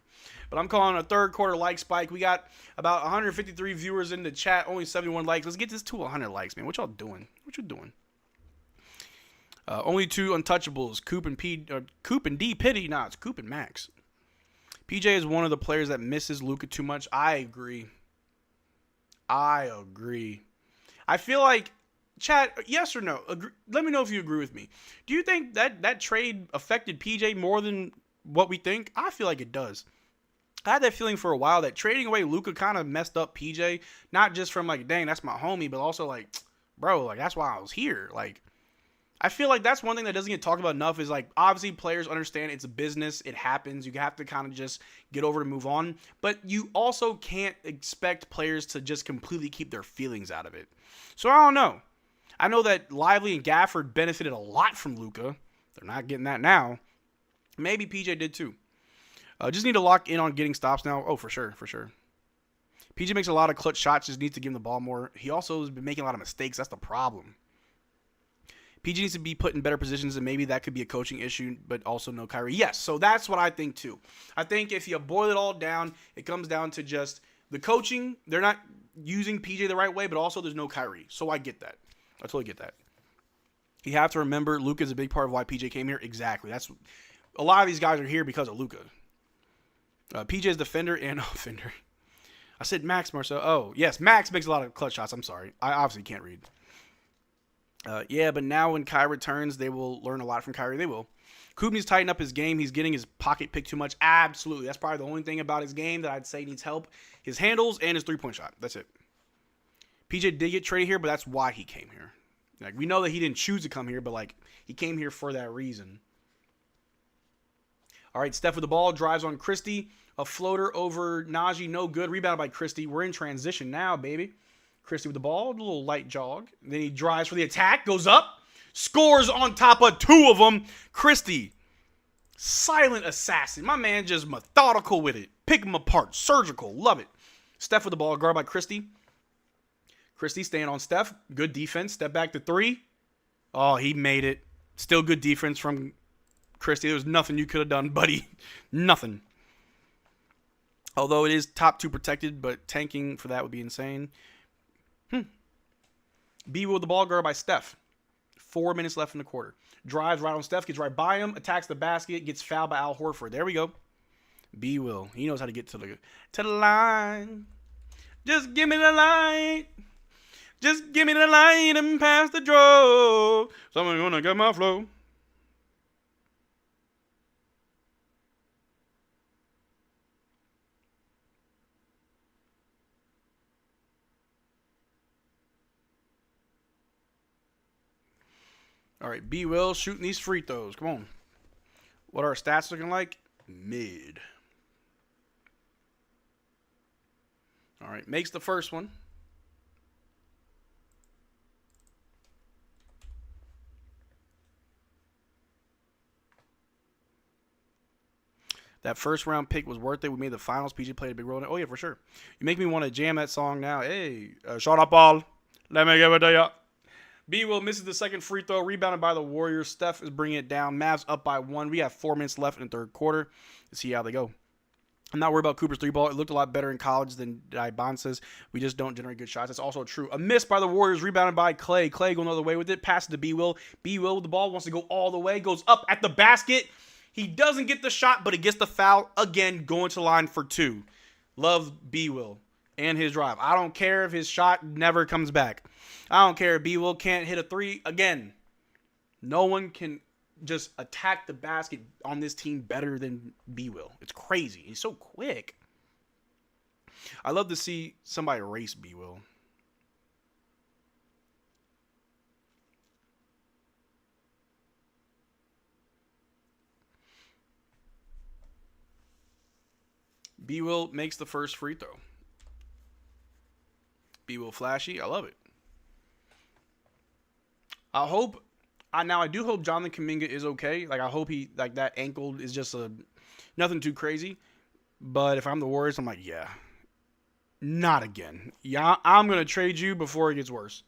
But I'm calling a third quarter like spike. We got about 153 viewers in the chat, only 71 likes. Let's get this to 100 likes, man. What y'all doing? Only 2 untouchables, Coop and D Pity. Nah, it's Coop and Max. PJ is one of the players that misses Luka too much. I agree. I feel like, chat, yes or no? Let me know if you agree with me. Do you think that trade affected PJ more than what we think? I feel like it does. I had that feeling for a while that trading away Luka kind of messed up PJ. Not just from like, dang, that's my homie, but also like, bro, like that's why I was here. Like, I feel like that's one thing that doesn't get talked about enough is like, obviously players understand it's a business. It happens. You have to kind of just get over to move on. But you also can't expect players to just completely keep their feelings out of it. So I don't know. I know that Lively and Gafford benefited a lot from Luka. They're not getting that now. Maybe PJ did too. Just need to lock in on getting stops now. Oh, for sure. PJ makes a lot of clutch shots. Just needs to give him the ball more. He also has been making a lot of mistakes. That's the problem. PG needs to be put in better positions, and maybe that could be a coaching issue, but also no Kyrie. Yes, so that's what I think too. I think if you boil it all down, it comes down to just the coaching. They're not using PJ the right way, but also there's no Kyrie. So I get that. I totally get that. You have to remember Luka is a big part of why PJ came here. Exactly. That's a lot of these guys are here because of Luka. PJ is defender and offender. I said Max Marcel. Oh, yes, Max makes a lot of clutch shots. I'm sorry. I obviously can't read. Yeah, but now when Kyrie returns, they will learn a lot from Kyrie. They will. Cuban needs to tighten up his game. He's getting his pocket picked too much. Absolutely. That's probably the only thing about his game that I'd say needs help. His handles and his three-point shot. That's it. PJ did get traded here, but that's why he came here. Like, we know that he didn't choose to come here, but, like, he came here for that reason. All right, Steph with the ball. Drives on Christie. A floater over Najee. No good. Rebounded by Christie. We're in transition now, baby. Christie with the ball. A little light jog. Then he drives for the attack. Goes up. Scores on top of two of them. Christie. Silent assassin. My man just methodical with it. Pick him apart. Surgical. Love it. Steph with the ball. Guarded by Christie. Christie staying on Steph. Good defense. Step back to three. Oh, he made it. Still good defense from Christie. There was nothing you could have done, buddy. Nothing. Although it is top 2 protected, but tanking for that would be insane. B with the ball, guarded by Steph. 4 minutes left in the quarter. Drives right on Steph, gets right by him, attacks the basket, gets fouled by Al Horford. There we go. B will. He knows how to get to the line. Just give me the light. Just give me the light and pass the drug. Someone gonna get my flow. All right, B will shooting these free throws. Come on. What are our stats looking like? Mid. All right, makes the first one. That first round pick was worth it. We made the finals. PG played a big role in it. Oh, yeah, for sure. You make me want to jam that song now. Hey, shut up, all. Let me give it to you. B will misses the second free throw. Rebounded by the Warriors. Steph is bringing it down. Mavs up by 1. We have 4 minutes left in the third quarter. Let's see how they go. I'm not worried about Cooper's 3-ball. It looked a lot better in college than Ibon says. We just don't generate good shots. That's also true. A miss by the Warriors. Rebounded by Klay. Klay going another way with it. Passes to B will. B will with the ball. Wants to go all the way. Goes up at the basket. He doesn't get the shot, but he gets the foul. Again, going to the line for 2. Love B will and his drive. I don't care if his shot never comes back. I don't care if B will can't hit a 3. Again, no one can just attack the basket on this team better than B will. It's crazy. He's so quick. I love to see somebody race B will. B will makes the first free throw. B will flashy. I love it. I do hope Jonathan Kuminga is okay. Like, I hope that ankle is just nothing too crazy. But if I'm the Warriors, I'm like, yeah, not again. Yeah, I'm going to trade you before it gets worse.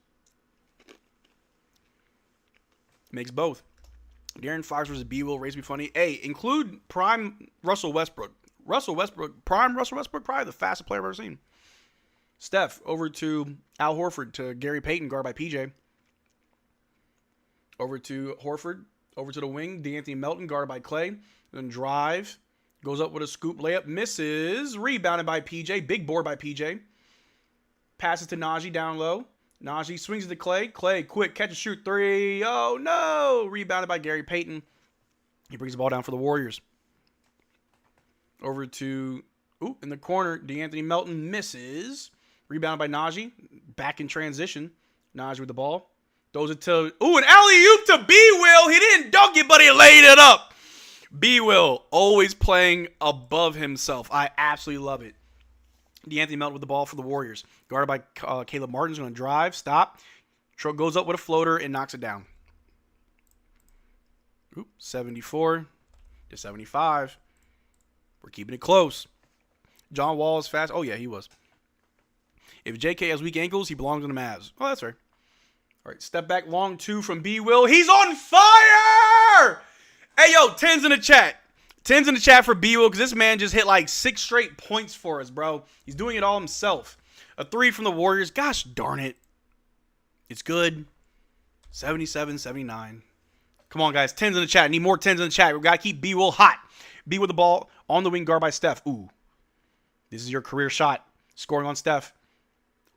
Makes both. Darren Fox versus B will race me funny. Hey, include prime Russell Westbrook. Prime Russell Westbrook, probably the fastest player I've ever seen. Steph over to Al Horford to Gary Payton, guarded by PJ. Over to Horford, over to the wing, D'Anthony Melton, guarded by Klay. Then drive, goes up with a scoop layup, misses, rebounded by PJ, big board by PJ. Passes to Najee down low. Najee swings it to Klay. Klay, quick, catch and shoot 3. Oh, no! Rebounded by Gary Payton. He brings the ball down for the Warriors. Over to, in the corner, D'Anthony Melton misses. Rebounded by Najee. Back in transition. Najee with the ball. Throws it to, an alley-oop to B-Will. He didn't dunk it, but he laid it up. B-Will, always playing above himself. I absolutely love it. D'Anthony Melton with the ball for the Warriors. Guarded by Caleb Martin's going to drive, stop. Goes up with a floater and knocks it down. 74 to 75. We're keeping it close. John Wall is fast. Oh, yeah, he was. If JK has weak ankles, he belongs in the Mavs. Oh, that's fair. All right, step back, long 2 from B-Will. He's on fire! Hey, yo, 10s in the chat. 10s in the chat for B-Will, because this man just hit like 6 straight points for us, bro. He's doing it all himself. A 3 from the Warriors. Gosh darn it. It's good. 77-79. Come on, guys. 10s in the chat. Need more 10s in the chat. We got to keep B. Will hot. B with the ball on the wing, guard by Steph. Ooh. This is your career shot. Scoring on Steph.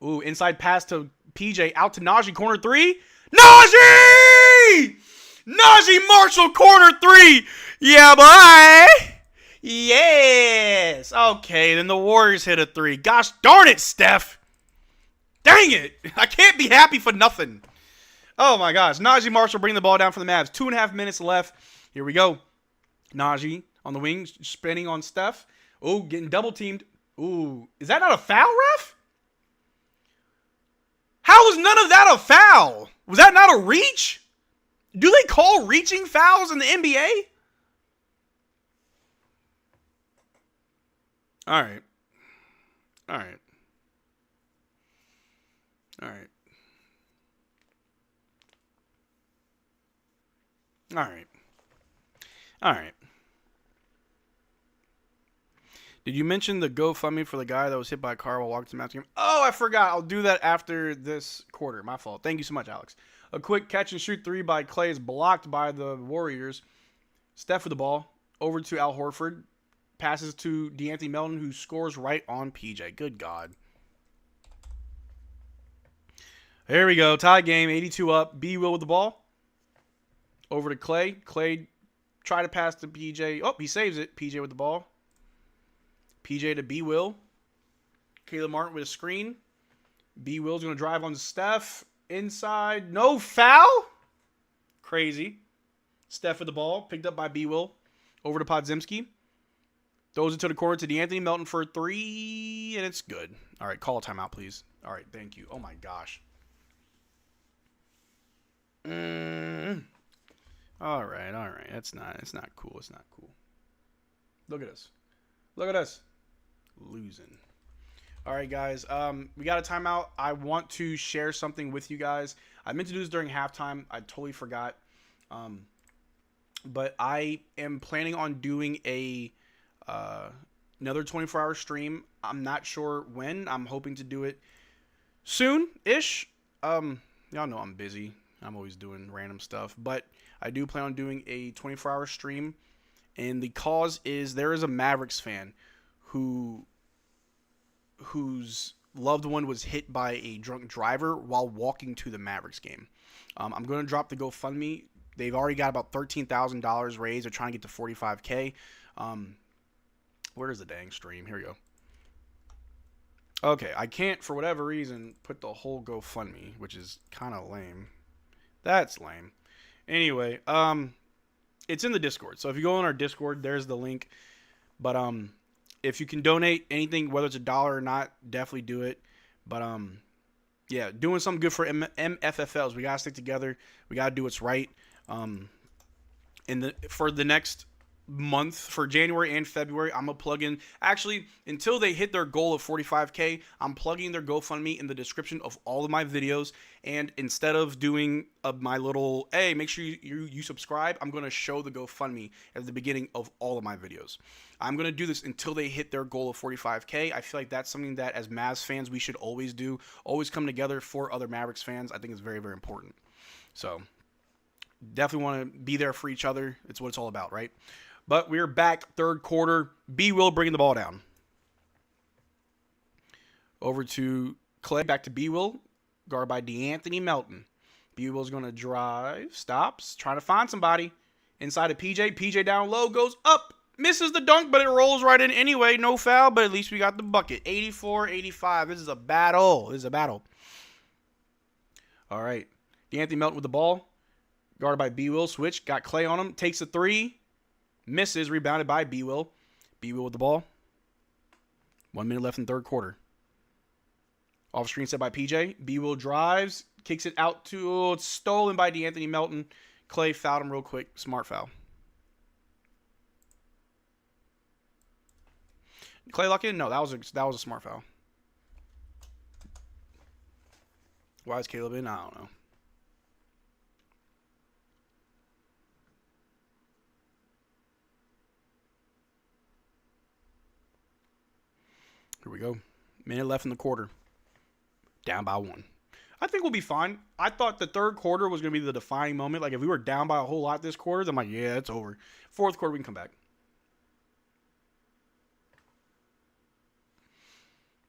Ooh, inside pass to PJ. Out to Najee. Corner 3. Najee! Najee Marshall, corner 3. Yeah, boy. Yes. Okay, then the Warriors hit a 3. Gosh darn it, Steph. Dang it. I can't be happy for nothing. Oh, my gosh. Najee Marshall bringing the ball down for the Mavs. 2.5 minutes left. Here we go. Najee on the wing, spinning on Steph. Ooh, getting double teamed. Ooh, is that not a foul, ref? How was none of that a foul? Was that not a reach? Do they call reaching fouls in the NBA? All right. All right. All right. All right. All right. Did you mention the GoFundMe for the guy that was hit by a car while walking to the Mavs game? Oh, I forgot. I'll do that after this quarter. My fault. Thank you so much, Alex. A quick catch and shoot 3 by Klay is blocked by the Warriors. Steph with the ball. Over to Al Horford. Passes to DeAnthony Melton, who scores right on PJ. Good God. There we go. Tie game. 82 up. B. Will with the ball. Over to Klay. Klay try to pass to PJ. Oh, he saves it. PJ with the ball. PJ to B. Will. Caleb Martin with a screen. B. Will's going to drive on Steph. Inside. No foul. Crazy. Steph with the ball. Picked up by B. Will. Over to Podziemski. Throws it to the corner to DeAnthony Melton for 3. And it's good. All right. Call a timeout, please. All right. Thank you. Oh, my gosh. All right. All right. It's not cool. It's not cool. Look at us. Look at us. Losing. All right, guys. We got a timeout. I want to share something with you guys. I meant to do this during halftime. I totally forgot. But I am planning on doing another 24-hour stream. I'm not sure when. I'm hoping to do it soon-ish. Y'all know I'm busy. I'm always doing random stuff. But I do plan on doing a 24-hour stream. And the cause is there is a Mavericks fan whose loved one was hit by a drunk driver while walking to the Mavericks game. I'm going to drop the GoFundMe. They've already got about $13,000 raised. They're trying to get to $45K. Where's the dang stream? Here we go. Okay, I can't, for whatever reason, put the whole GoFundMe, which is kind of lame. That's lame. Anyway, it's in the Discord. So if you go on our Discord, there's the link. But if you can donate anything, whether it's $1 or not, definitely do it. But yeah, doing something good for MFFLs. We gotta stick together. We gotta do what's right. For the next month, for January and February, I'm gonna plug in. Actually, until they hit their goal of 45K, I'm plugging their GoFundMe in the description of all of my videos. And instead of doing my little, hey, make sure you subscribe, I'm gonna show the GoFundMe at the beginning of all of my videos. I'm gonna do this until they hit their goal of 45K. I feel like that's something that as Mavs fans we should always do. Always come together for other Mavericks fans. I think it's very, very important. So definitely want to be there for each other. It's what it's all about, right? But we're back, third quarter. B. Will bringing the ball down. Over to Klay. Back to B. Will. Guard by DeAnthony Melton. B. Will's going to drive. Stops. Trying to find somebody. Inside of PJ. PJ down low. Goes up. Misses the dunk, but it rolls right in anyway. No foul, but at least we got the bucket. 84-85. This is a battle. This is a battle. All right. DeAnthony Melton with the ball. Guarded by B. Will. Switch. Got Klay on him. Takes a 3. Misses, rebounded by B. Will. B. Will with the ball. 1 minute left in third quarter. Off screen set by PJ. B. Will drives. Kicks it out to... it's stolen by DeAnthony Melton. Klay fouled him real quick. Smart foul. Klay lock in? No, that was a smart foul. Why is Caleb in? I don't know. Here we go. Minute left in the quarter. Down by 1. I think we'll be fine. I thought the third quarter was going to be the defining moment. Like, if we were down by a whole lot this quarter, then I'm like, yeah, it's over. Fourth quarter, we can come back.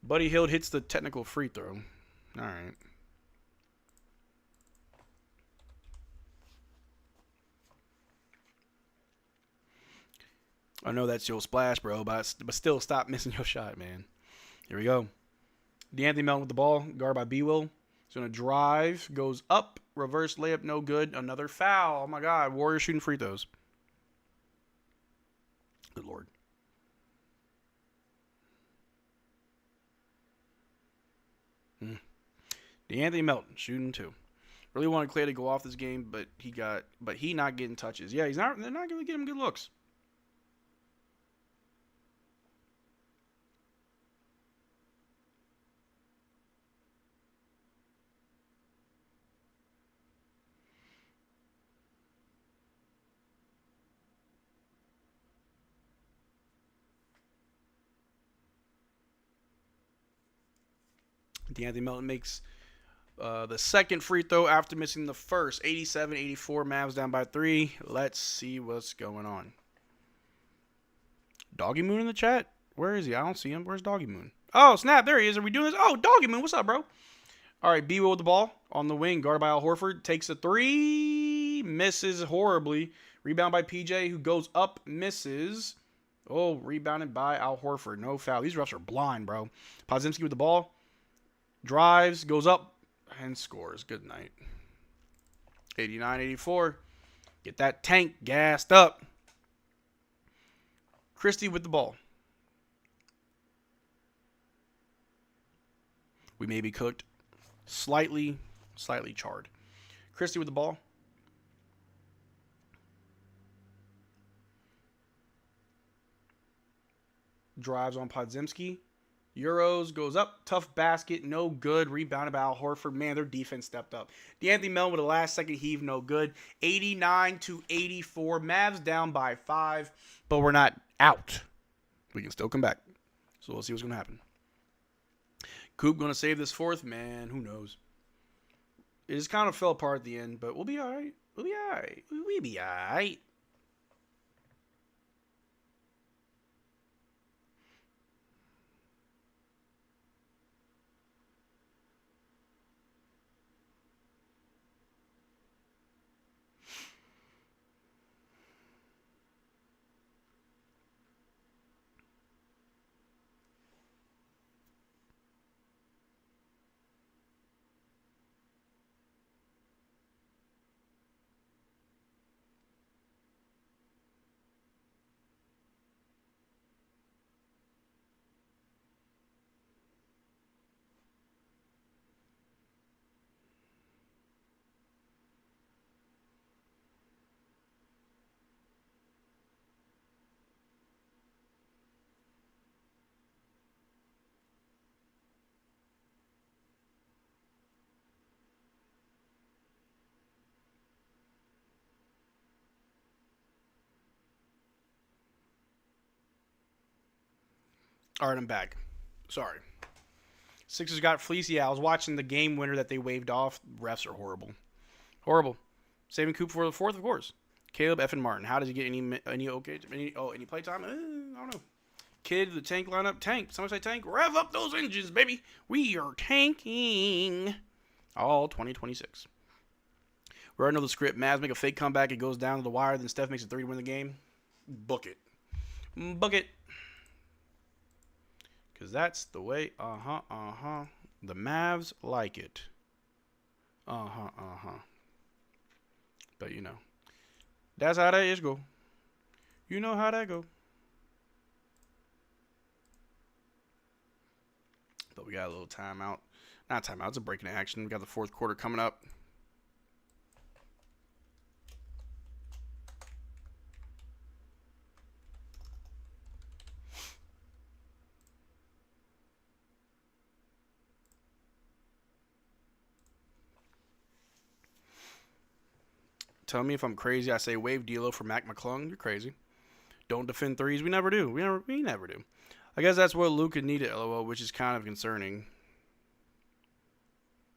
Buddy Hield hits the technical free throw. All right. I know that's your splash, bro, but still stop missing your shot, man. Here we go. DeAnthony Melton with the ball, guarded by B-Will. He's going to drive, goes up, reverse layup, no good. Another foul. Oh, my God. Warriors shooting free throws. Good Lord. DeAnthony Melton shooting 2. Really wanted Klay to go off this game, but he not getting touches. Yeah, they're not going to get him good looks. DeAnthony Melton makes the second free throw after missing the first. 87-84, Mavs down by 3. Let's see what's going on. Doggy Moon in the chat? Where is he? I don't see him. Where's Doggy Moon? Oh, snap. There he is. Are we doing this? Oh, Doggy Moon. What's up, bro? All right, B-Will with the ball on the wing. Guarded by Al Horford. Takes a 3. Misses horribly. Rebound by PJ, who goes up, misses. Oh, rebounded by Al Horford. No foul. These refs are blind, bro. Podziemski with the ball. Drives, goes up, and scores. Good night. 89-84. Get that tank gassed up. Christie with the ball. We may be cooked. Slightly charred. Christie with the ball. Drives on Podziemski. Euros goes up, tough basket, no good. Rebounded by Al Horford. Man, their defense stepped up. DeAnthony Melton with a last-second heave, no good. 89-84. Mavs down by 5, but we're not out. We can still come back. So we'll see what's going to happen. Coop going to save this fourth? Man, who knows? It just kind of fell apart at the end, but we'll be all right. We'll be all right. We'll be all right. All right, I'm back. Sorry. Sixers got fleeced. Yeah, I was watching the game winner that they waved off. Refs are horrible. Horrible. Saving Coop for the fourth, of course. Caleb F. and Martin. How does he get any play time? I don't know. Kid, the tank lineup. Tank. Somebody say tank. Rev up those engines, baby. We are tanking. All 2026. We're running the script. Mavs make a fake comeback. It goes down to the wire. Then Steph makes a 3 to win the game. Book it. Book it. Because that's the way, the Mavs like it. But, you know, that's how that is go. You know how that go. But we got a little timeout. Not timeout, it's a break in action. We got the fourth quarter coming up. Tell me if I'm crazy. I say wave D'Lo for Mac McClung. You're crazy. Don't defend threes. We never do. We never do. I guess that's what Luka needed, LOL, which is kind of concerning.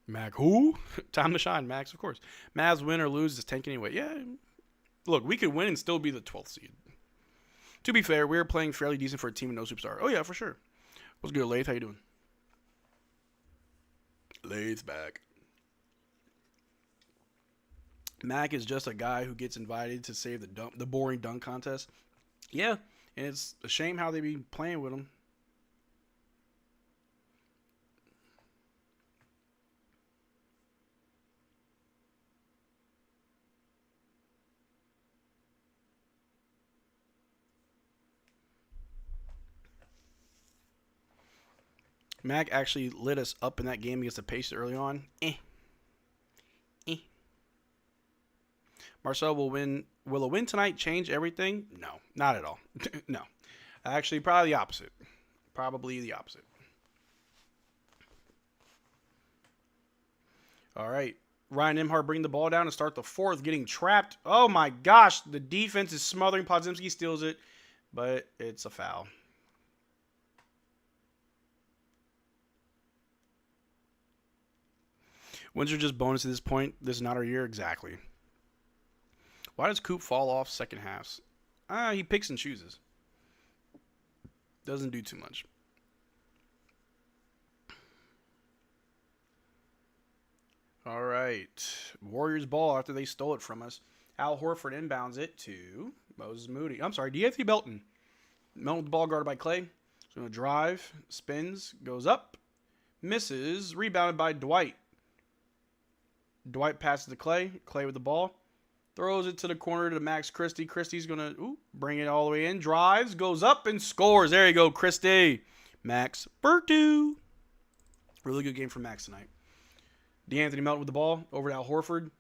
Mac, who? Time to shine, Max, of course. Mavs win or lose is tank anyway. Yeah. Look, we could win and still be the 12th seed. To be fair, we're playing fairly decent for a team with no superstar. Oh, yeah, for sure. What's good, Lath? How you doing? Lath's back. Mac is just a guy who gets invited to save the boring dunk contest. Yeah, and it's a shame how they be playing with him. Mac actually lit us up in that game against the Pacers early on. Marcel will win. Will a win tonight change everything? No, not at all. No. Actually, probably the opposite. Probably the opposite. All right. Ryan Nembhard bring the ball down and start the fourth, getting trapped. Oh, my gosh. The defense is smothering. Podziemski steals it, but it's a foul. Wins are just bonus at this point. This is not our year. Exactly. Why does Coop fall off second halves? He picks and chooses. Doesn't do too much. All right. Warriors ball after they stole it from us. Al Horford inbounds it to Moses Moody. I'm sorry, D'Anthony Melton. Melton with the ball guarded by Klay. He's going to drive, spins, goes up, misses, rebounded by Dwight. Dwight passes to Klay. Klay with the ball. Throws it to the corner to Max Christie. Christie's going to bring it all the way in. Drives, goes up, and scores. There you go, Christie. Max Bertu. Really good game for Max tonight. D'Anthony Melton with the ball. Over to Al Horford.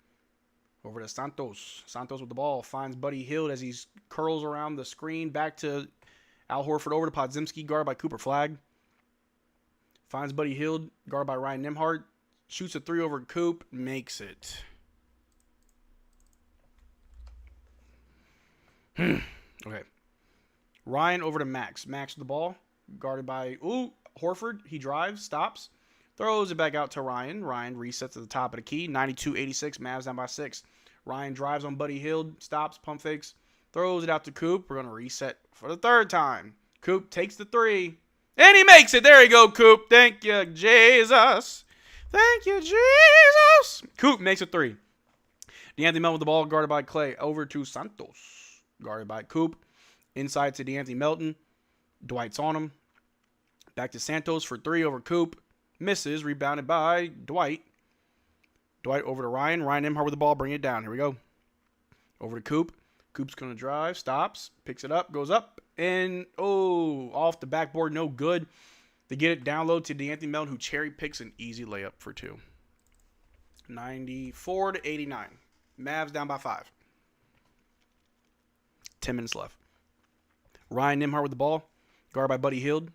Over to Santos. Santos with the ball. Finds Buddy Hield as he curls around the screen. Back to Al Horford. Over to Podziemski. Guarded by Cooper Flagg. Finds Buddy Hield. Guarded by Ryan Nembhard. Shoots a three over Coop. Makes it. Okay. Ryan over to Max. Max with the ball. Guarded by Horford. He drives. Stops. Throws it back out to Ryan. Ryan resets at the top of the key. 92-86. Mavs down by 6. Ryan drives on Buddy Hield. Stops. Pump fakes. Throws it out to Coop. We're going to reset for the third time. Coop takes the three. And he makes it. There you go, Coop. Thank you, Jesus. Thank you, Jesus. Coop makes a three. D'Anthony Melton with the ball, guarded by Klay. Over to Santos, guarded by Coop. Inside to D'Anthony Melton. Dwight's on him. Back to Santos for three over Coop. Misses, rebounded by Dwight. Dwight over to Ryan. Ryan Nembhard with the ball, bring it down. Here we go. Over to Coop. Coop's going to drive, stops, picks it up, goes up, and off the backboard, no good. They get it down low to D'Anthony Melton, who cherry picks an easy layup for two. 94-89. Mavs down by 5. 10 minutes left. Ryan Nembhard with the ball. Guarded by Buddy Hield.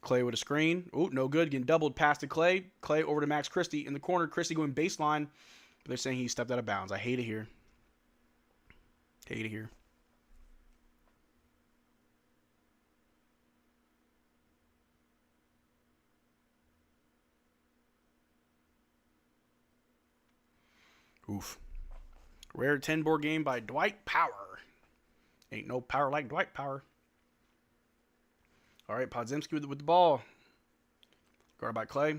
Klay with a screen. No good. Getting doubled past to Klay. Klay over to Max Christie in the corner. Christie going baseline. But they're saying he stepped out of bounds. I hate it here. Hate it here. Oof. Rare 10-board game by Dwight Power. Ain't no power like Dwight Power. All right, Podziemski with the ball. Guarded by Klay.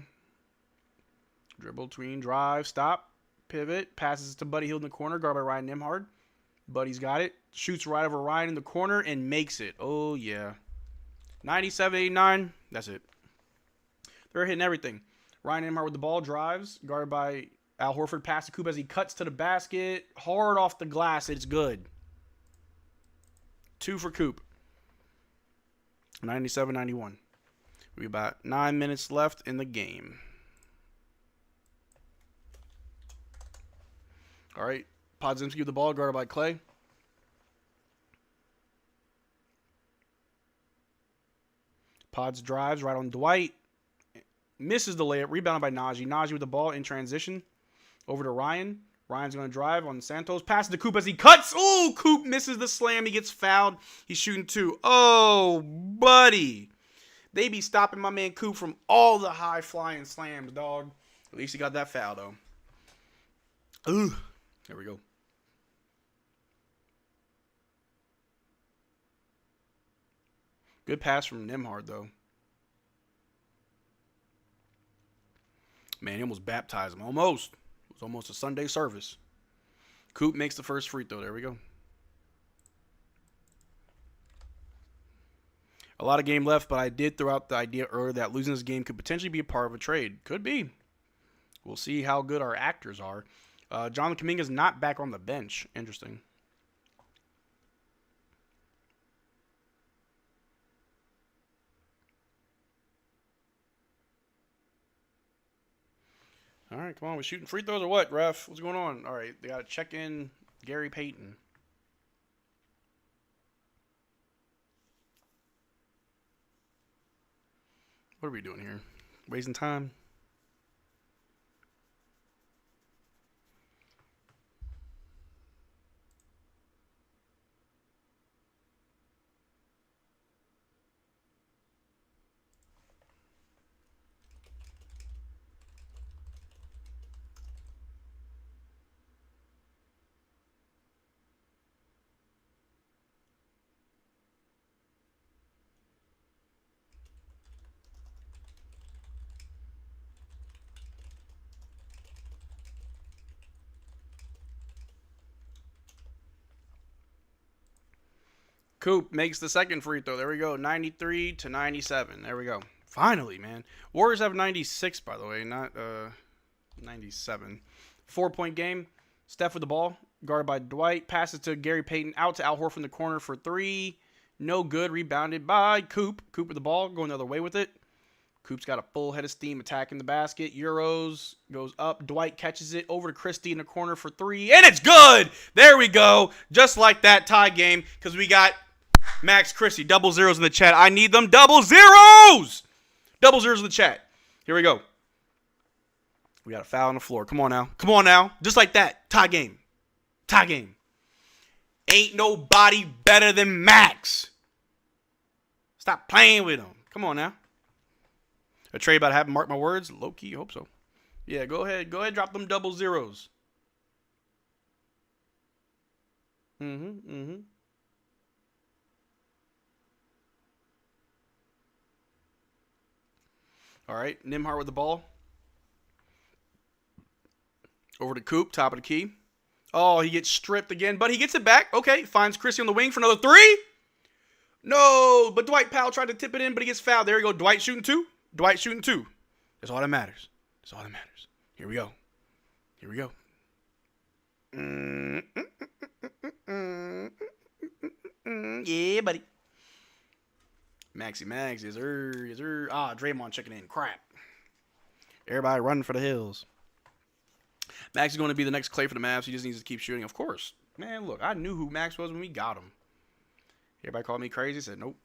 Dribble, tween, drive, stop, pivot. Passes to Buddy Hield in the corner. Guarded by Ryan Nembhard. Buddy's got it. Shoots right over Ryan in the corner and makes it. Oh, yeah. 97-89. That's it. They're hitting everything. Ryan Nembhard with the ball. Drives. Guarded by Al Horford. Pass to Coop as he cuts to the basket. Hard off the glass. It's good. 2 for Coop. 97-91. We about 9 minutes left in the game. All right. Podziemski with the ball, guarded by Klay. Pods drives right on Dwight. Misses the layup. Rebounded by Najee. Najee with the ball in transition. Over to Ryan. Ryan's going to drive on Santos. Passes to Coop as he cuts. Oh, Coop misses the slam. He gets fouled. He's shooting 2. Oh, buddy. They be stopping my man Coop from all the high-flying slams, dog. At least he got that foul, though. Ooh. There we go. Good pass from Nembhard, though. Man, he almost baptized him. Almost. It was almost a Sunday service. Coop makes the first free throw. There we go. A lot of game left, but I did throw out the idea earlier that losing this game could potentially be a part of a trade. Could be. We'll see how good our actors are. Jonathan Kuminga's not back on the bench. Interesting. All right, come on. We shooting free throws or what, ref? What's going on? All right, they got to check in Gary Payton. What are we doing here? Wasting time? Coop makes the second free throw. There we go. 93-97. There we go. Finally, man. Warriors have 96, by the way, not 97. 4-point game. Steph with the ball. Guarded by Dwight. Passes to Gary Payton. Out to Al Horford in the corner for three. No good. Rebounded by Coop. Coop with the ball. Going the other way with it. Coop's got a full head of steam attacking the basket. Euros goes up. Dwight catches it over to Christie in the corner for three. And it's good. There we go. Just like that tie game because we got Max Christie, double zeros in the chat. I need them double zeros. Double zeros in the chat. Here we go. We got a foul on the floor. Come on now. Come on now. Just like that. Tie game. Tie game. Ain't nobody better than Max. Stop playing with him. Come on now. A trade about to happen. Mark my words. Low key. Hope so. Yeah, go ahead. Go ahead. Drop them double zeros. All right, Nembhard with the ball. Over to Coop, top of the key. Oh, he gets stripped again, but he gets it back. Okay, finds Christie on the wing for another three. No, but Dwight Powell tried to tip it in, but he gets fouled. There you go. Dwight shooting two. Dwight shooting two. That's all that matters. That's all that matters. Here we go. Here we go. Yeah, buddy. Maxi Max is Draymond checking in. Crap. Everybody running for the hills. Max is going to be the next Klay for the Mavs. He just needs to keep shooting. Of course. Man, look, I knew who Max was when we got him. Everybody called me crazy. Said, nope.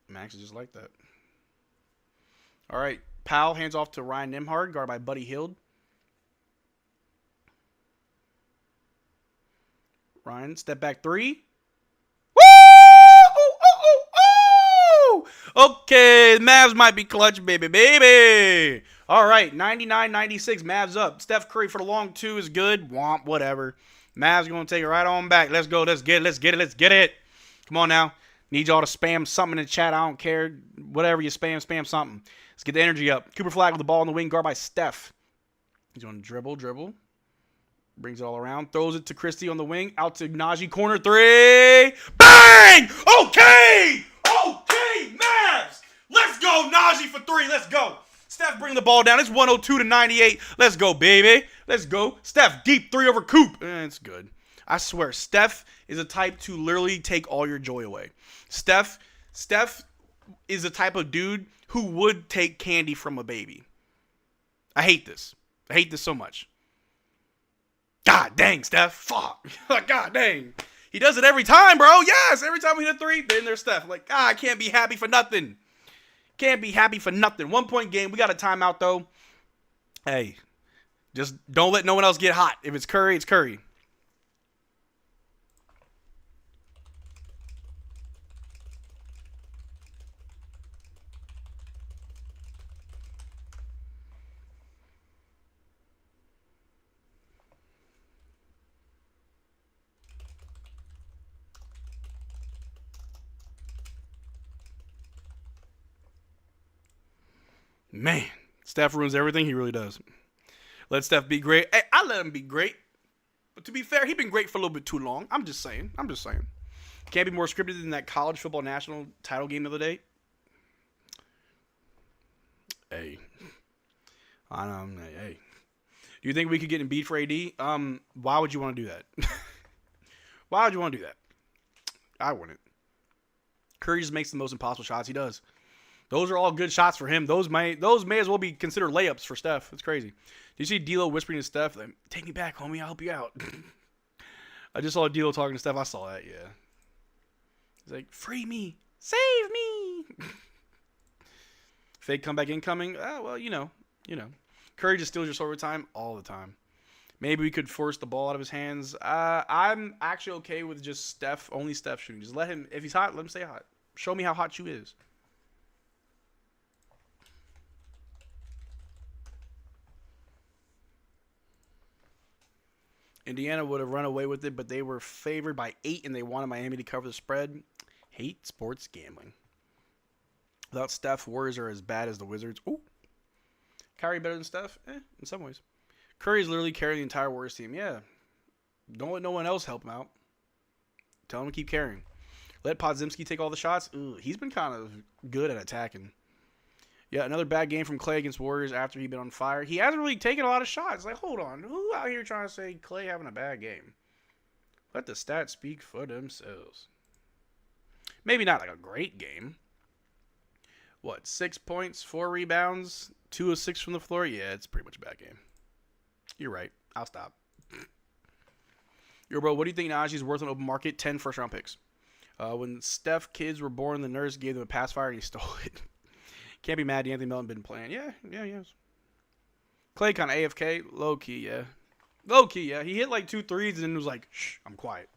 Max is just like that. All right. Powell hands off to Ryan Nembhard, guarded by Buddy Hield. Ryan, step back three. Okay, the Mavs might be clutch, baby. All right, 99-96, Mavs up. Steph Curry for the long two is good. Womp, whatever. Mavs going to take it right on back. Let's go. Let's get it. Come on now. Need y'all to spam something in the chat. I don't care. Whatever you spam something. Let's get the energy up. Cooper Flag with the ball in the wing, guard by Steph. He's going to dribble. Brings it all around. Throws it to Christie on the wing. Out to Najee. Corner three. Bang! Okay, Mavs! Let's go, Najee for three. Let's go. Steph bringing the ball down. It's 102-98. Let's go, baby. Let's go. Steph, deep three over Coop. It's good. I swear, Steph is a type to literally take all your joy away. Steph is the type of dude who would take candy from a baby. I hate this. I hate this so much. God dang, Steph. Fuck. God dang. He does it every time, bro. Yes, every time we hit a three, then there's Steph. Like, I can't be happy for nothing. Can't be happy for nothing. 1 point game. We got a timeout, though. Hey, just don't let no one else get hot. If it's Curry, it's Curry. Man, Steph ruins everything. He really does. Let Steph be great. Hey, I let him be great. But to be fair, he's been great for a little bit too long. I'm just saying. Can't be more scripted than that college football national title game the other day. Hey. I don't know. Hey. Do you think we could get Embiid for AD? Why would you want to do that? Why would you want to do that? I wouldn't. Curry just makes the most impossible shots he does. Those are all good shots for him. Those may as well be considered layups for Steph. It's crazy. Do you see D'Lo whispering to Steph, like, "Take me back, homie. I'll help you out." I just saw D'Lo talking to Steph. I saw that, yeah. He's like, "Free me. Save me." Fake comeback incoming. Well, you know. Curry just steals your overtime all the time. Maybe we could force the ball out of his hands. I'm actually okay with just only Steph shooting. Just let him, if he's hot, let him stay hot. Show me how hot you is. Indiana would have run away with it, but they were favored by 8 and they wanted Miami to cover the spread. Hate sports gambling. Without Steph, Warriors are as bad as the Wizards. Ooh. Kyrie better than Steph? In some ways. Curry is literally carrying the entire Warriors team. Yeah. Don't let no one else help him out. Tell him to keep carrying. Let Podzimski take all the shots. Ooh, he's been kind of good at attacking. Yeah, another bad game from Klay against Warriors after he'd been on fire. He hasn't really taken a lot of shots. Like, hold on. Who out here trying to say Klay having a bad game? Let the stats speak for themselves. Maybe not like a great game. What, 6 points, 4 rebounds, 2 of 6 from the floor? Yeah, it's pretty much a bad game. You're right. I'll stop. Yo, bro, what do you think Najee's worth on open market? 10 first-round picks. When Steph kids were born, the nurse gave them a pacifier and he stole it. Can't be mad. Anthony Melton been playing. Yeah, yes. Klay kind of AFK. Low-key, yeah. Low-key, yeah. He hit like 2 threes and then was like, shh, I'm quiet.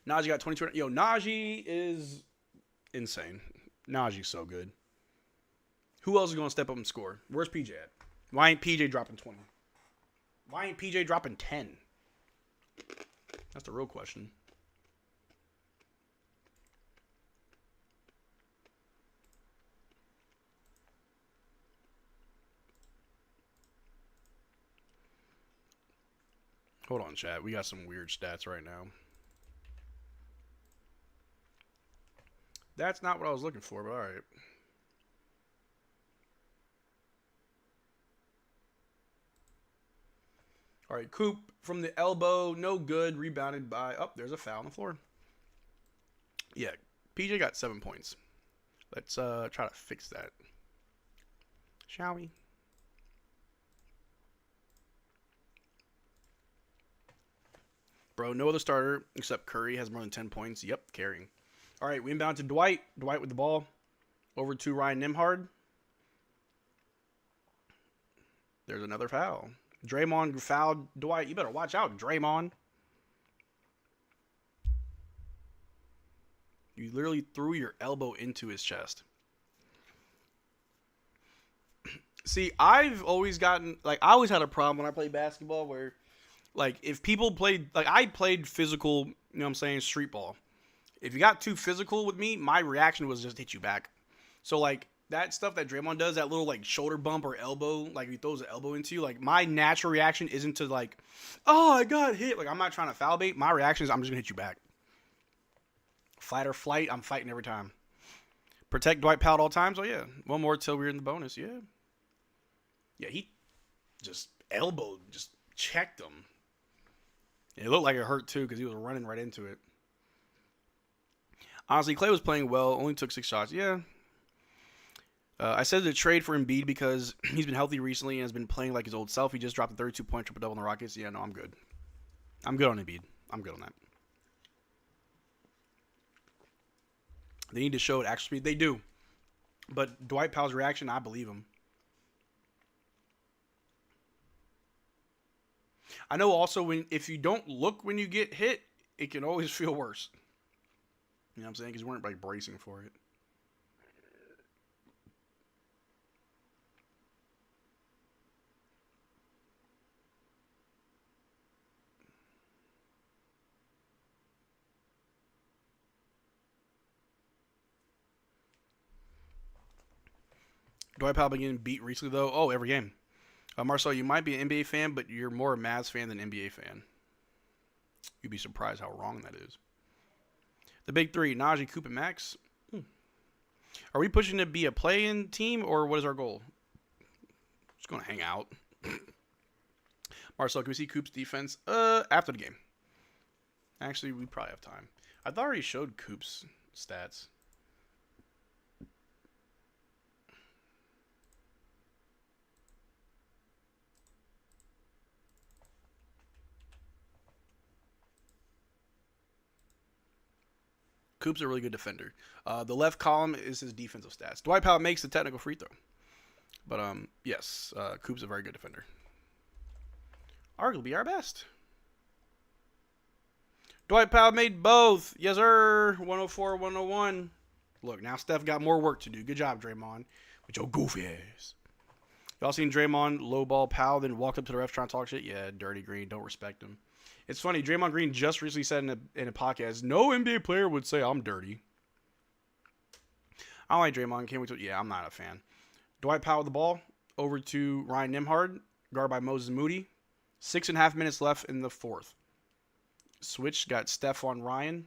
Najee got 22. Yo, Najee is insane. Najee's so good. Who else is going to step up and score? Where's PJ at? Why ain't PJ dropping 20? Why ain't PJ dropping 10? That's the real question. Hold on, chat. We got some weird stats right now. That's not what I was looking for, but all right. All right, Coop from the elbow, no good, rebounded by, there's a foul on the floor. Yeah, PJ got 7 points. Let's try to fix that. Shall we? Bro, no other starter except Curry has more than 10 points. Yep, carrying. All right, we inbound to Dwight. Dwight with the ball. Over to Ryan Nimhard. There's another foul. Draymond fouled Dwight. You better watch out, Draymond. You literally threw your elbow into his chest. See, I've always gotten, like, I always had a problem when I played basketball where, like, if people played, like, I played physical, you know what I'm saying, street ball. If you got too physical with me, my reaction was just hit you back. So, like, that stuff that Draymond does, that little, like, shoulder bump or elbow, like, he throws an elbow into you, like, my natural reaction isn't to, like, oh, I got hit. Like, I'm not trying to foul bait. My reaction is I'm just going to hit you back. Fight or flight, I'm fighting every time. Protect Dwight Powell at all times? Oh, yeah. One more till we're in the bonus. Yeah. Yeah, he just elbowed, just checked him. It looked like it hurt, too, because he was running right into it. Honestly, Klay was playing well. Only took 6 shots. Yeah. I said to trade for Embiid because he's been healthy recently and has been playing like his old self. He just dropped a 32-point triple-double on the Rockets. Yeah, no, I'm good. I'm good on Embiid. I'm good on that. They need to show it actual speed. They do. But Dwight Powell's reaction, I believe him. I know also if you don't look when you get hit, it can always feel worse. You know what I'm saying? Because you weren't like bracing for it. Dwight Powell been getting beat recently, though. Oh, every game. Marcel, you might be an NBA fan, but you're more a Mavs fan than NBA fan. You'd be surprised how wrong that is. The big three, Najee, Coop, and Max. Are we pushing to be a play-in team, or what is our goal? Just going to hang out. Marcel, can we see Coop's defense after the game? Actually, we probably have time. I thought I already showed Coop's stats. Coop's a really good defender. The left column is his defensive stats. Dwight Powell makes the technical free throw. But, yes, Coop's a very good defender. Arguably our best. Dwight Powell made both. Yes, sir. 104, 101. Look, now Steph got more work to do. Good job, Draymond. With your goofy ass. Y'all seen Draymond lowball Powell, then walked up to the refs trying to talk shit? Yeah, dirty green. Don't respect him. It's funny. Draymond Green just recently said in a podcast, no NBA player would say I'm dirty. I don't like Draymond. Can't wait to. Yeah, I'm not a fan. Dwight Powell with the ball. Over to Ryan Nembhard. Guarded by Moses Moody. 6.5 minutes left in the fourth. Switch. Got Steph on Ryan.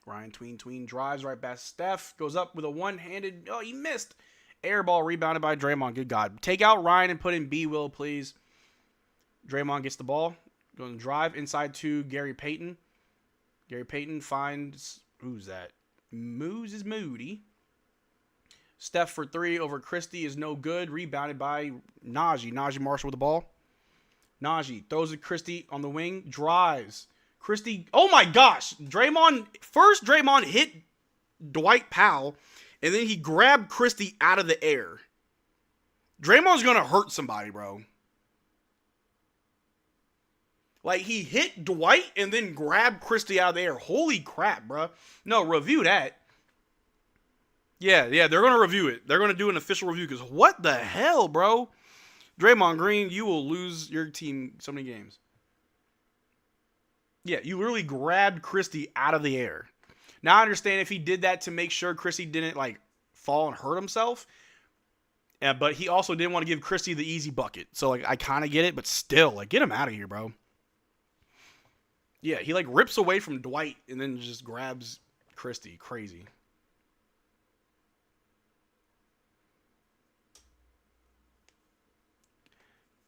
Ryan tween drives right past Steph. Goes up with a one-handed. Oh, he missed. Air ball rebounded by Draymond. Good God. Take out Ryan and put in B. Will, please. Draymond gets the ball. Going to drive inside to Gary Payton. Gary Payton finds, who's that? Moose is Moody. Steph for three over Christie is no good. Rebounded by Najee. Najee Marshall with the ball. Najee throws it Christie on the wing. Drives. Christie, oh my gosh. Draymond hit Dwight Powell. And then he grabbed Christie out of the air. Draymond's going to hurt somebody, bro. Like, he hit Dwight and then grabbed Christie out of the air. Holy crap, bro. No, review that. Yeah, they're going to review it. They're going to do an official review because what the hell, bro? Draymond Green, you will lose your team so many games. Yeah, you literally grabbed Christie out of the air. Now, I understand if he did that to make sure Christie didn't, like, fall and hurt himself. Yeah, but he also didn't want to give Christie the easy bucket. So, like, I kind of get it, but still, like, get him out of here, bro. Yeah, he like rips away from Dwight and then just grabs Christie. Crazy.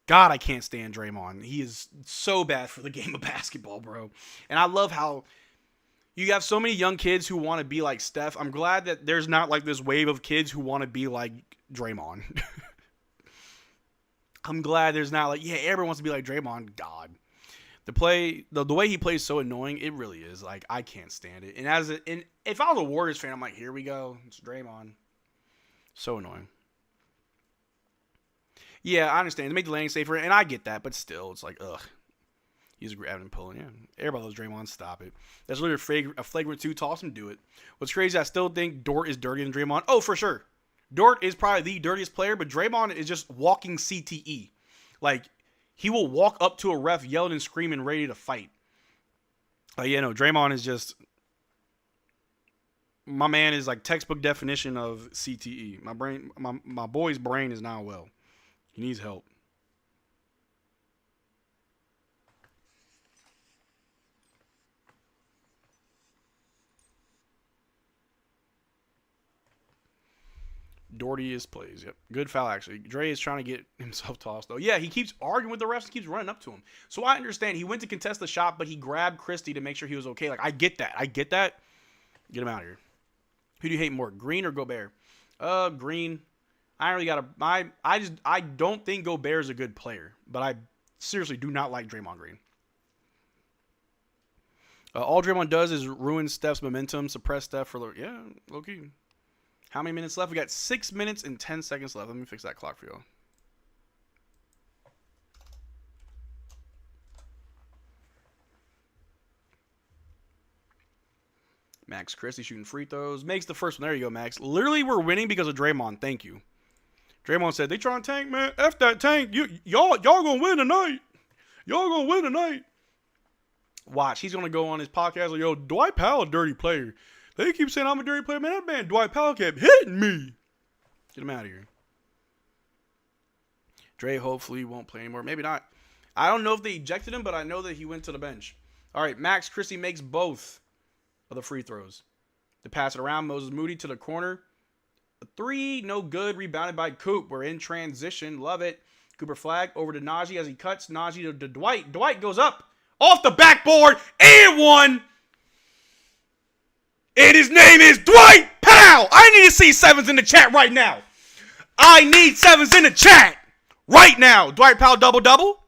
God, I can't stand Draymond. He is so bad for the game of basketball, bro. And I love how you have so many young kids who want to be like Steph. I'm glad that there's not like this wave of kids who want to be like Draymond. I'm glad there's not like, yeah, everyone wants to be like Draymond. God. The way he plays so annoying, it really is. Like, I can't stand it. And if I was a Warriors fan, I'm like, here we go. It's Draymond. So annoying. Yeah, I understand. They make the landing safer, and I get that, but still, it's like, ugh. He's grabbing and pulling. Yeah, everybody loves Draymond. Stop it. That's literally a flagrant 2. Toss him, do it. What's crazy, I still think Dort is dirtier than Draymond. Oh, for sure. Dort is probably the dirtiest player, but Draymond is just walking CTE. Like, he will walk up to a ref yelling and screaming, ready to fight. Yeah, no, Draymond is just... My man is like textbook definition of CTE. My boy's brain is not well. He needs help. Dortiest plays. Yep. Good foul, actually. Dre is trying to get himself tossed, though. Yeah, he keeps arguing with the refs and keeps running up to him. So I understand. He went to contest the shot, but he grabbed Christie to make sure he was okay. Like, I get that. Get him out of here. Who do you hate more, Green or Gobert? Green. I really got to... I don't think Gobert is a good player, but I seriously do not like Draymond Green. All Draymond does is ruin Steph's momentum, suppress Steph for... Yeah, low-key. How many minutes left? We got 6 minutes and 10 seconds left. Let me fix that clock for you. Max Christie shooting free throws. Makes the first one. There you go, Max. Literally, we're winning because of Draymond. Thank you. Draymond said, they trying to tank, man. F that tank. Y'all going to win tonight. Y'all going to win tonight. Watch. He's going to go on his podcast like, yo, Dwight Powell, a dirty player. They keep saying I'm a dirty player. Man, that man Dwight Powell kept hitting me. Get him out of here. Dre hopefully won't play anymore. Maybe not. I don't know if they ejected him, but I know that he went to the bench. All right, Max Christie makes both of the free throws. To pass it around, Moses Moody to the corner. A three, no good. Rebounded by Coop. We're in transition. Love it. Cooper flag over to Najee as he cuts. Najee to Dwight. Dwight goes up off the backboard and one. And his name is Dwight Powell. I need to see sevens in the chat right now. I need sevens in the chat right now. Dwight Powell double-double.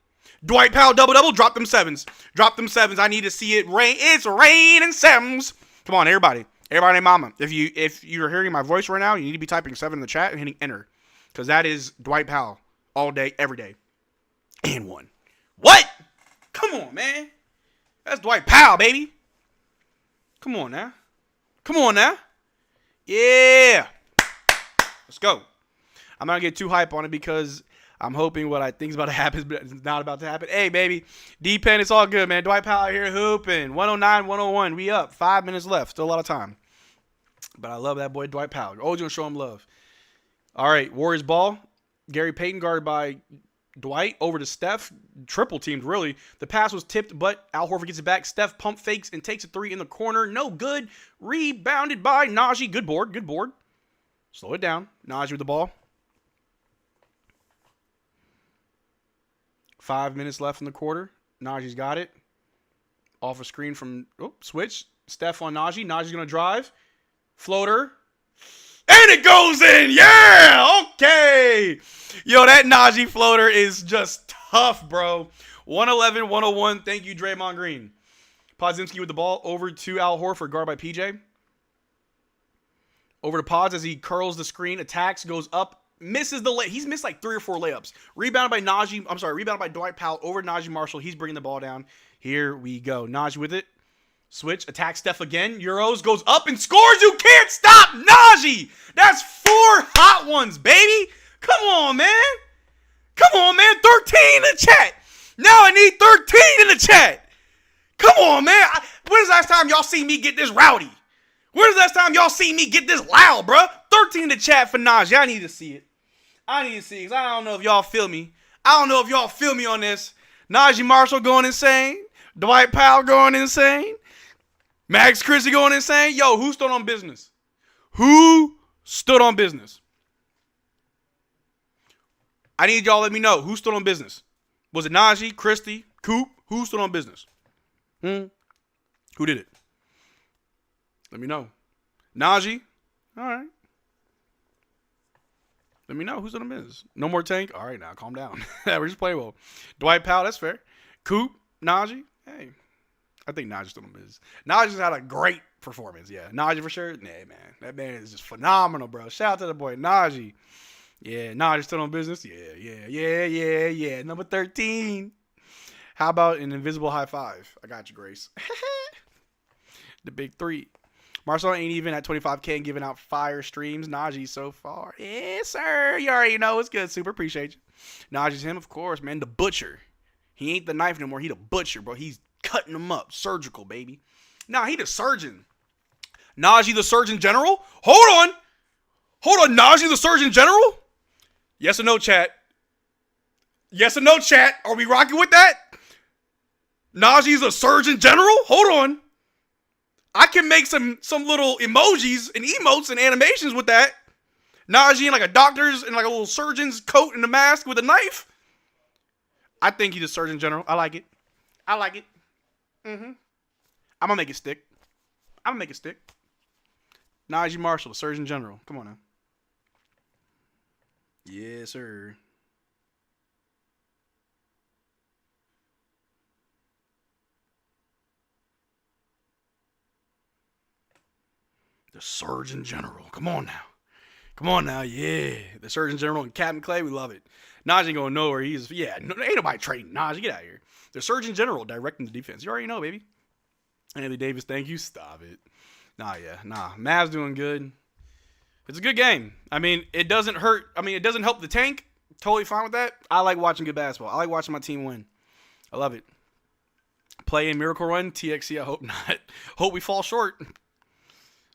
Dwight Powell double-double. Drop them sevens. Drop them sevens. I need to see it rain. It's raining sevens. Come on, everybody. Everybody and mama. If you're hearing my voice right now, you need to be typing 7 in the chat and hitting enter. Because that is Dwight Powell. All day, every day. And one. What? Come on, man. That's Dwight Powell, baby. Come on now. Come on now. Yeah. Let's go. I'm not going to get too hype on it because I'm hoping what I think is about to happen, but it's not about to happen. Hey, baby. D-Pen, it's all good, man. Dwight Powell out here hooping. 109, 101. We up. 5 minutes left. Still a lot of time. But I love that boy, Dwight Powell. Always going to show him love. All right. Warriors ball. Gary Payton guarded by Dwight over to Steph. Triple teamed, really. The pass was tipped, but Al Horford gets it back. Steph pump fakes and takes a three in the corner. No good. Rebounded by Najee. Good board. Good board. Slow it down. Najee with the ball. 5 minutes left in the quarter. Najee's got it. Off a screen from... Oh, switch. Steph on Najee. Najee's going to drive. Floater. And it goes in. Yeah. Okay. Yo, that Najee floater is just tough, bro. 111, 101. Thank you, Draymond Green. Podziemski with the ball over to Al Horford, guarded by PJ. Over to Pods as he curls the screen, attacks, goes up, misses the lay. He's missed like 3 or 4 layups. Rebounded by rebounded by Dwight Powell over Najee Marshall. He's bringing the ball down. Here we go. Najee with it. Switch, attack Steph again. Euros goes up and scores. You can't stop Najee. That's 4 hot ones, baby. Come on, man. Come on, man. 13 in the chat. Now I need 13 in the chat. Come on, man. When's the last time y'all see me get this rowdy? When's the last time y'all see me get this loud, bro? 13 in the chat for Najee. I need to see it. I need to see it because I don't know if y'all feel me. I don't know if y'all feel me on this. Najee Marshall going insane. Dwight Powell going insane. Max Christie going insane. Yo, who stood on business? Who stood on business? I need y'all to let me know. Who stood on business? Was it Najee, Christie, Coop? Who stood on business? Who did it? Let me know. Najee? All right. Let me know who's on business. No more Tank? All right, now calm down. We're just playing well. Dwight Powell, that's fair. Coop? Najee? Hey. I think Najee's still on business. Najee's had a great performance. Yeah, Najee for sure. Nah, man. That man is just phenomenal, bro. Shout out to the boy, Najee. Yeah, Najee's still on business. Yeah. Number 13. How about an invisible high five? I got you, Grace. The big 3. Marcel ain't even at 25K and giving out fire streams. Najee so far. Yes, sir. You already know it's good. Super appreciate you. Najee's him, of course, man. The butcher. He ain't the knife no more. He the butcher, bro. He's cutting them up. Surgical, baby. Nah, he the surgeon. Najee the Surgeon General? Hold on. Najee the Surgeon General? Yes or no, chat? Yes or no, chat? Are we rocking with that? Najee's a Surgeon General? Hold on. I can make some little emojis and emotes and animations with that. Najee in like a doctor's and like a little surgeon's coat and a mask with a knife. I think he's a Surgeon General. I like it. I'm gonna make it stick. Najee Marshall, the Surgeon General. Come on now. Yes, sir. The Surgeon General. Come on now. Yeah. The Surgeon General and Captain Klay, we love it. Najee ain't going nowhere. Ain't nobody trading Najee. Get out of here. The Surgeon General directing the defense. You already know, baby. Anthony Davis, thank you. Stop it. Nah. Mavs doing good. It's a good game. I mean, it doesn't hurt. I mean, it doesn't help the tank. Totally fine with that. I like watching good basketball. I like watching my team win. I love it. Play in Miracle Run. TXC, I hope not. Hope we fall short.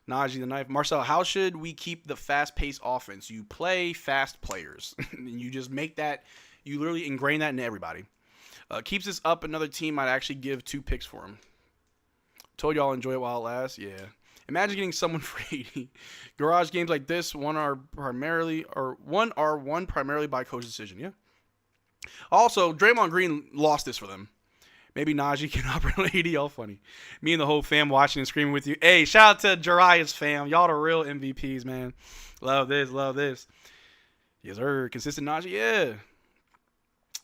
Najee the knife. Marcel, how should we keep the fast-paced offense? You play fast players. And you just make that, you literally ingrain that into everybody. Keeps us up. Another team might actually give 2 picks for him. Told y'all enjoy it while it lasts. Yeah. Imagine getting someone for 80. Garage games like this, one are primarily by coach decision. Yeah. Also, Draymond Green lost this for them. Maybe Najee can operate 80. All funny. Me and the whole fam watching and screaming with you. Hey, shout out to Jariah's fam. Y'all the real MVPs, man. Love this. Love this. Yes, sir. Consistent Najee. Yeah.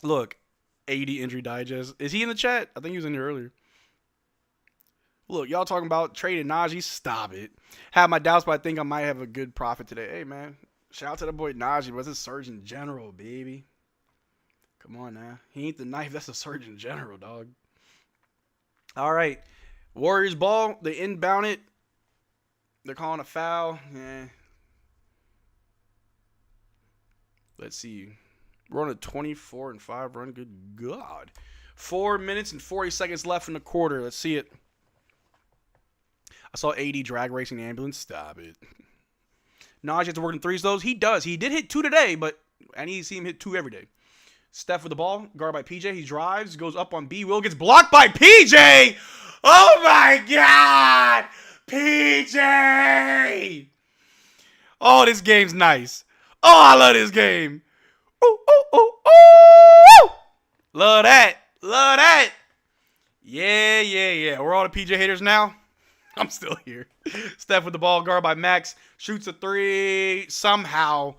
Look, 80 injury digest. Is he in the chat? I think he was in there earlier. Look, y'all talking about trading Najee. Stop it. Have my doubts, but I think I might have a good profit today. Hey, man. Shout out to the boy Najee. What's his Surgeon General, baby? Come on now. He ain't the knife. That's a Surgeon General, dog. All right. Warriors ball. They inbound it. They're calling a foul. Yeah. Let's see. We're on a 24-5 run. Good God. 4 minutes and 40 seconds left in the quarter. Let's see it. I saw AD drag racing the ambulance. Stop it. Najee has to work in threes, though. He does. He did hit 2 today, but I need to see him hit 2 every day. Steph with the ball, guarded by PJ. He drives, goes up on B. Will gets blocked by PJ. Oh my God, PJ! Oh, this game's nice. Oh, I love this game. Ooh, ooh, ooh, ooh! Love that. Love that. Yeah. We're all the PJ haters now. I'm still here. Steph with the ball, guarded by Max. Shoots a 3. Somehow,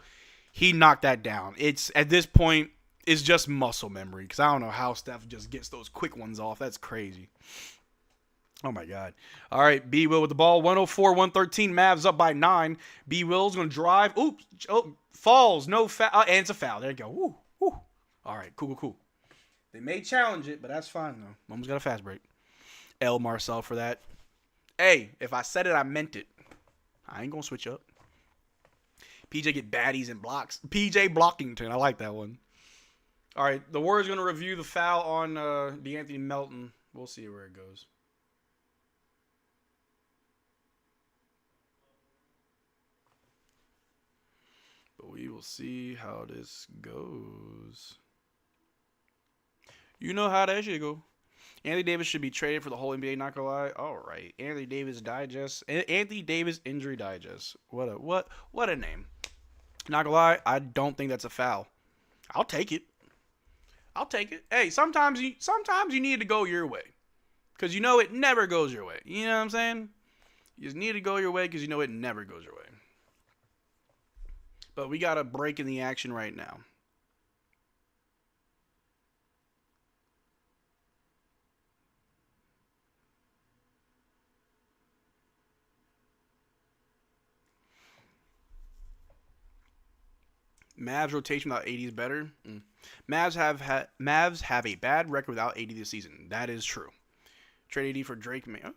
he knocked that down. It's at this point. It's just muscle memory because I don't know how Steph just gets those quick ones off. That's crazy. Oh, my God. All right, B. Will with the ball. 104-113. Mavs up by 9. B. Will's going to drive. Oops. Oh, falls. No foul. And it's a foul. There you go. Woo. All right, cool. They may challenge it, but that's fine, though. Almost got a fast break. L. Marcel for that. Hey, if I said it, I meant it. I ain't going to switch up. PJ get baddies and blocks. PJ Blockington. I like that one. All right, the Warriors going to review the foul on DeAnthony Melton. We'll see where it goes. But we will see how this goes. You know how that should go. Anthony Davis should be traded for the whole NBA, not gonna lie. All right, Anthony Davis Digest. Anthony Davis Injury Digest. What a name. Not gonna lie, I don't think that's a foul. I'll take it. Hey, sometimes you need to go your way. Because you know it never goes your way. You know what I'm saying? You just need to go your way because you know it never goes your way. But we got a break in the action right now. Mavs rotation without AD is better. Mavs have a bad record without AD this season. That is true. Trade AD for Drake. Oh,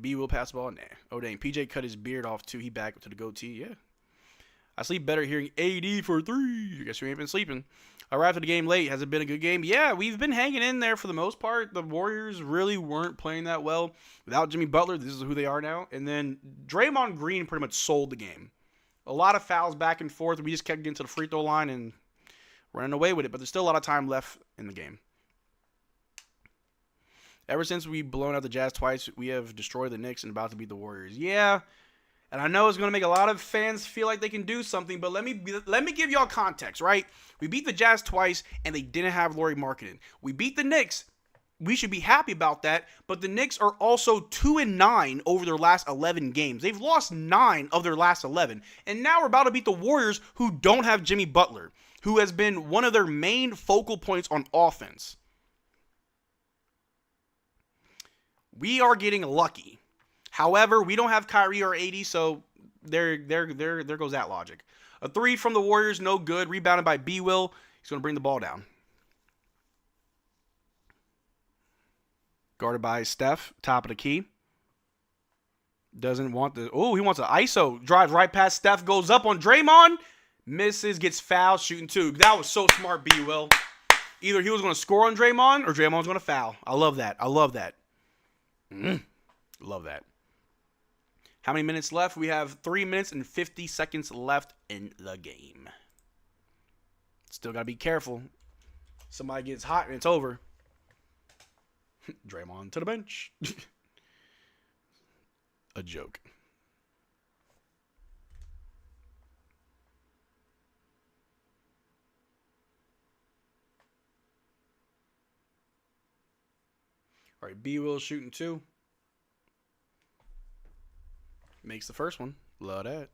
B will pass the ball. Nah. Oh dang. PJ cut his beard off too. He back to the goatee. Yeah. I sleep better hearing AD for 3. I guess you ain't been sleeping. I arrived at the game late. Has it been a good game? Yeah, we've been hanging in there for the most part. The Warriors really weren't playing that well. Without Jimmy Butler, this is who they are now. And then Draymond Green pretty much sold the game. A lot of fouls back and forth. We just kept getting to the free throw line and running away with it. But there's still a lot of time left in the game. Ever since we've blown out the Jazz twice, we have destroyed the Knicks and about to beat the Warriors. Yeah, and I know it's going to make a lot of fans feel like they can do something, but let me give y'all context, right? We beat the Jazz twice, and they didn't have Lauri Markkanen. We beat the Knicks. We should be happy about that, but the Knicks are also 2-9 over their last 11 games. They've lost 9 of their last 11, and now we're about to beat the Warriors, who don't have Jimmy Butler, who has been one of their main focal points on offense. We are getting lucky. However, we don't have Kyrie or AD, so there goes that logic. A 3 from the Warriors, no good. Rebounded by B. Will. He's going to bring the ball down. Guarded by Steph, top of the key. Doesn't want the... Oh, he wants an ISO. Drives right past Steph, goes up on Draymond. Misses, gets fouled, shooting 2. That was so smart, B. Will. Either he was going to score on Draymond or Draymond was going to foul. I love that. Love that. How many minutes left? We have 3 minutes and 50 seconds left in the game. Still got to be careful. Somebody gets hot and it's over. Draymond to the bench. A joke. All right, B Will shooting 2. Makes the first one. Love that.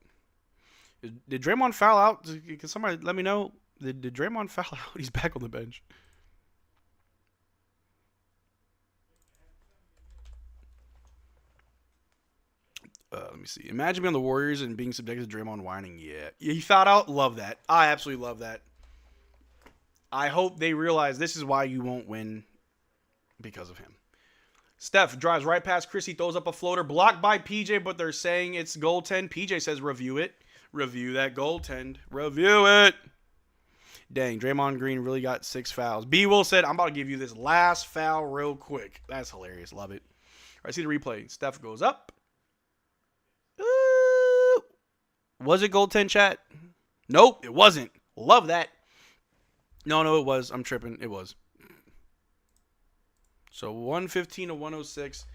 Did Draymond foul out? Can somebody let me know? Did Draymond foul out? He's back on the bench. Let me see. Imagine being on the Warriors and being subjected to Draymond whining. Yeah. He fouled out. Love that. I absolutely love that. I hope they realize this is why you won't win because of him. Steph drives right past Chris. He throws up a floater. Blocked by PJ, but they're saying it's goaltend. PJ says review it. Review that goaltend. Review it. Dang, Draymond Green really got 6 fouls. B. Will said, I'm about to give you this last foul real quick. That's hilarious. Love it. All right, see the replay. Steph goes up. Ooh. Was it goaltend, chat? Nope, it wasn't. Love that. No, it was. I'm tripping. It was. So 115 to 106.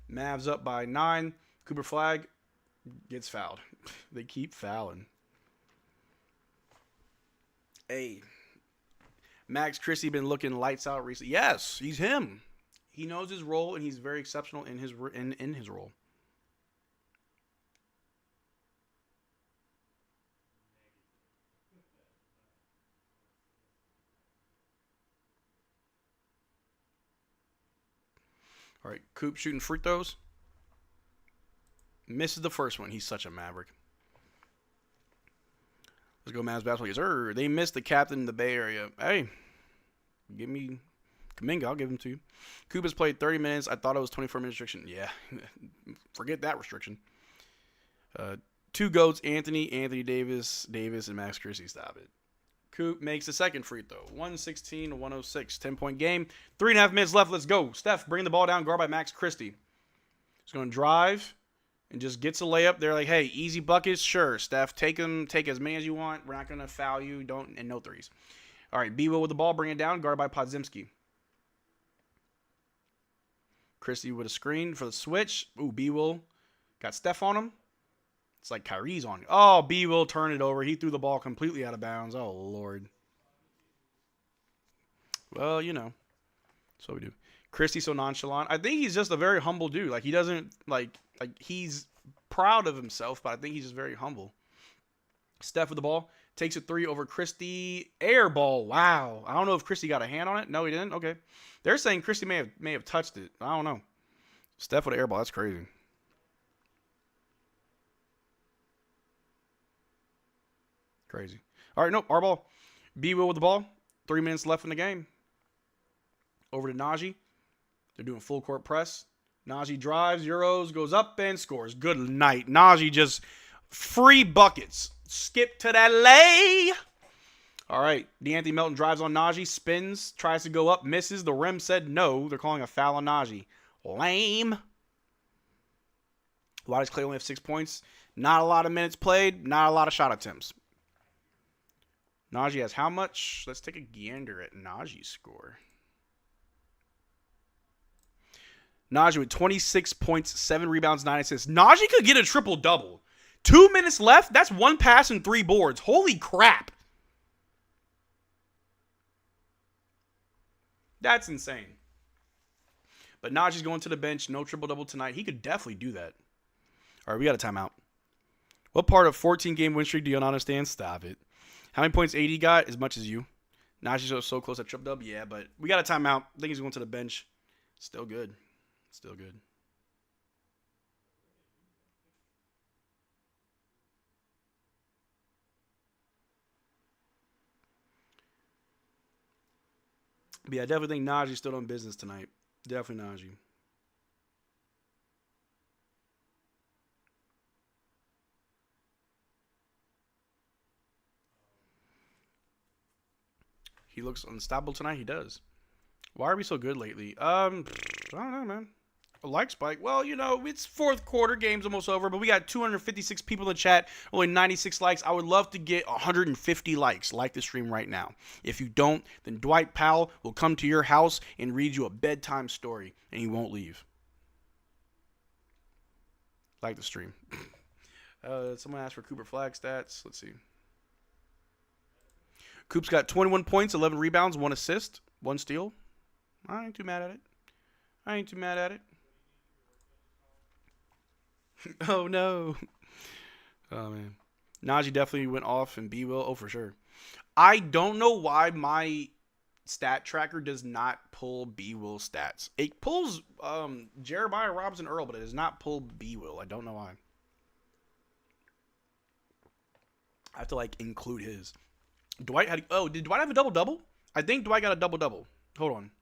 Mavs up by 9. Cooper Flag gets fouled. They keep fouling. Hey, Max Christie been looking lights out recently. Yes, he's him. He knows his role and he's very exceptional in his role. All right, Coop shooting free throws. Misses the first one. He's such a maverick. Let's go Mavs basketball. Yes, sir. They missed the captain in the Bay Area. Hey, give me Kuminga. I'll give him to you. Coop has played 30 minutes. I thought it was 24-minute restriction. Yeah, forget that restriction. 2 GOATs, Anthony Davis, and Max Christie. Stop it. Coop makes the second free throw. 116 to 106. 10-point game. 3.5 minutes left. Let's go. Steph, bring the ball down. Guard by Max Christie. He's going to drive and just gets a layup. They're like, hey, easy buckets. Sure, Steph. Take them. Take as many as you want. We're not going to foul you. And no threes. All right, B. Will with the ball. Bring it down. Guard by Podzimski. Christie with a screen for the switch. Ooh, B. Will got Steph on him. It's like Kyrie's on. Oh, B. Will turn it over. He threw the ball completely out of bounds. Oh, Lord. Well, you know. That's what we do. Christie's so nonchalant. I think he's just a very humble dude. Like, he doesn't, like he's proud of himself, but I think he's just very humble. Steph with the ball. Takes a 3 over Christie. Air ball. Wow. I don't know if Christie got a hand on it. No, he didn't. Okay. They're saying Christie may have touched it. I don't know. Steph with an air ball. That's crazy. Crazy. All right, nope. Our ball. B. Will with the ball. 3 minutes left in the game. Over to Najee. They're doing full court press. Najee drives, Euros, goes up and scores. Good night. Najee just free buckets. Skip to that lay. All right. DeAnthony Melton drives on Najee, spins, tries to go up, misses. The rim said no. They're calling a foul on Najee. Lame. Why does Klay only have 6 points? Not a lot of minutes played. Not a lot of shot attempts. Najee has how much? Let's take a gander at Najee's score. Najee with 26 points, 7 rebounds, 9 assists. Najee could get a triple-double. 2 minutes left? That's 1 pass and 3 boards. Holy crap. That's insane. But Najee's going to the bench. No triple-double tonight. He could definitely do that. All right, we got a timeout. What part of 14-game win streak do you not understand? Stop it. How many points AD got? As much as you. Najee's so close at triple-double. Yeah, but we got a timeout. I think he's going to the bench. Still good. Still good. But yeah, I definitely think Najee's still on business tonight. Definitely Najee. He looks unstoppable tonight. He does. Why are we so good lately? I don't know, man. Like Spike. Well, you know, it's fourth quarter. Game's almost over, but we got 256 people in the chat. Only 96 likes. I would love to get 150 likes. Like the stream right now. If you don't, then Dwight Powell will come to your house and read you a bedtime story, and he won't leave. Like the stream. Someone asked for Cooper Flag stats. Let's see. Coop's got 21 points, 11 rebounds, 1 assist, 1 steal. I ain't too mad at it. Oh, no. Oh, man. Najee definitely went off and B will. Oh, for sure. I don't know why my stat tracker does not pull B will stats. It pulls Jeremiah Robinson Earl, but it does not pull B will. I don't know why. I have to, like, include his. Did Dwight have a double-double? I think Dwight got a double-double. Hold on.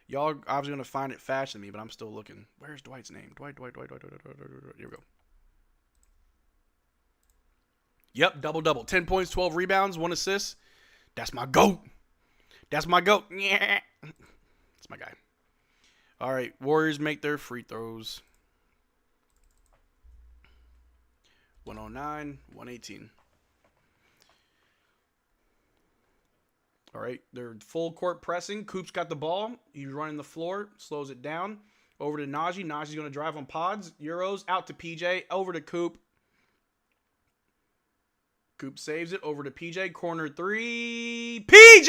Y'all obviously going to find it faster than me, but I'm still looking. Where's Dwight's name? Dwight. Here we go. Yep, double-double. 10 points, 12 rebounds, 1 assist. That's my GOAT. Yeah. That's my guy. All right, Warriors make their free throws. 109, 118. All right, they're full court pressing. Coop's got the ball. He's running the floor, slows it down. Over to Najee. Najee's going to drive on pods. Euros out to PJ. Over to Coop. Coop saves it. Over to PJ. Corner 3. PJ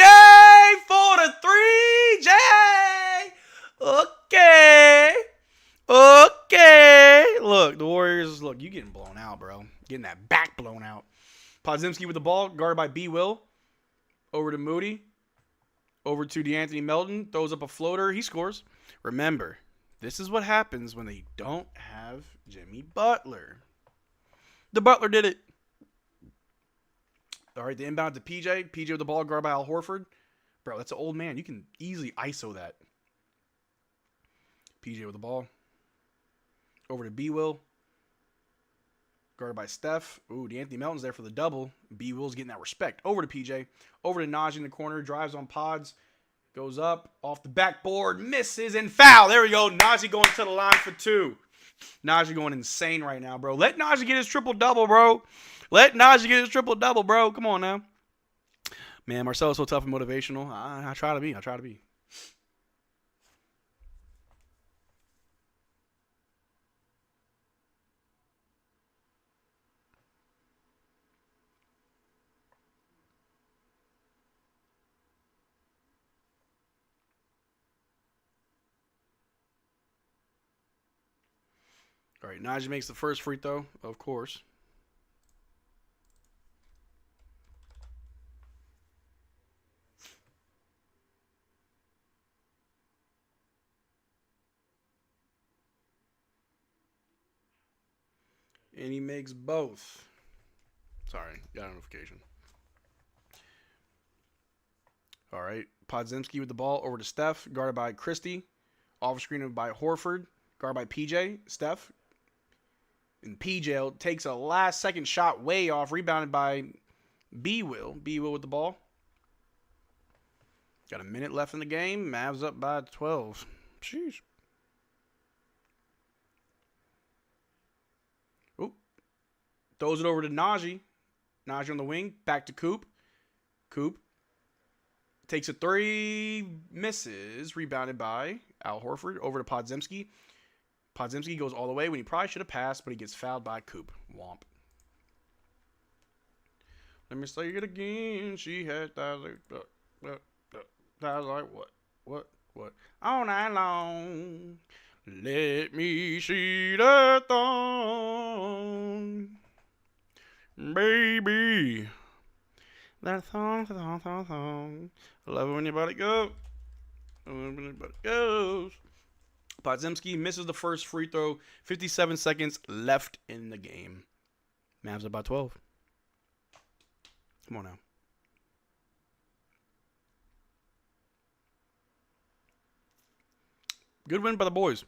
for the 3. J. Okay. Look, the Warriors, you getting blown out, bro. Getting that back blown out. Podziemski with the ball, guarded by B. Will. Over to Moody. Over to DeAnthony Melton. Throws up a floater. He scores. Remember, this is what happens when they don't have Jimmy Butler. The Butler did it. All right, the inbound to PJ. PJ with the ball, guarded by Al Horford. Bro, that's an old man. You can easily ISO that. PJ with the ball. Over to B. Will. Guarded by Steph. Ooh, DeAnthony Melton's there for the double. B. Will's getting that respect. Over to PJ. Over to Najee in the corner. Drives on pods. Goes up. Off the backboard. Misses and foul. There we go. Najee going to the line for 2. Najee going insane right now, bro. Let Najee get his triple-double, bro. Come on now. Man, Marcel's so tough and motivational. I try to be. All right, Najee makes the first free throw, of course. And he makes both. Sorry, got a notification. All right, Podziemski with the ball over to Steph, guarded by Christie. Off screen by Horford, guarded by PJ. Steph. And PJ takes a last-second shot way off, rebounded by B. Will. B. Will with the ball. Got a minute left in the game. Mavs up by 12. Sheesh. Oop. Throws it over to Najee. Najee on the wing. Back to Coop. Coop takes a 3. Misses. Rebounded by Al Horford. Over to Podziemski. Podziemski goes all the way when he probably should have passed, but he gets fouled by Coop. Womp. Let me say it again. She had that like what? All night long. Let me see that thong. Baby. That thong. I love it when your body goes. Podziemski misses the first free throw. 57 seconds left in the game. Mavs up by 12. Come on now. Good win by the boys.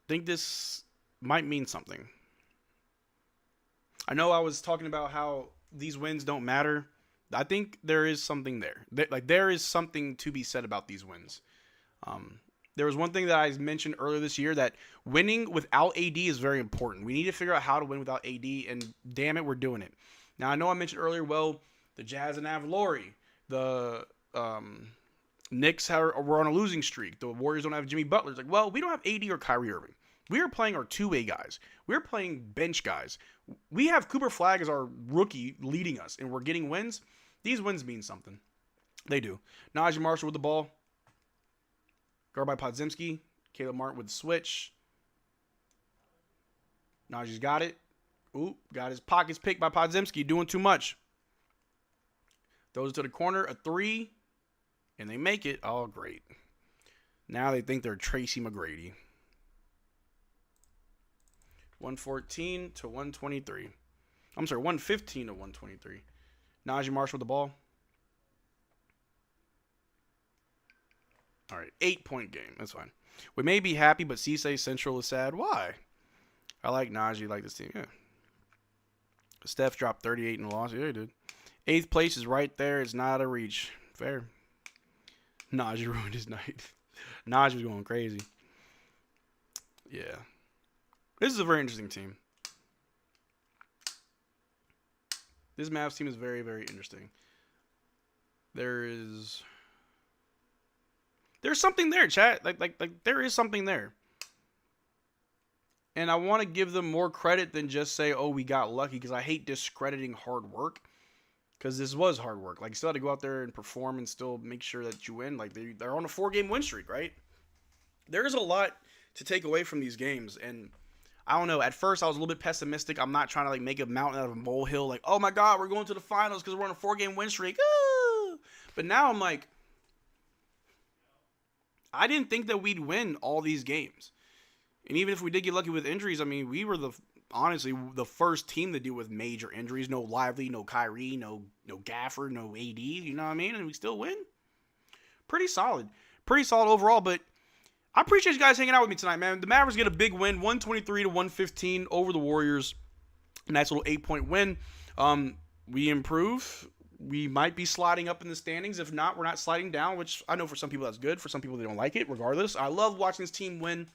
Think this might mean something. I know I was talking about how these wins don't matter. I think there is something there. There is something to be said about these wins. there was one thing that I mentioned earlier this year, that winning without AD is very important. We need to figure out how to win without AD, and damn it, we're doing it. Now, I know I mentioned earlier, well, the Jazz and have Laurie. The Knicks were on a losing streak. The Warriors don't have Jimmy Butler. It's like, well, we don't have AD or Kyrie Irving. We are playing our two-way guys. We're playing bench guys. We have Cooper Flag as our rookie leading us, and we're getting wins. These wins mean something. They do. Najee Marshall with the ball. Guard by Podziemski. Caleb Martin with the switch. Najee's got it. Ooh, got his pockets picked by Podziemski. Doing too much. Throws it to the corner. A three. And they make it. Oh, great. Now they think they're Tracy McGrady. 114 to 123. I'm sorry, 115 to 123. Najee Marshall with the ball. All right, 8-point game. That's fine. We may be happy, but Cisse Central is sad. Why? I like Najee, like this team. Yeah. Steph dropped 38 in the loss. Yeah, he did. 8th place is right there. It's not a reach. Fair. Najee ruined his night. Najee was going crazy. Yeah. This is a very interesting team. This Mavs team is very, very interesting. There's something there, chat. Like there is something there. And I want to give them more credit than just say, oh, we got lucky, because I hate discrediting hard work. Because this was hard work. Like, you still had to go out there and perform and still make sure that you win. Like, they're on a 4-game win streak, right? There's a lot to take away from these games. And I don't know. At first, I was a little bit pessimistic. I'm not trying to, like, make a mountain out of a molehill. Like, oh, my God, we're going to the finals because we're on a 4-game win streak. Ooh! But now I'm like, I didn't think that we'd win all these games. And even if we did get lucky with injuries, I mean, we were honestly the first team to deal with major injuries. No Lively, no Kyrie, no Gafford, no AD, you know what I mean? And we still win. Pretty solid. Pretty solid overall, but I appreciate you guys hanging out with me tonight, man. The Mavericks get a big win, 123 to 115 over the Warriors. Nice little 8-point win. We improve. We might be sliding up in the standings. If not, we're not sliding down, which I know for some people that's good. For some people, they don't like it. Regardless, I love watching this team win.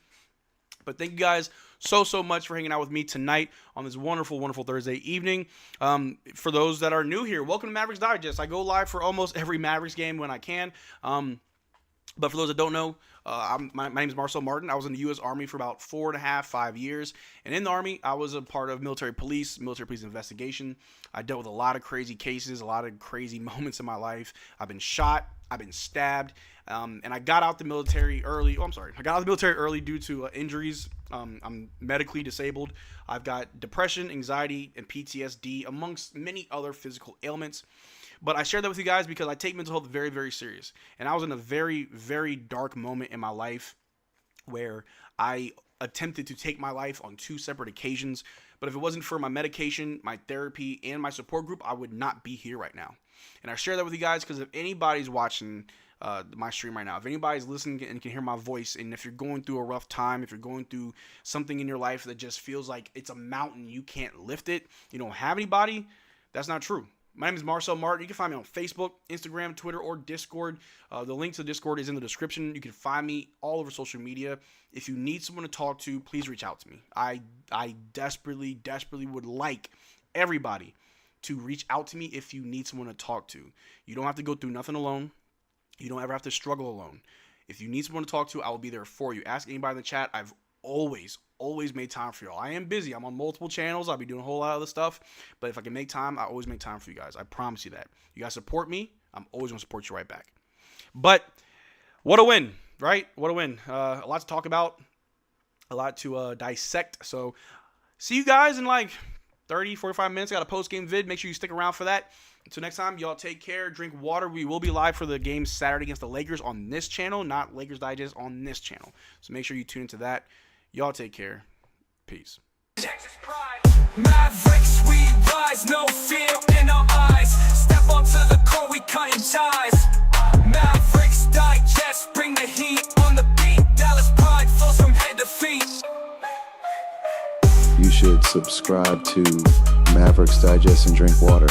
But thank you guys so much for hanging out with me tonight on this wonderful, wonderful Thursday evening. For those that are new here, welcome to Mavericks Digest. I go live for almost every Mavericks game when I can. But for those that don't know, my name is Marcel Martin. I was in the U.S. Army for about 4.5 years. And in the Army, I was a part of military police investigation. I dealt with a lot of crazy cases, a lot of crazy moments in my life. I've been shot. I've been stabbed. And I got out the military early. I got out of the military early due to injuries. I'm medically disabled. I've got depression, anxiety, and PTSD, amongst many other physical ailments. But I share that with you guys because I take mental health very, very serious. And I was in a very, very dark moment in my life where I attempted to take my life on 2 separate occasions. But if it wasn't for my medication, my therapy, and my support group, I would not be here right now. And I share that with you guys because if anybody's watching my stream right now, if anybody's listening and can hear my voice, and if you're going through a rough time, if you're going through something in your life that just feels like it's a mountain, you can't lift it, you don't have anybody, that's not true. My name is Marcel Martin. You can find me on Facebook, Instagram, Twitter, or Discord. The link to the Discord is in the description. You can find me all over social media. If you need someone to talk to, please reach out to me. I desperately would like everybody to reach out to me if you need someone to talk to. You don't have to go through nothing alone. You don't ever have to struggle alone. If you need someone to talk to, I will be there for you. Ask anybody in the chat. I've always made time for y'all. I am busy. I'm on multiple channels. I'll be doing a whole lot of other stuff. But if I can make time, I always make time for you guys. I promise you that. You guys support me, I'm always going to support you right back. But what a win, right? What a win. A lot to talk about. A lot to dissect. So see you guys in like 30, 45 minutes. I got a post-game vid. Make sure you stick around for that. Until next time, y'all take care. Drink water. We will be live for the game Saturday against the Lakers on this channel, not Lakers Digest on this channel. So make sure you tune into that. Y'all take care. Peace. Texas pride. Mavericks, we rise, no fear in our eyes. Step onto the court, we cutting ties. Mavericks Digest, bring the heat on the beat. Dallas pride flows from head to feet. You should subscribe to Mavericks Digest and drink water.